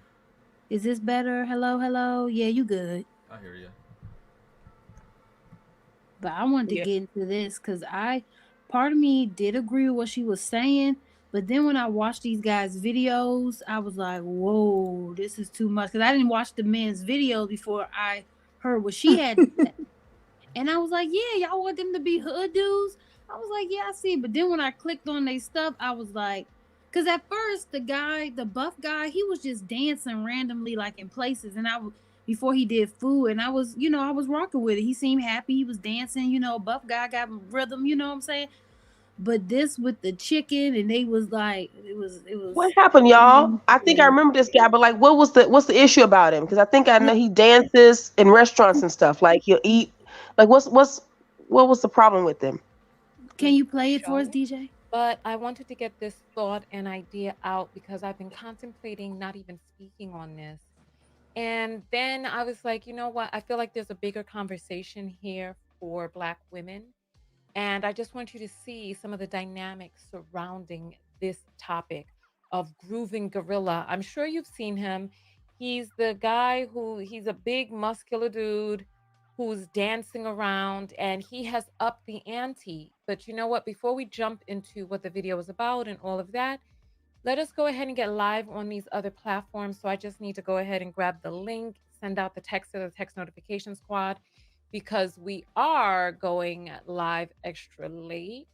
Is this better? Hello, hello. Yeah, you good. I hear you. But I wanted to get into this because part of me did agree with what she was saying, but then when I watched these guys' videos, I was like, whoa, this is too much. Because I didn't watch the men's videos before I heard what she had to say. And I was like, yeah, y'all want them to be hood dudes? I was like, yeah, I see. But then when I clicked on their stuff, I was like, because at first the buff guy, he was just dancing randomly, like in places. And before he did food, and I was rocking with it. He seemed happy. He was dancing, buff guy got rhythm, you know what I'm saying? But this with the chicken, and they was like, it was. What happened, y'all? I think I remember this guy, but like, what's the issue about him? Because I think I know he dances in restaurants and stuff. Like he'll eat. Like what was the problem with him? Can you play it for us, DJ? But I wanted to get this thought and idea out because I've been contemplating not even speaking on this. And then I was like, you know what? I feel like there's a bigger conversation here for Black women. And I just want you to see some of the dynamics surrounding this topic of grooving gorilla. I'm sure you've seen him. He's the guy he's a big muscular dude who's dancing around, and he has upped the ante. But you know what? Before we jump into what the video is about and all of that, let us go ahead and get live on these other platforms. So I just need to go ahead and grab the link, send out the text to the text notification squad, because we are going live extra late.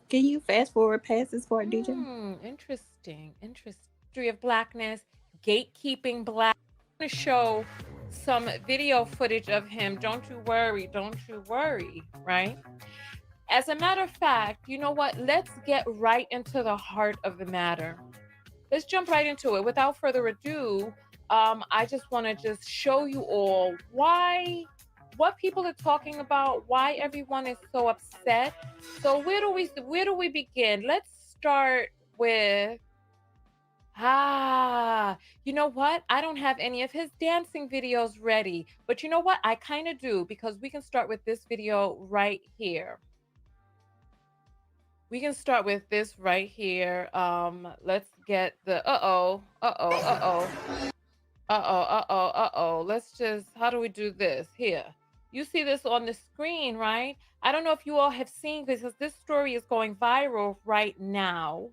Can you fast forward past this part, DJ? Interesting. History of Blackness, gatekeeping Black. I'm going to show some video footage of him. Don't you worry, right? As a matter of fact, you know what? Let's get right into the heart of the matter. Let's jump right into it. Without further ado, I just want to just show you all what people are talking about, why everyone is so upset. So where do we begin? Let's start with you know what? I don't have any of his dancing videos ready, but you know what? I kind of do, because we can start with this video right here. We can start with this right here. Let's get the Let's just, how do we do this? Here. You see this on the screen, right? I don't know if you all have seen, because this story is going viral right now.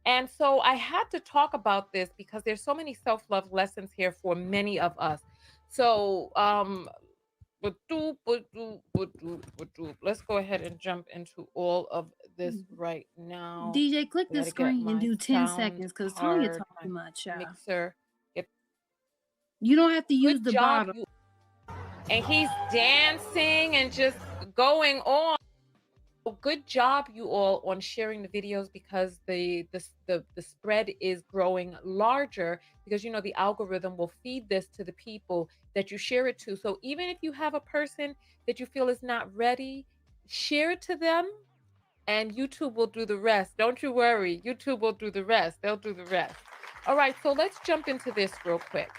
And so I had to talk about this because there's so many self-love lessons here for many of us. So let's go ahead and jump into all of this right now. DJ, click the screen and do 10 seconds, because Tanya talks too much. Mixer. You don't have to use the bottom. And he's dancing and just going on. Good job, you all, on sharing the videos, because the spread is growing larger, because you know the algorithm will feed this to the people that you share it to. So even if you have a person that you feel is not ready, share it to them, and YouTube will do the rest. Don't you worry, YouTube will do the rest. They'll do the rest. All right, so let's jump into this real quick.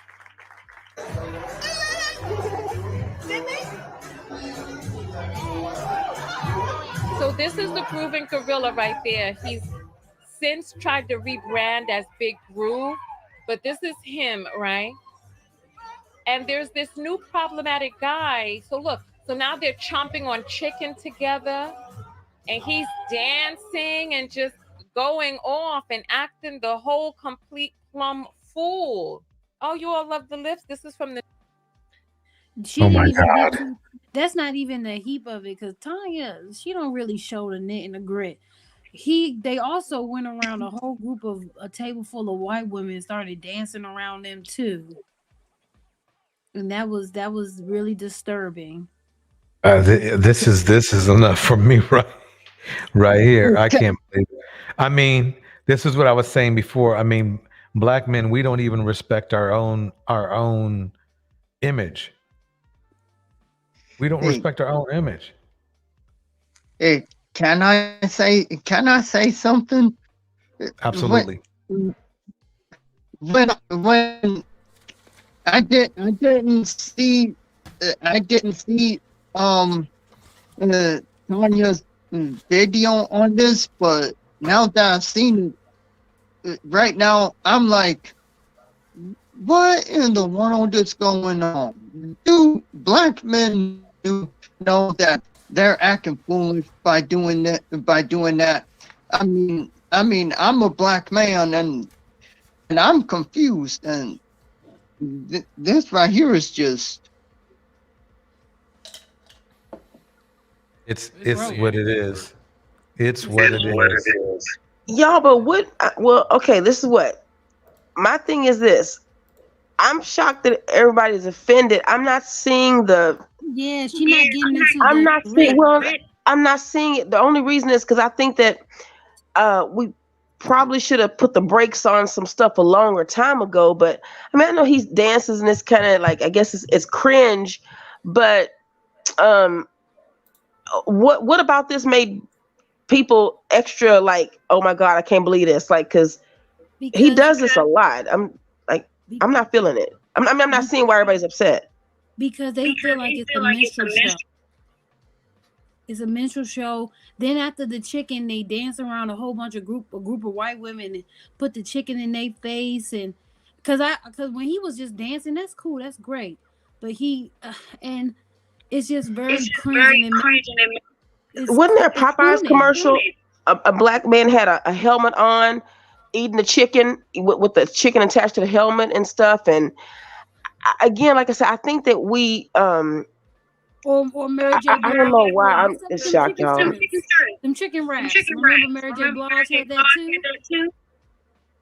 So this is the Grooving Gorilla right there. He's since tried to rebrand as Big Groove, but this is him, right? And there's this new problematic guy. So look, so now they're chomping on chicken together, and he's dancing and just going off and acting the whole complete plum fool. Oh, you all love the lifts? This is from the... Oh my God. That's not even the heap of it, because Tanya, she don't really show the knit and the grit. They also went around a whole group of a table full of white women and started dancing around them too. And that was really disturbing. This is enough for me right here. I can't believe it. I mean, this is what I was saying before. I mean, Black men, we don't even respect our own image. We don't respect our own image. Hey, can I say something? Absolutely. When I didn't see Tanya's video on this, but now that I've seen it right now, I'm like, what in the world is going on? Do Black men know that they're acting foolish by doing that? I mean, I'm a Black man, and I'm confused, and this right here is just... It's what it is. It's what it is. Y'all, but what? Well, okay, this is what my thing is. This, I'm shocked that everybody's offended. I'm not seeing the... Yeah, she's not getting into I'm not seeing... Well, I'm not seeing it. The only reason is because I think that we probably should have put the brakes on some stuff a longer time ago. But I mean, I know he dances and it's kind of like, I guess it's cringe, but what about this made people extra like, oh my God, I can't believe this. Like, cause he does this a lot. I'm not feeling it. I'm not seeing why everybody's upset. Because they feel like it's a minstrel show. It's a minstrel show. Then after the chicken, they dance around a whole bunch of group of white women and put the chicken in their face. And because when he was just dancing, that's cool, that's great. But he and it's just very cringe. Wasn't there a Popeyes commercial? A black man had a helmet on, eating the chicken with the chicken attached to the helmet and stuff. And again, like I said, I think that we or Mary J. I don't know why I'm shocked, y'all. Them chicken wraps. Remember Mary J. Blige had that too?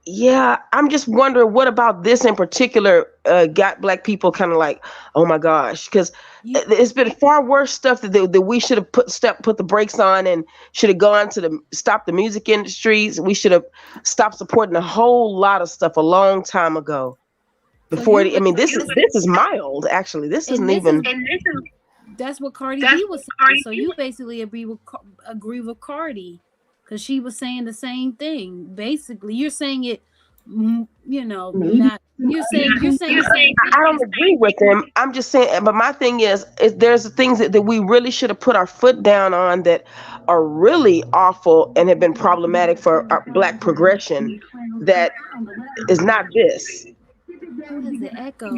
Yeah, I'm just wondering what about this in particular got black people kind of like, oh my gosh, because it's been far worse stuff that we should have put the brakes on and should have gone to stop the music industries. We should have stopped supporting a whole lot of stuff a long time ago. Before this is mild actually. This isn't even. That's what Cardi B was saying. So you basically agree with Cardi, because she was saying the same thing. Basically, you're saying it. Not. You're saying the same thing. I don't agree with them. I'm just saying. But my thing is there's things that we really should have put our foot down on that are really awful and have been problematic for our black progression. That is not this. The echo.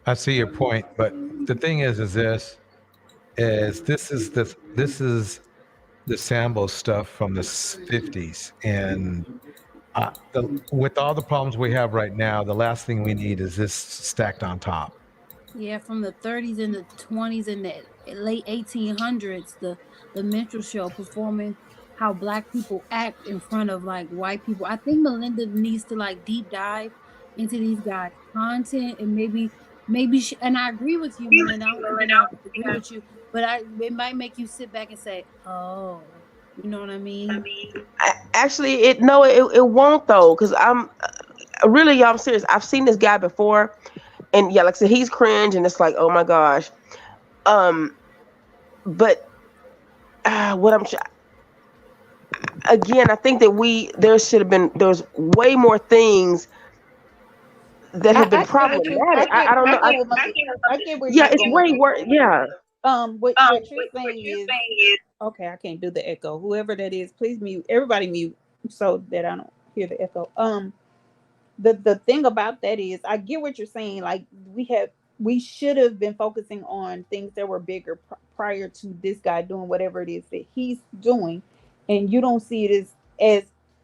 I see your point, but the thing is this is the sample stuff from the 50s, and with all the problems we have right now, the last thing we need is this stacked on top. Yeah, from the 30s and the 20s and the late 1800s, the minstrel show performing how black people act in front of like white people. I think Melinda needs to like deep dive into these guys' content, and maybe and I agree with you, Melinda. I agree with you, but it might make you sit back and say, "Oh, you know what I mean?" Actually, it won't though, because I'm really, y'all, I'm serious. I've seen this guy before, and yeah, like I said, he's cringe, and it's like, oh my gosh. But what again, I think that there was way more things that have been problematic. I don't know. I get where yeah, you're it's going. way worse. Yeah. What you're saying is okay. I can't do the echo. Whoever that is, please mute. Everybody mute so that I don't hear the echo. The thing about that is, I get what you're saying. Like we should have been focusing on things that were bigger prior to this guy doing whatever it is that he's doing, and you don't see it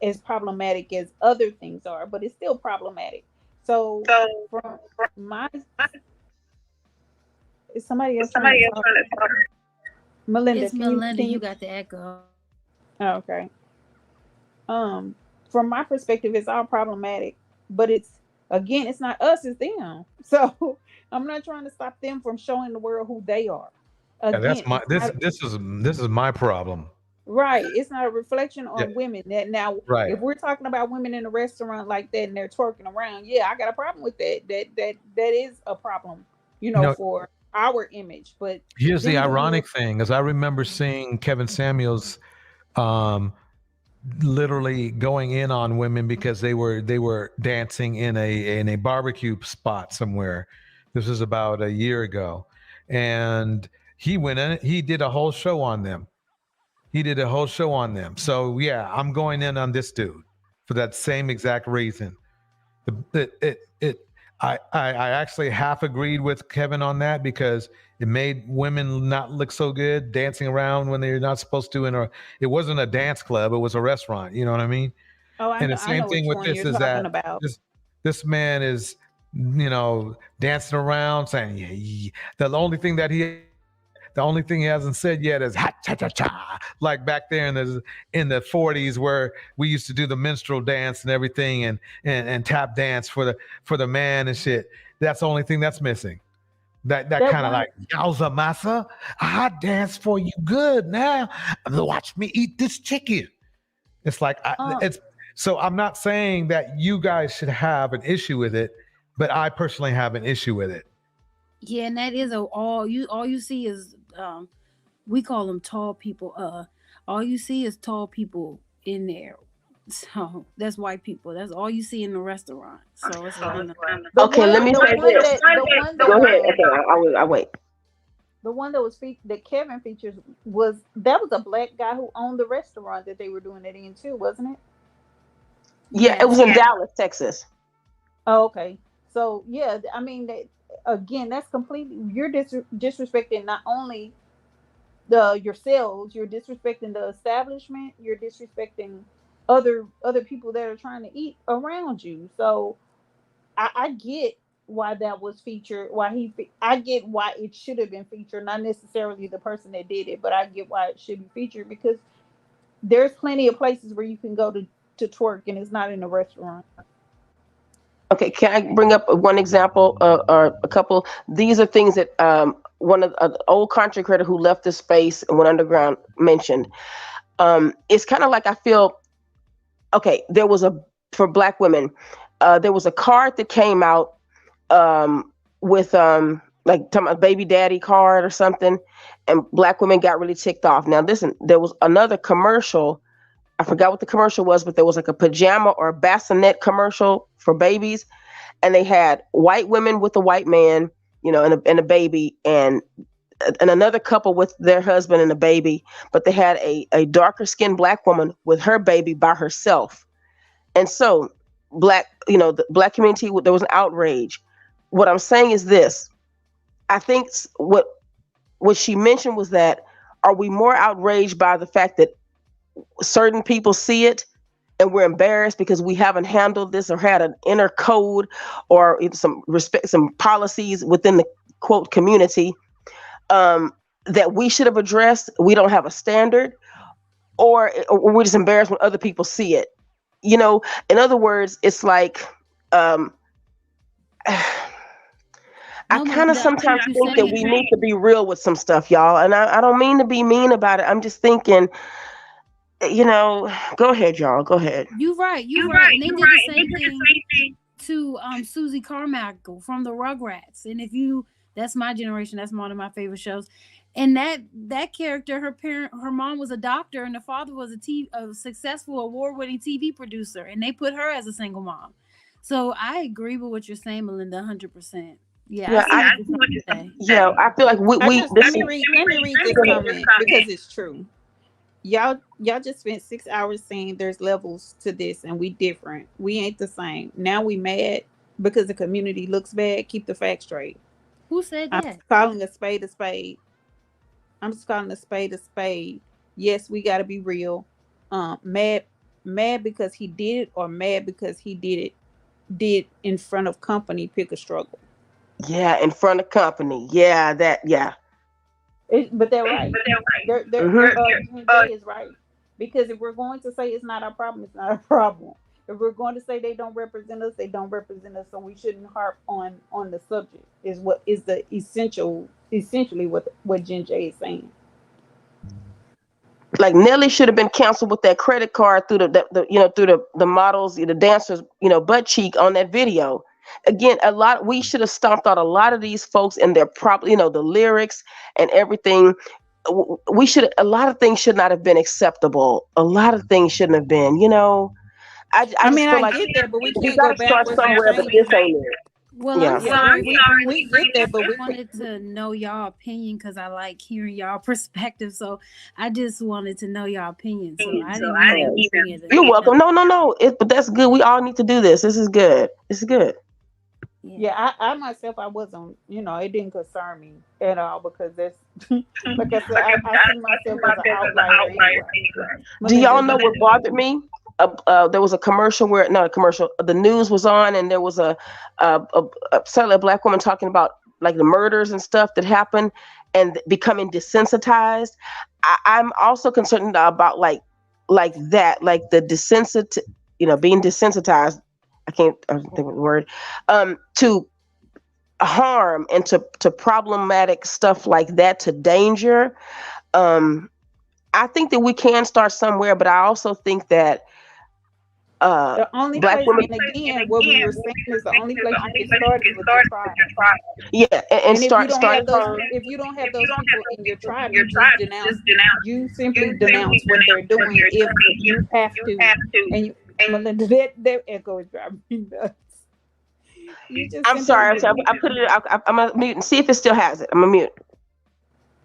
as problematic as other things are, but it's still problematic. So from my, is somebody else trying to talk? Melinda, it's Melinda. You got the echo. Oh, okay. From my perspective, it's all problematic, but it's not us, it's them. So I'm not trying to stop them from showing the world who they are. Again, that's my this is my problem. Right. It's not a reflection on women. That now, right. If we're talking about women in a restaurant like that and they're twerking around, yeah, I got a problem with that. That is a problem, for our image. But here's the ironic thing, is I remember seeing Kevin Samuels literally going in on women because they were dancing in a barbecue spot somewhere. This was about a year ago, and he went in. He did a whole show on them. So yeah, I'm going in on this dude for that same exact reason. I actually half agreed with Kevin on that, because it made women not look so good dancing around when they're not supposed to. It wasn't a dance club; it was a restaurant. You know what I mean? Oh, and the same thing with this is that this man is, dancing around saying, yeah. The only thing he hasn't said yet is ha cha cha cha, like back there in the 40s, where we used to do the minstrel dance and everything, and tap dance for the man and shit. That's the only thing that's missing. That That kind of one, like yowza massa. I dance for you good now. Watch me eat this chicken. It's like uh, it's so I'm not saying that you guys should have an issue with it, but I personally have an issue with it. Yeah, and that is all you see is we call them tall people. All you see is tall people in there. So that's white people. That's all you see in the restaurant. So it's kind of the Okay, one, let me the say one this. that, the one Go that, ahead. Okay, I wait. the one that was that Kevin features was a black guy who owned the restaurant that they were doing it in too, wasn't it? Yeah, it yes. was in Dallas, Texas. Oh, okay. So yeah, I mean that again. That's completely you're disrespecting not only the yourselves, you're disrespecting the establishment, you're disrespecting other people that are trying to eat around you. So I get why that was featured. I get why it should have been featured. Not necessarily the person that did it, but I get why it should be featured because there's plenty of places where you can go to twerk and it's not in a restaurant. Okay, can I bring up one example or a couple? These are things that one of the old content creator who left this space and went underground mentioned. It's kind of like I feel. Okay, there was for Black women, there was a card that came out with like talking about baby daddy card or something, and Black women got really ticked off. Now listen, there was another commercial. I forgot what the commercial was, but there was like a pajama or a bassinet commercial for babies, and they had white women with a white man, and a baby, and another couple with their husband and a baby, but they had a darker skinned Black woman with her baby by herself. And so the Black community, there was an outrage. What I'm saying is this. I think what she mentioned was that, are we more outraged by the fact that certain people see it and we're embarrassed because we haven't handled this or had an inner code or some respect, some policies within the quote community that we should have addressed? We don't have a standard, or we're just embarrassed when other people see it. In other words, it's like I kind of sometimes think that we need to be real with some stuff, y'all. And I don't mean to be mean about it. I'm just thinking, go ahead, y'all. Go ahead. You're right. And they did the same thing to Susie Carmichael from the Rugrats. And that's my generation. That's one of my favorite shows. And that character, her mom was a doctor, and the father was a successful award-winning TV producer, and they put her as a single mom. So I agree with what you're saying, Melinda, 100%. Yeah, I see what you're saying. Yeah, I feel like let me read this comment because it's true. Y'all just spent 6 hours saying there's levels to this and we different. We ain't the same. Now we mad because the community looks bad. Keep the facts straight. Who said that? I'm calling a spade a spade. I'm just calling a spade a spade. Yes, we got to be real. Mad because he did it, or mad because he did in front of company. Pick a struggle. Yeah, in front of company. Yeah, But they're right. Jay is right. Because if we're going to say it's not our problem, it's not our problem. If we're going to say they don't represent us, they don't represent us. So we shouldn't harp on the subject. Is what is the essentially what Jen J is saying. Like Nelly should have been canceled with that credit card through the models, the dancers, butt cheek on that video. Again, we should have stomped out a lot of these folks and their the lyrics and everything. A lot of things should not have been acceptable. A lot of things shouldn't have been, I get that, but we can't go backwards somewhere, but this ain't it. Well, yeah. I'm sorry. We get that, but we wanted to know y'all opinion because I like hearing y'all perspective. So I just wanted to know y'all opinion. So I didn't even. You're welcome. No. But that's good. We all need to do this. This is good. This is good. Yeah, I myself, I wasn't, it didn't concern me at all because that's, like I said, I see myself as an outlier anyway. Do y'all know what bothered me? There was a commercial the news was on, and there was a Black woman talking about like the murders and stuff that happened and becoming desensitized. I'm also concerned about like that, like the being desensitized. I can't think of the word, to harm and to problematic stuff like that, to danger, I think that we can start somewhere, but I also think that The only black place, women, and again, what we were saying is the only place you can start is with your tribe. yeah, and And if you start don't have starting those, from, if you don't have those people in your tribe, you just denounce. You simply denounce what they're doing. If you have to, and you, Melinda, that echo is driving me nuts. You just I'm simply, sorry, I put it, I'm gonna mute and see if it still has it. I'm gonna mute.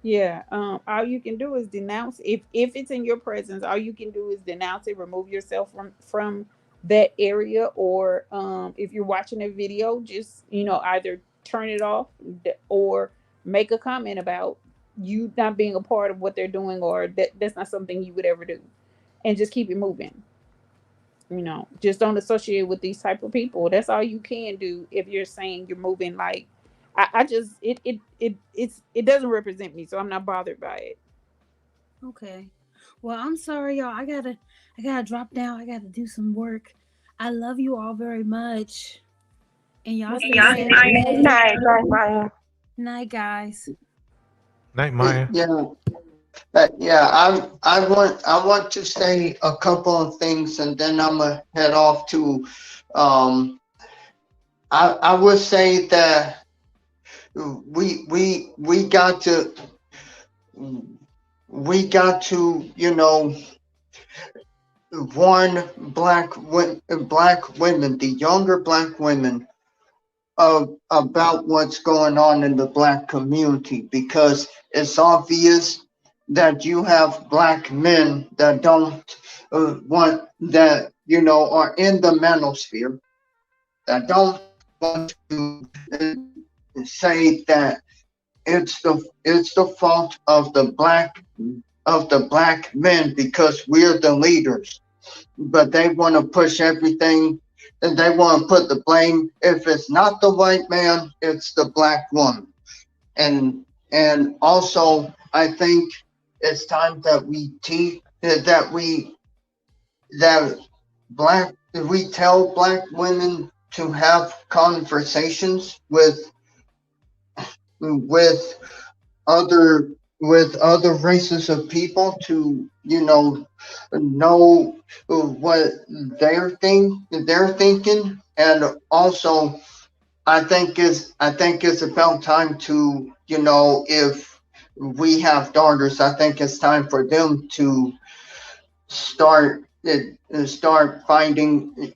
yeah. All you can do is denounce. If it's in your presence, all you can do is denounce it. Remove yourself from that area, or if you're watching a video, just either turn it off or make a comment about you not being a part of what they're doing, or that's not something you would ever do, and just keep it moving. Just don't associate with these type of people. That's all you can do if you're saying you're moving. Like, I just it doesn't represent me, so I'm not bothered by it. Okay. Well, I'm sorry, y'all. I gotta drop down. I gotta do some work. I love you all very much. And y'all stay safe. Night, Maya. Night, guys. Night, Maya. Yeah. Yeah, I want to say a couple of things, and then I'm gonna head off to. I would say that we got to warn black women, the younger black women, about what's going on in the black community, because it's obvious that you have black men that don't want that, are in the manosphere, that don't want to say that it's the fault of the black men because we're the leaders, but they want to push everything, and they want to put the blame. If it's not the white man, it's the black woman. And also, I think it's time that we teach that we tell black women to have conversations with other other races of people, to know what they're thinking. And also, I think it's about time to, if we have daughters, I think it's time for them to start finding,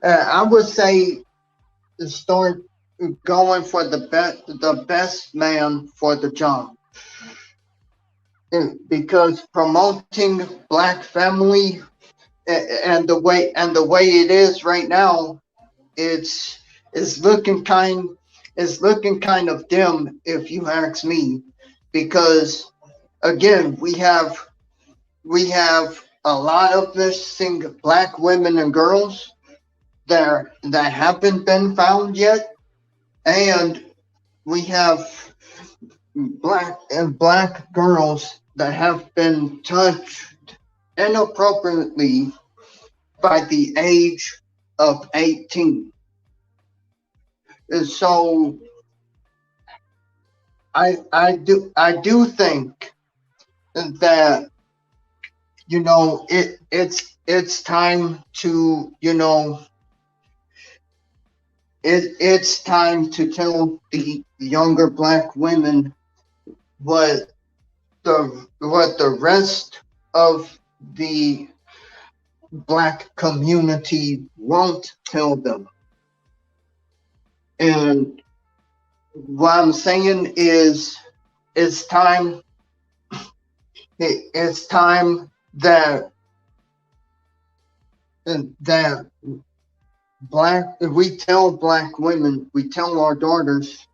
I would say, start going for the best man for the job. Because promoting black family, and the way it is right now, it's it's looking kind of dim, if you ask me. Because again, we have a lot of missing black women and girls that haven't been found yet, and we have black girls that have been touched inappropriately by the age of 18. And so I do think that, it's time to, it's time to tell the younger black women what the rest of the black community won't tell them. And what I'm saying is, it's time it's time that we tell black women, we tell our daughters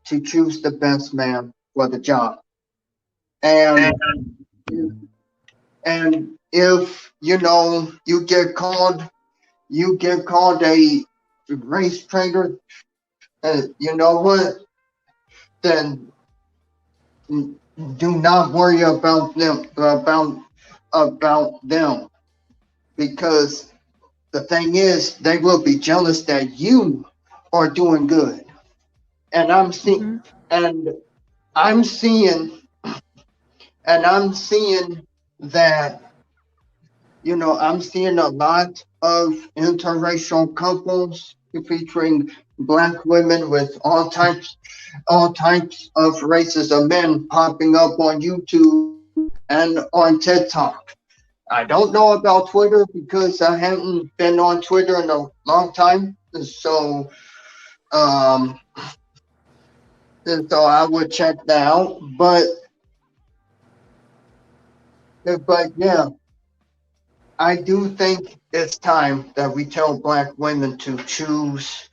to choose the best man for the job. And if you get called a race traitor, you know what? Then do not worry about them, because the thing is, they will be jealous that you are doing good. And and I'm seeing, I'm seeing that, I'm seeing a lot of interracial couples featuring black women with all types of races of men popping up on YouTube and on TikTok. I don't know about Twitter because I haven't been on Twitter in a long time. Um, so I would check that out. But yeah, I do think it's time that we tell black women to choose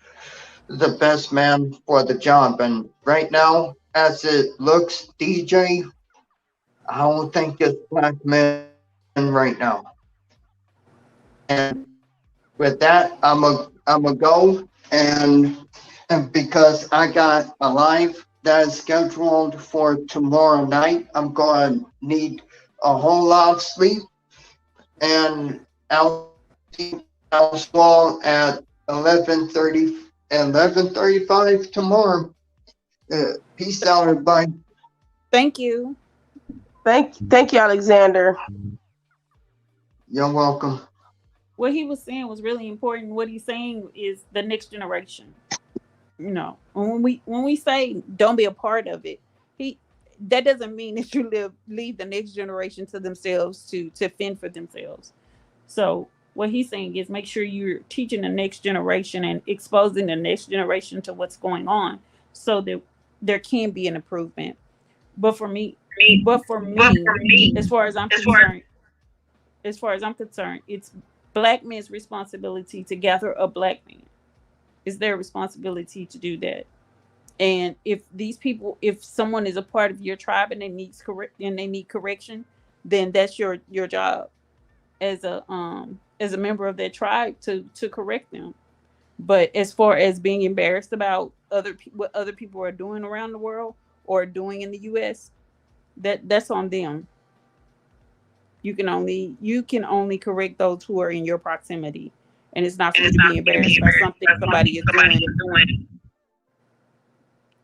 the best man for the job. And right now, as it looks, DJ, I don't think it's black men right now. And with that, I'm a go, and because I got a live that is scheduled for tomorrow night, I'm going to need a whole lot of sleep, and I'll see you at 11:35 tomorrow. Peace out, everybody. Thank you. Thank you, Alexander. You're welcome. What he was saying was really important. What he's saying is the next generation. When we say don't be a part of it, that doesn't mean that you leave the next generation to themselves to fend for themselves. So what he's saying is make sure you're teaching the next generation and exposing the next generation to what's going on, so that there can be an improvement. But for me, as far as I'm concerned, it's black men's responsibility to gather a black man. It's their responsibility to do that. And if someone is a part of your tribe and they need correction, then that's your job as a member of that tribe to correct them. But as far as being embarrassed about what other people are doing around the world or doing in the US, that's on them. You can only correct those who are in your proximity, and it's not for you to be embarrassed by something somebody is doing.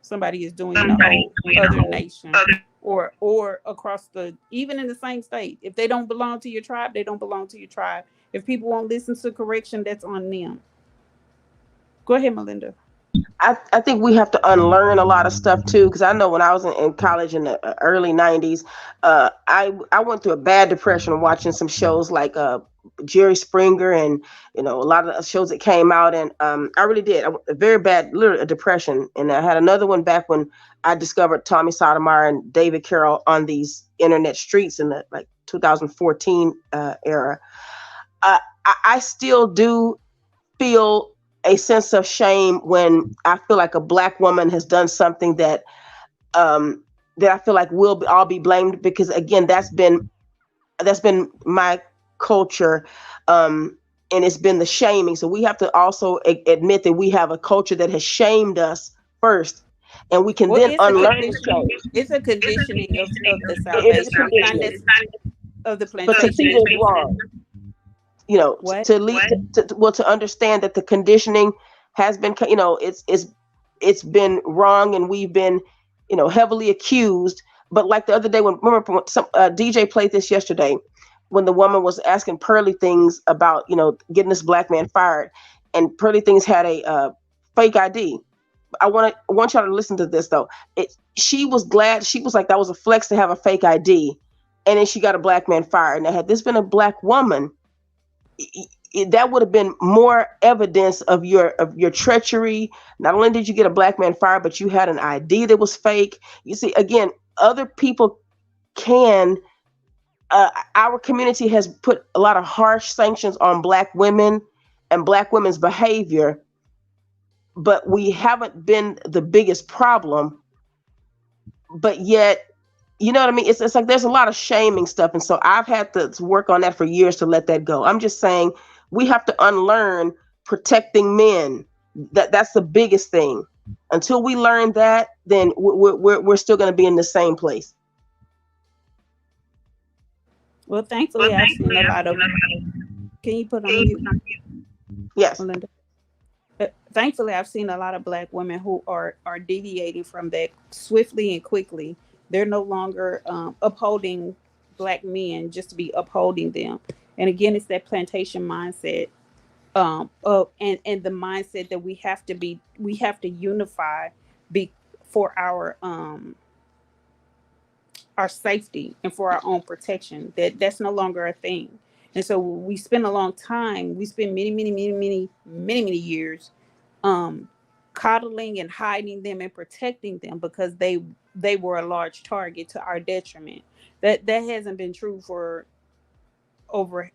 Somebody is doing in a whole other nation or across even in the same state. If they don't belong to your tribe, they don't belong to your tribe. If people won't listen to correction, that's on them. Go ahead, Melinda. I think we have to unlearn a lot of stuff too, because I know when I was in college in the early 90s, I went through a bad depression watching some shows like Jerry Springer and a lot of shows that came out, and I really did a very bad, literally a depression. And I had another one back when I discovered Tommy Sotomayor and David Carroll on these internet streets in the 2014 era. I still do feel a sense of shame when I feel like a black woman has done something that I feel like we'll all be blamed, because again, that's been my culture, and it's been the shaming. So we have to also admit that we have a culture that has shamed us first, and we can then unlearn the shame. It's a conditioning of the salvation, of the plantation. But to see it wrong. To understand that the conditioning has been, it's been wrong, and we've been, heavily accused. But like the other day, remember some DJ played this yesterday, when the woman was asking Pearly Things about, getting this black man fired, and Pearly Things had a fake ID. I want y'all to listen to this though. She was glad. She was like, that was a flex to have a fake ID, and then she got a black man fired. Now, had this been a black woman, that would have been more evidence of your treachery. Not only did you get a black man fired, but you had an ID that was fake. You see, again, other people can. Our community has put a lot of harsh sanctions on black women and black women's behavior, but we haven't been the biggest problem. But yet, you know what I mean? It's like there's a lot of shaming stuff. And so I've had to work on that for years to let that go. I'm just saying we have to unlearn protecting men. That's the biggest thing. Until we learn that, then we're still going to be in the same place. Well, thankfully, I've seen a lot of. Can you put on mute? Yes. Melinda. Thankfully, I've seen a lot of Black women who are deviating from that swiftly and quickly. They're no longer upholding Black men just to be upholding them. And again, it's that plantation mindset, and the mindset that we have to unify be for our safety and for our own protection. That's no longer a thing. And so we spend a long time, we spend many years coddling and hiding them and protecting them because they were a large target to our detriment. That hasn't been true for over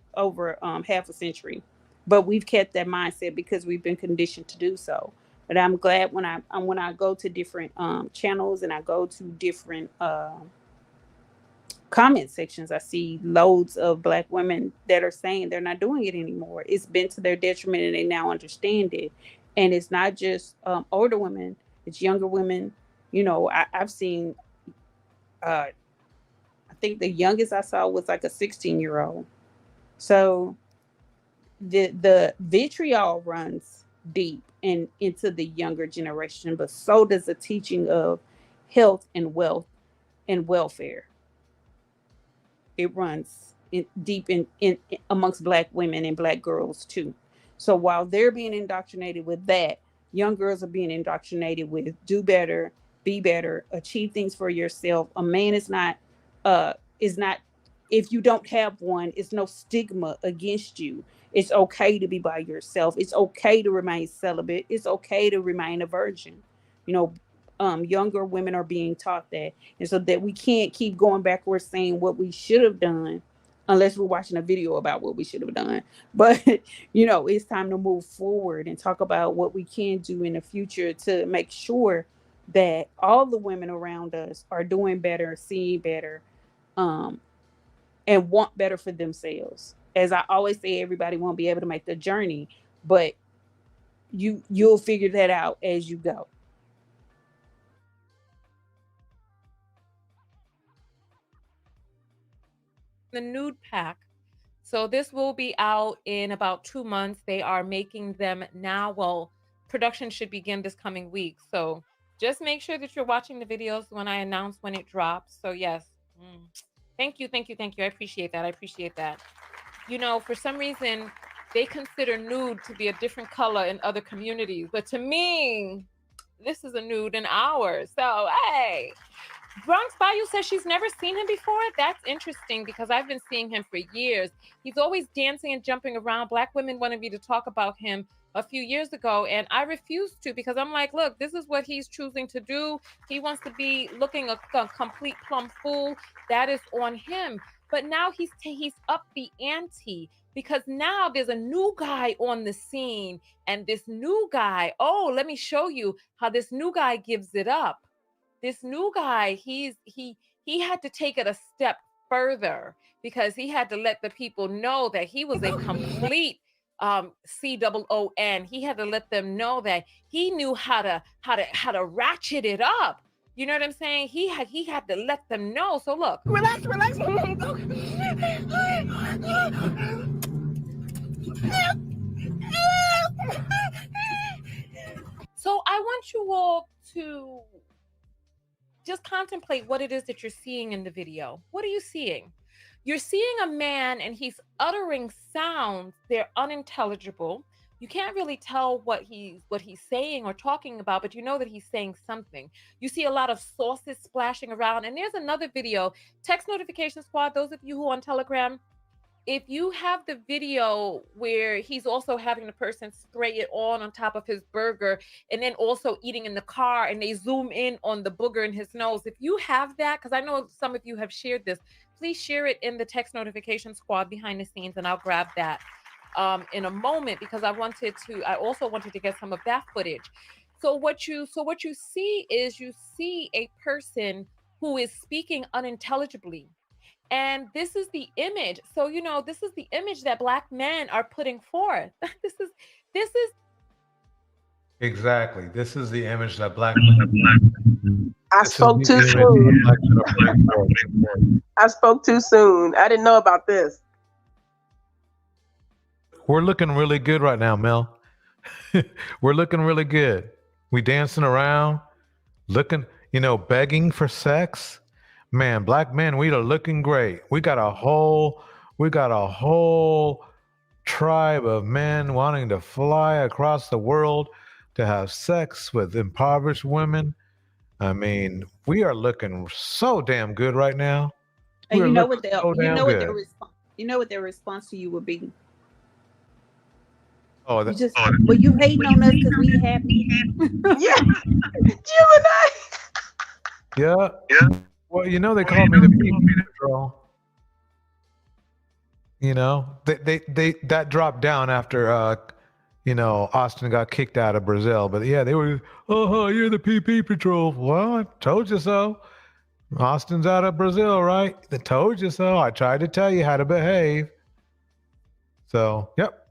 half a century, but we've kept that mindset because we've been conditioned to do so. But I'm glad when I go to different channels and I go to different comment sections, I see loads of Black women that are saying they're not doing it anymore. It's been to their detriment and they now understand it. And it's not just older women, it's younger women. You know, I've seen, I think the youngest I saw was like a 16-year-old. So the vitriol runs deep and into the younger generation, but so does the teaching of health and wealth and welfare. It runs deep in amongst Black women and Black girls too. So while they're being indoctrinated with that, young girls are being indoctrinated with do better, be better, achieve things for yourself. A man is not if you don't have one, it's no stigma against you. It's okay to be by yourself. It's okay to remain celibate. It's okay to remain a virgin. You know, younger women are being taught that. And so that we can't keep going backwards saying what we should have done unless we're watching a video about what we should have done. But, you know, it's time to move forward and talk about what we can do in the future to make sure that all the women around us are doing better, seeing better, and want better for themselves. As I always say, everybody won't be able to make the journey, but you'll figure that out as you go. The nude pack. So this will be out in about 2 months. They are making them now. Well, production should begin this coming week. So just make sure that you're watching the videos when I announce when it drops. So yes. Thank you. I appreciate that. You know, for some reason, they consider nude to be a different color in other communities. But to me, this is a nude in ours. So, hey. Bronx Bayou says she's never seen him before. That's interesting because I've been seeing him for years. He's always dancing and jumping around. Black women wanted me to talk about him a few years ago, and I refused to because I'm like, look, this is what he's choosing to do. He wants to be looking a complete plum fool. That is on him. But now he's up the ante because now there's a new guy on the scene, and this new guy, oh, let me show you how this new guy gives it up. This new guy, he had to take it a step further because he had to let the people know that he was a complete COON. He had to let them know that he knew how to ratchet it up. You know what I'm saying? He had to let them know. So look, relax. So I want you all to just contemplate what it is that you're seeing in the video. What are you seeing? You're seeing a man and he's uttering sounds. They're unintelligible. You can't really tell what he's saying or talking about, but you know that he's saying something. You see a lot of sauces splashing around. And there's another video, text notification squad, those of you who are on Telegram, if you have the video where he's also having the person spray it on top of his burger and then also eating in the car and they zoom in on the booger in his nose, if you have that, because I know some of you have shared this, please share it in the text notification squad behind the scenes and I'll grab that in a moment because I also wanted to get some of that footage. So what you see is you see a person who is speaking unintelligibly. And this is the image. So, you know, this is the image that Black men are putting forth. This is exactly. This is the image that Black men. I spoke too soon. I spoke too soon. I didn't know about this. we're looking really good right now, Mel. We're looking really good. We dancing around, looking, begging for sex. Man, black men, we are looking great. We got a whole tribe of men wanting to fly across the world to have sex with impoverished women. I mean, we are looking so damn good right now. And We're you know looking what so damn good. you know what their response to you would be. Oh, You just well, you hating on us because we happy. Yeah, Gemini. yeah. Well, they call me the Pee Patrol. They that dropped down after Austin got kicked out of Brazil. But yeah, they were, oh, you're the PP Patrol. Well, I told you so. Austin's out of Brazil, right? I told you so. I tried to tell you how to behave. So, yep.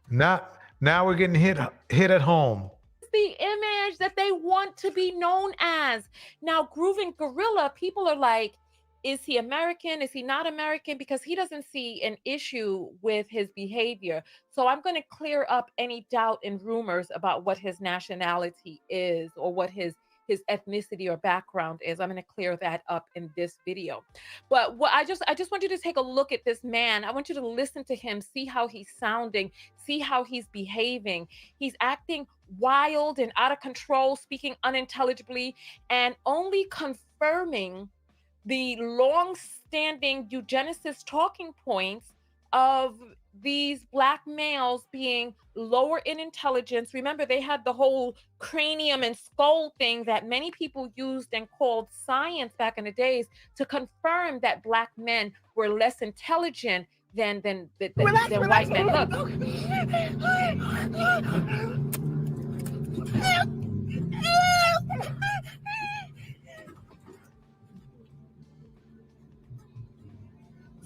Now we're getting hit at home. The image that they want to be known as. Now, Grooving Gorilla, people are like, is he American? Is he not American? Because he doesn't see an issue with his behavior. So I'm going to clear up any doubt and rumors about what his nationality is or what his ethnicity or background is. I'm going to clear that up in this video. But what I just want you to take a look at this man. I want you to listen to him, see how he's sounding, see how he's behaving. He's acting wild and out of control, speaking unintelligibly, and only confirming the long-standing eugenicist talking points of these black males being lower in intelligence. Remember, they had the whole cranium and skull thing that many people used and called science back in the days to confirm that black men were less intelligent than white men. Look.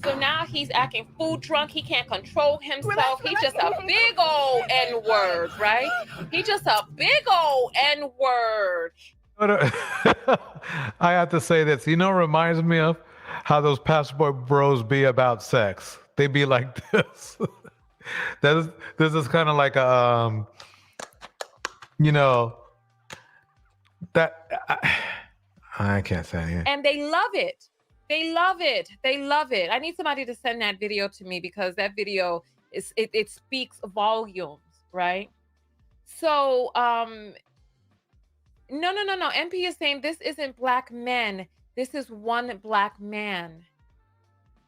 So now he's acting food drunk. He can't control himself. He's just a big old N-word, right? He's just a big old N-word. I have to say this. Reminds me of how those Passport Bros be about sex. They be like this. This is kind of like a, that I can't say it. And they love it. They love it. They love it. I need somebody to send that video to me because that video it speaks volumes, right? So no. MP is saying this isn't black men. This is one black man.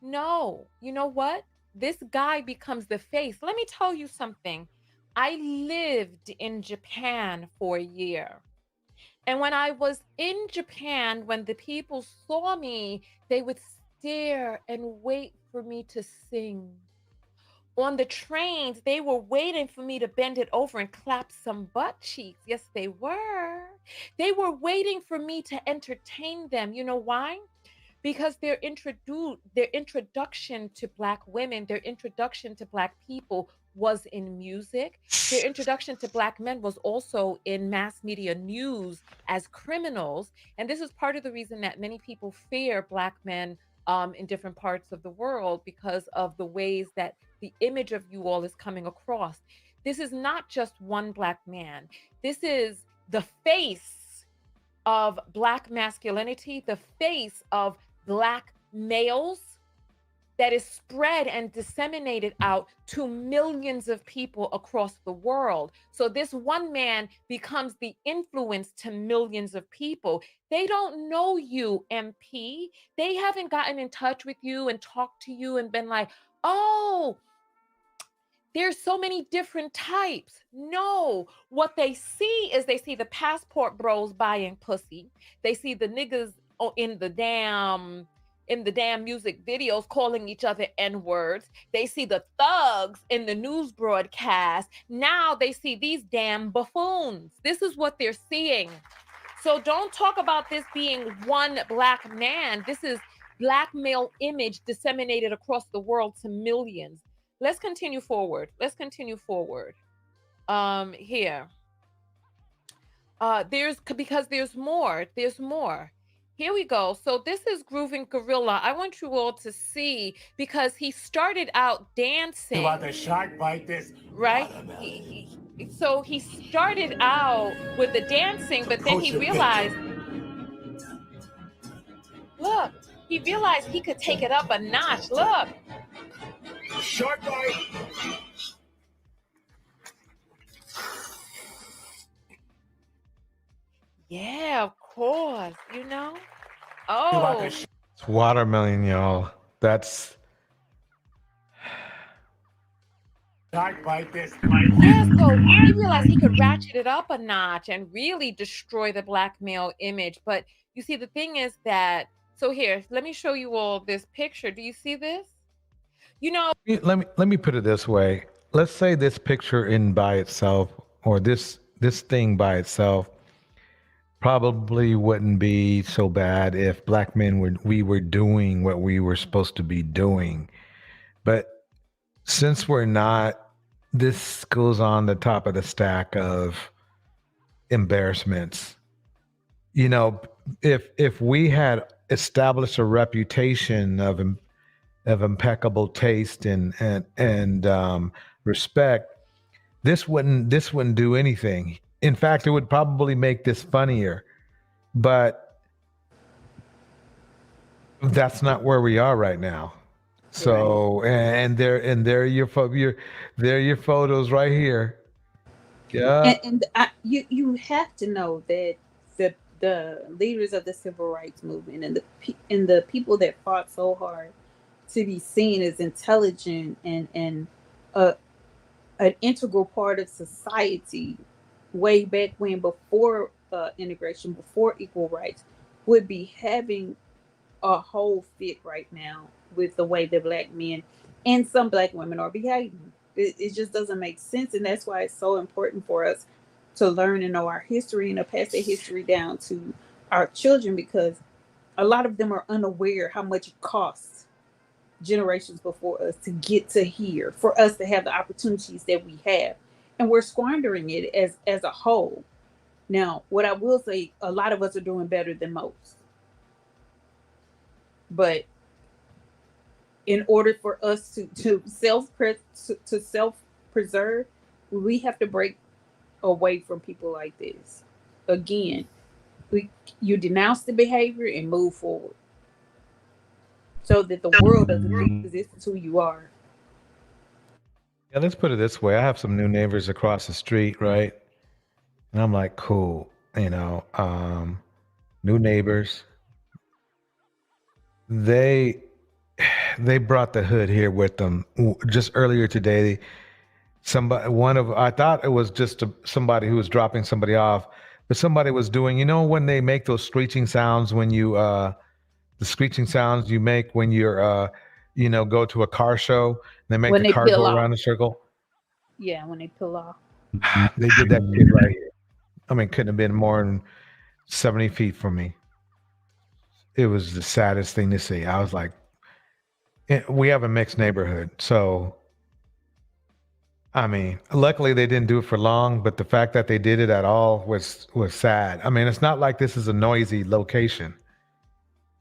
No, you know what? This guy becomes the face. Let me tell you something. I lived in Japan for a year. And when I was in Japan, when the people saw me, they would stare and wait for me to sing. On the trains, they were waiting for me to bend it over and clap some butt cheeks. Yes, they were. They were waiting for me to entertain them. You know why? Because their introduction to black women, their introduction to black people was in music. Their introduction to black men was also in mass media news as criminals. And this is part of the reason that many people fear black men in different parts of the world, because of the ways that the image of you all is coming across. This is not just one black man. This is the face of black masculinity, the face of black males that is spread and disseminated out to millions of people across the world. So this one man becomes the influence to millions of people. They don't know you, MP. They haven't gotten in touch with you and talked to you and been like, oh, there's so many different types. No, what they see is they see the Passport Bros buying pussy. They see the niggas in the damn music videos calling each other N-words. They see the thugs in the news broadcast. Now they see these damn buffoons. This is what they're seeing. So don't talk about this being one black man. This is black male image disseminated across the world to millions. Let's continue forward. Here. Because there's more. Here we go. So this is Grooving Gorilla. I want you all to see, because he started out dancing. About the shark bite this right? So he started out with the dancing, but then he realized, look, he realized he could take it up a notch. Look. Shark bite. Yeah, of course, you know. Oh, It's watermelon, y'all. That's shark bite this. yeah, so he realized he could ratchet it up a notch and really destroy the black male image. But you see, the thing is that, so here, let me show you all this picture. Do you see this? You know, let me put it this way. Let's say this picture in by itself, or this thing by itself, probably wouldn't be so bad if black men we were doing what we were supposed to be doing. But since we're not, this goes on the top of the stack of embarrassments. You know, if we had established a reputation of impeccable taste and respect, this wouldn't do anything. In fact, it would probably make this funnier. But that's not where we are right now. So and there are your photos right here. Yeah. And you have to know that the leaders of the civil rights movement and the people that fought so hard to be seen as intelligent and an integral part of society way back when, before integration, before equal rights, would be having a whole fit right now with the way that black men and some black women are behaving. It just doesn't make sense, and that's why it's so important for us to learn and know our history and to pass that history down to our children, because a lot of them are unaware how much it costs generations before us to get to here, for us to have the opportunities that we have, and we're squandering it as a whole. Now, what I will say, a lot of us are doing better than most, but in order for us to self preserve, we have to break away from people like this. Again, you denounce the behavior and move forward, so that the world doesn't think this is who you are. Yeah, let's put it this way. I have some new neighbors across the street, right? And I'm like, cool, new neighbors. They brought the hood here with them. Just earlier today, I thought it was just somebody who was dropping somebody off, but somebody was doing, when they make those screeching sounds when you the screeching sounds you make when you're go to a car show, and they make When the they car peel go off. around in a circle. Yeah, when they peel off. They did that shit right here. I mean, couldn't have been more than 70 feet from me. It was the saddest thing to see. I was like, we have a mixed neighborhood, so I mean, luckily they didn't do it for long, but the fact that they did it at all was sad. I mean, it's not like this is a noisy location.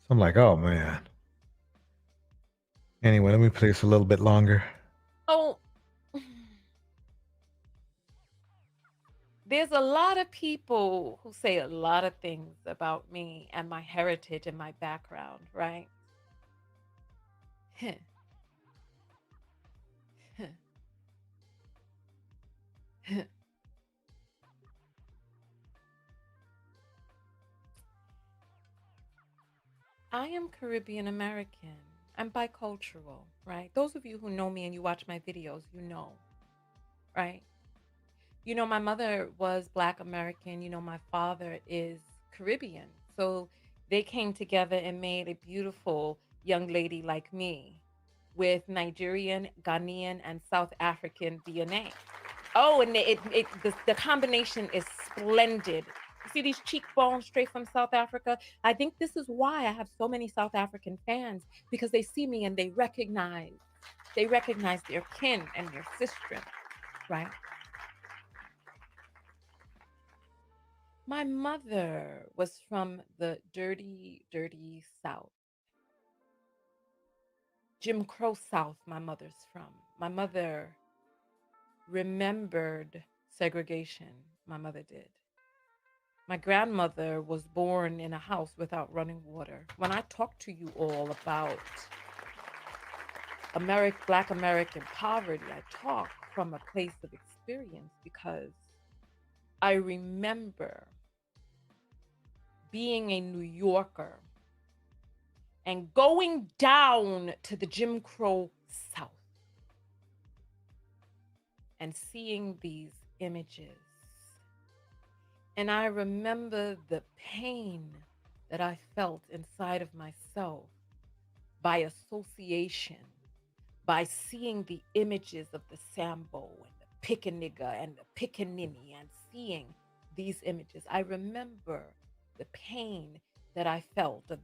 So I'm like, oh man. Anyway, let me play this a little bit longer. oh, there's a lot of people who say a lot of things about me and my heritage and my background, right? I am Caribbean American. I'm bicultural, right? Those of you who know me and you watch my videos, you know, right? My mother was Black American. My father is Caribbean. So they came together and made a beautiful young lady like me with Nigerian, Ghanaian, and South African DNA. Oh, and the combination is splendid. You see these cheekbones straight from South Africa? I think this is why I have so many South African fans, because they see me and they recognize their kin and their sister, right? My mother was from the dirty, dirty South. Jim Crow South, my mother's from. My mother remembered segregation. My mother did. My grandmother was born in a house without running water. When I talk to you all about Black American poverty, I talk from a place of experience because I remember being a New Yorker and going down to the Jim Crow South and seeing these images. And I remember the pain that I felt inside of myself by association, by seeing the images of the Sambo and the Pickaninny and the Pickaninny and seeing these images. I remember the pain that I felt of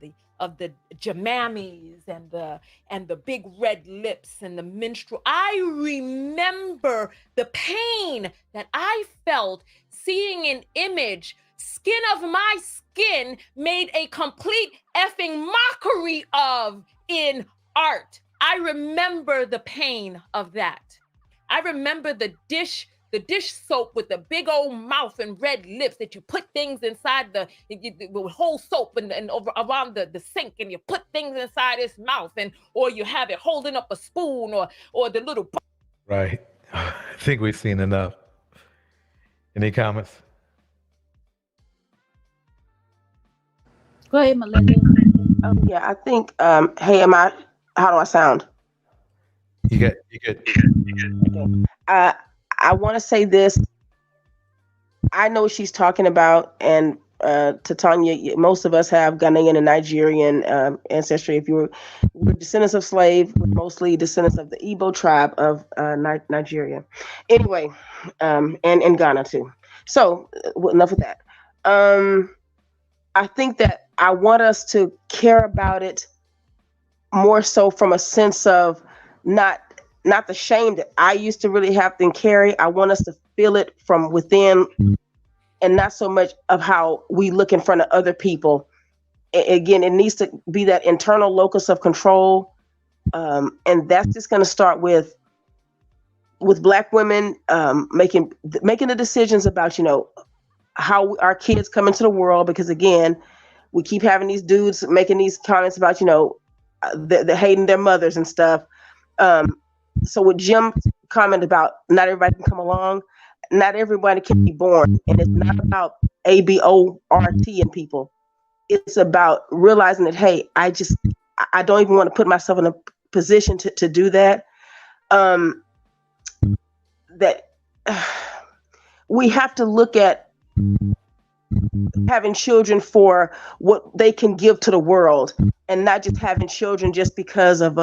the jamamis and the big red lips and the minstrel. I remember the pain that I felt seeing an image, skin of my skin, made a complete effing mockery of in art. I remember the pain of that. I remember the dish soap with the big old mouth and red lips that you put things inside the whole soap and over around the sink, and you put things inside its mouth, or you have it holding up a spoon or the little. Right. I think we've seen enough. Any comments? Go ahead, Melinda. Yeah, I think. Hey, how do I sound? You good. Okay. I want to say this. I know what she's talking about, and to Tanya, most of us have Ghanaian and Nigerian ancestry. If we're descendants of slaves, we're mostly descendants of the Igbo tribe of Nigeria. Anyway, and Ghana too. So enough of that. I think that I want us to care about it more so from a sense of not the shame that I used to really have to carry. I want us to feel it from within, and not so much of how we look in front of other people. Again, it needs to be that internal locus of control, and that's just going to start with Black women making the decisions about how our kids come into the world. Because again, we keep having these dudes making these comments about the hating their mothers and stuff. So with Jim comment about not everybody can come along, not everybody can be born, and it's not about ABORT and people. It's about realizing that, hey, I don't even want to put myself in a position to do that. That we have to look at having children for what they can give to the world, and not just having children just because of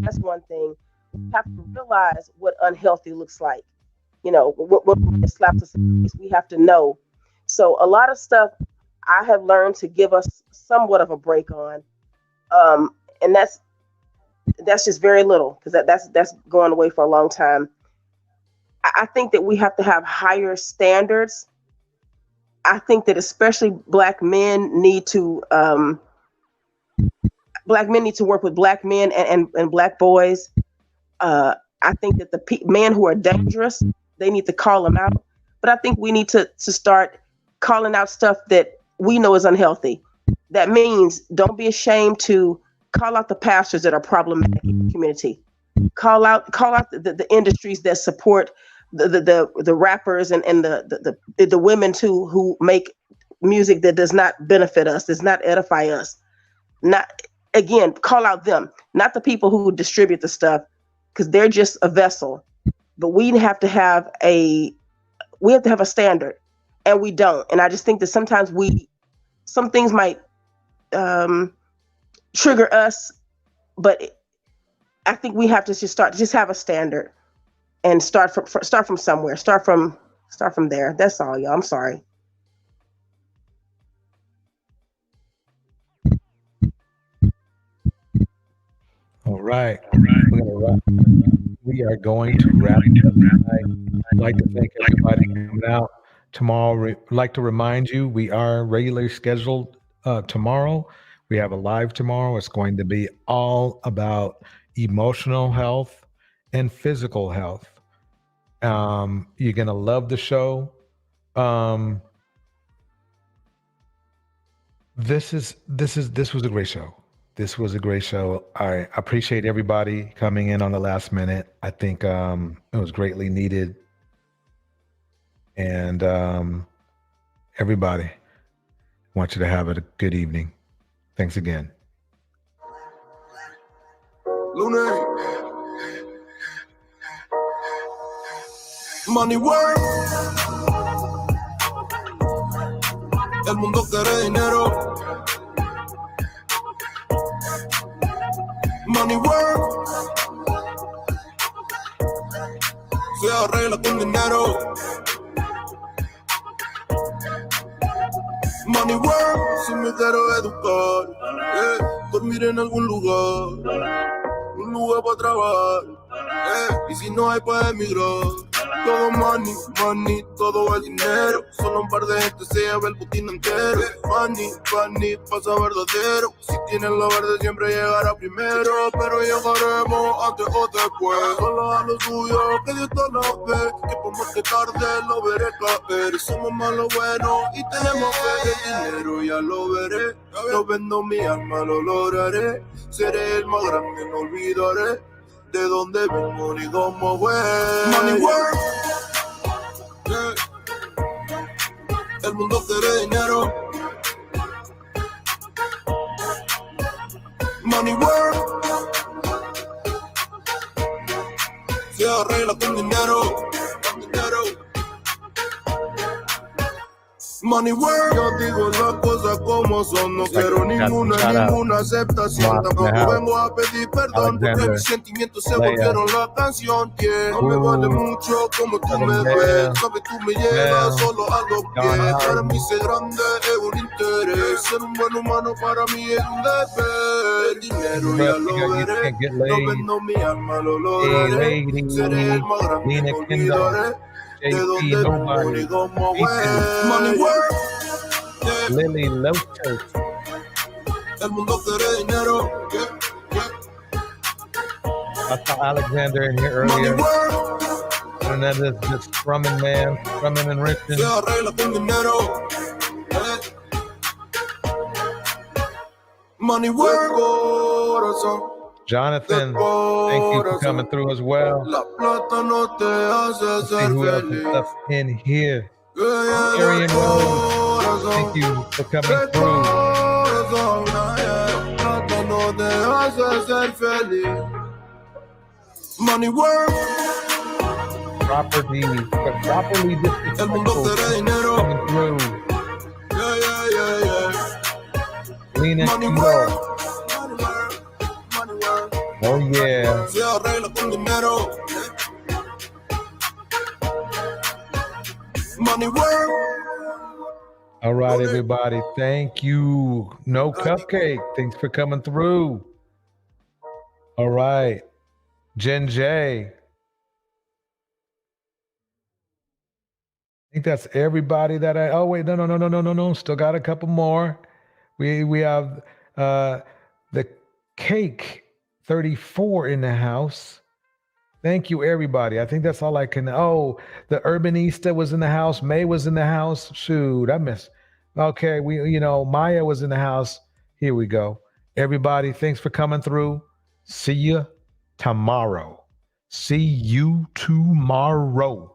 that's one thing. We have to realize what unhealthy looks like. What slaps us in the face, we have to know. So a lot of stuff I have learned to give us somewhat of a break on, and that's just very little, because that's going away for a long time. I think that we have to have higher standards. I think that especially Black men need to work with Black men and Black boys. I think that the men who are dangerous, they need to call them out. But I think we need to start calling out stuff that we know is unhealthy. That means don't be ashamed to call out the pastors that are problematic in the community. Call out the industries that support the rappers and the women too, who make music that does not benefit us, does not edify us. Again, call out them, not the people who distribute the stuff, because they're just a vessel. But we have to have a standard, and we don't. And I just think that sometimes some things might trigger us, but I think we have to just have a standard and start from somewhere. Start from there. That's all, y'all. I'm sorry. All right. We are going to wrap it up tonight. I'd like to thank everybody for coming out. Tomorrow, like to remind you, we are regularly scheduled tomorrow. We have a live tomorrow. It's going to be all about emotional health and physical health. You're gonna love the show. Um, this was a great show. This was a great show. I appreciate everybody coming in on the last minute. I think it was greatly needed. And everybody, I want you to have a good evening. Thanks again. Money work. El mundo quiere dinero. Money work. Se arregla con dinero. Money work. Si me quiero educar, dormir en algún lugar, un lugar para trabajar, y si no hay para emigrar. Todo money, money, todo el dinero. Solo un par de gente se lleva el botín entero. Money, money, pasa verdadero. Si tienes lo verde siempre llegará primero. Pero llegaremos antes o después. Solo a lo suyo, que Dios te lo ve. Que por más que tarde lo veré caer. Somos más lo bueno y tenemos fe. El dinero ya lo veré. Yo vendo mi alma, lo lograré. Seré el más grande, no olvidaré de dónde vengo ni cómo voy. Money work. Yeah. El mundo quiere dinero. Money work. Se arregla con dinero. Money work. Yo digo las cosas como son. No quiero ninguna aceptación. Tampoco vengo a pedir perdón porque mis sentimientos se volvieron la canción. Yeah. No me vale mucho como tú me ves. Sabes, tú me llevas solo a lo que para mí ser grande es un interés. Ser un buen humano para mí es un deber. El dinero ya lo veré. No vendo mi alma, lo lograré. Seré el más grande, no olvidaré de dónde vengo y cómo voy. Money work. Yeah. Lily Lotus. El mundo quiere dinero. I saw Alexander in here earlier. And then this strumming man, strumming and Richmond. Se arregla con dinero. Money work, corazón. Jonathan, thank you for coming through as well. La plata no te hace Let's see ser who else feliz. is up in here. Arian Rose, thank you for coming through. La plata no te hace ser feliz. Money work. Properly disrespectful El mundo quiere dinero. coming through. Lena Money Kilo. work. Oh yeah. Se arregla con dinero. Money work. All right, everybody. Thank you. No Cupcake. Thanks for coming through. All right. Jen J. I think that's everybody that I. Oh wait, no. Still got a couple more. We have the Cake 34 in the house. Thank you, everybody. I think that's all I can. Oh, the Urbanista was in the house. May was in the house. Shoot, I missed. Okay, Maya was in the house. Here we go. Everybody, thanks for coming through. See you tomorrow. See you tomorrow.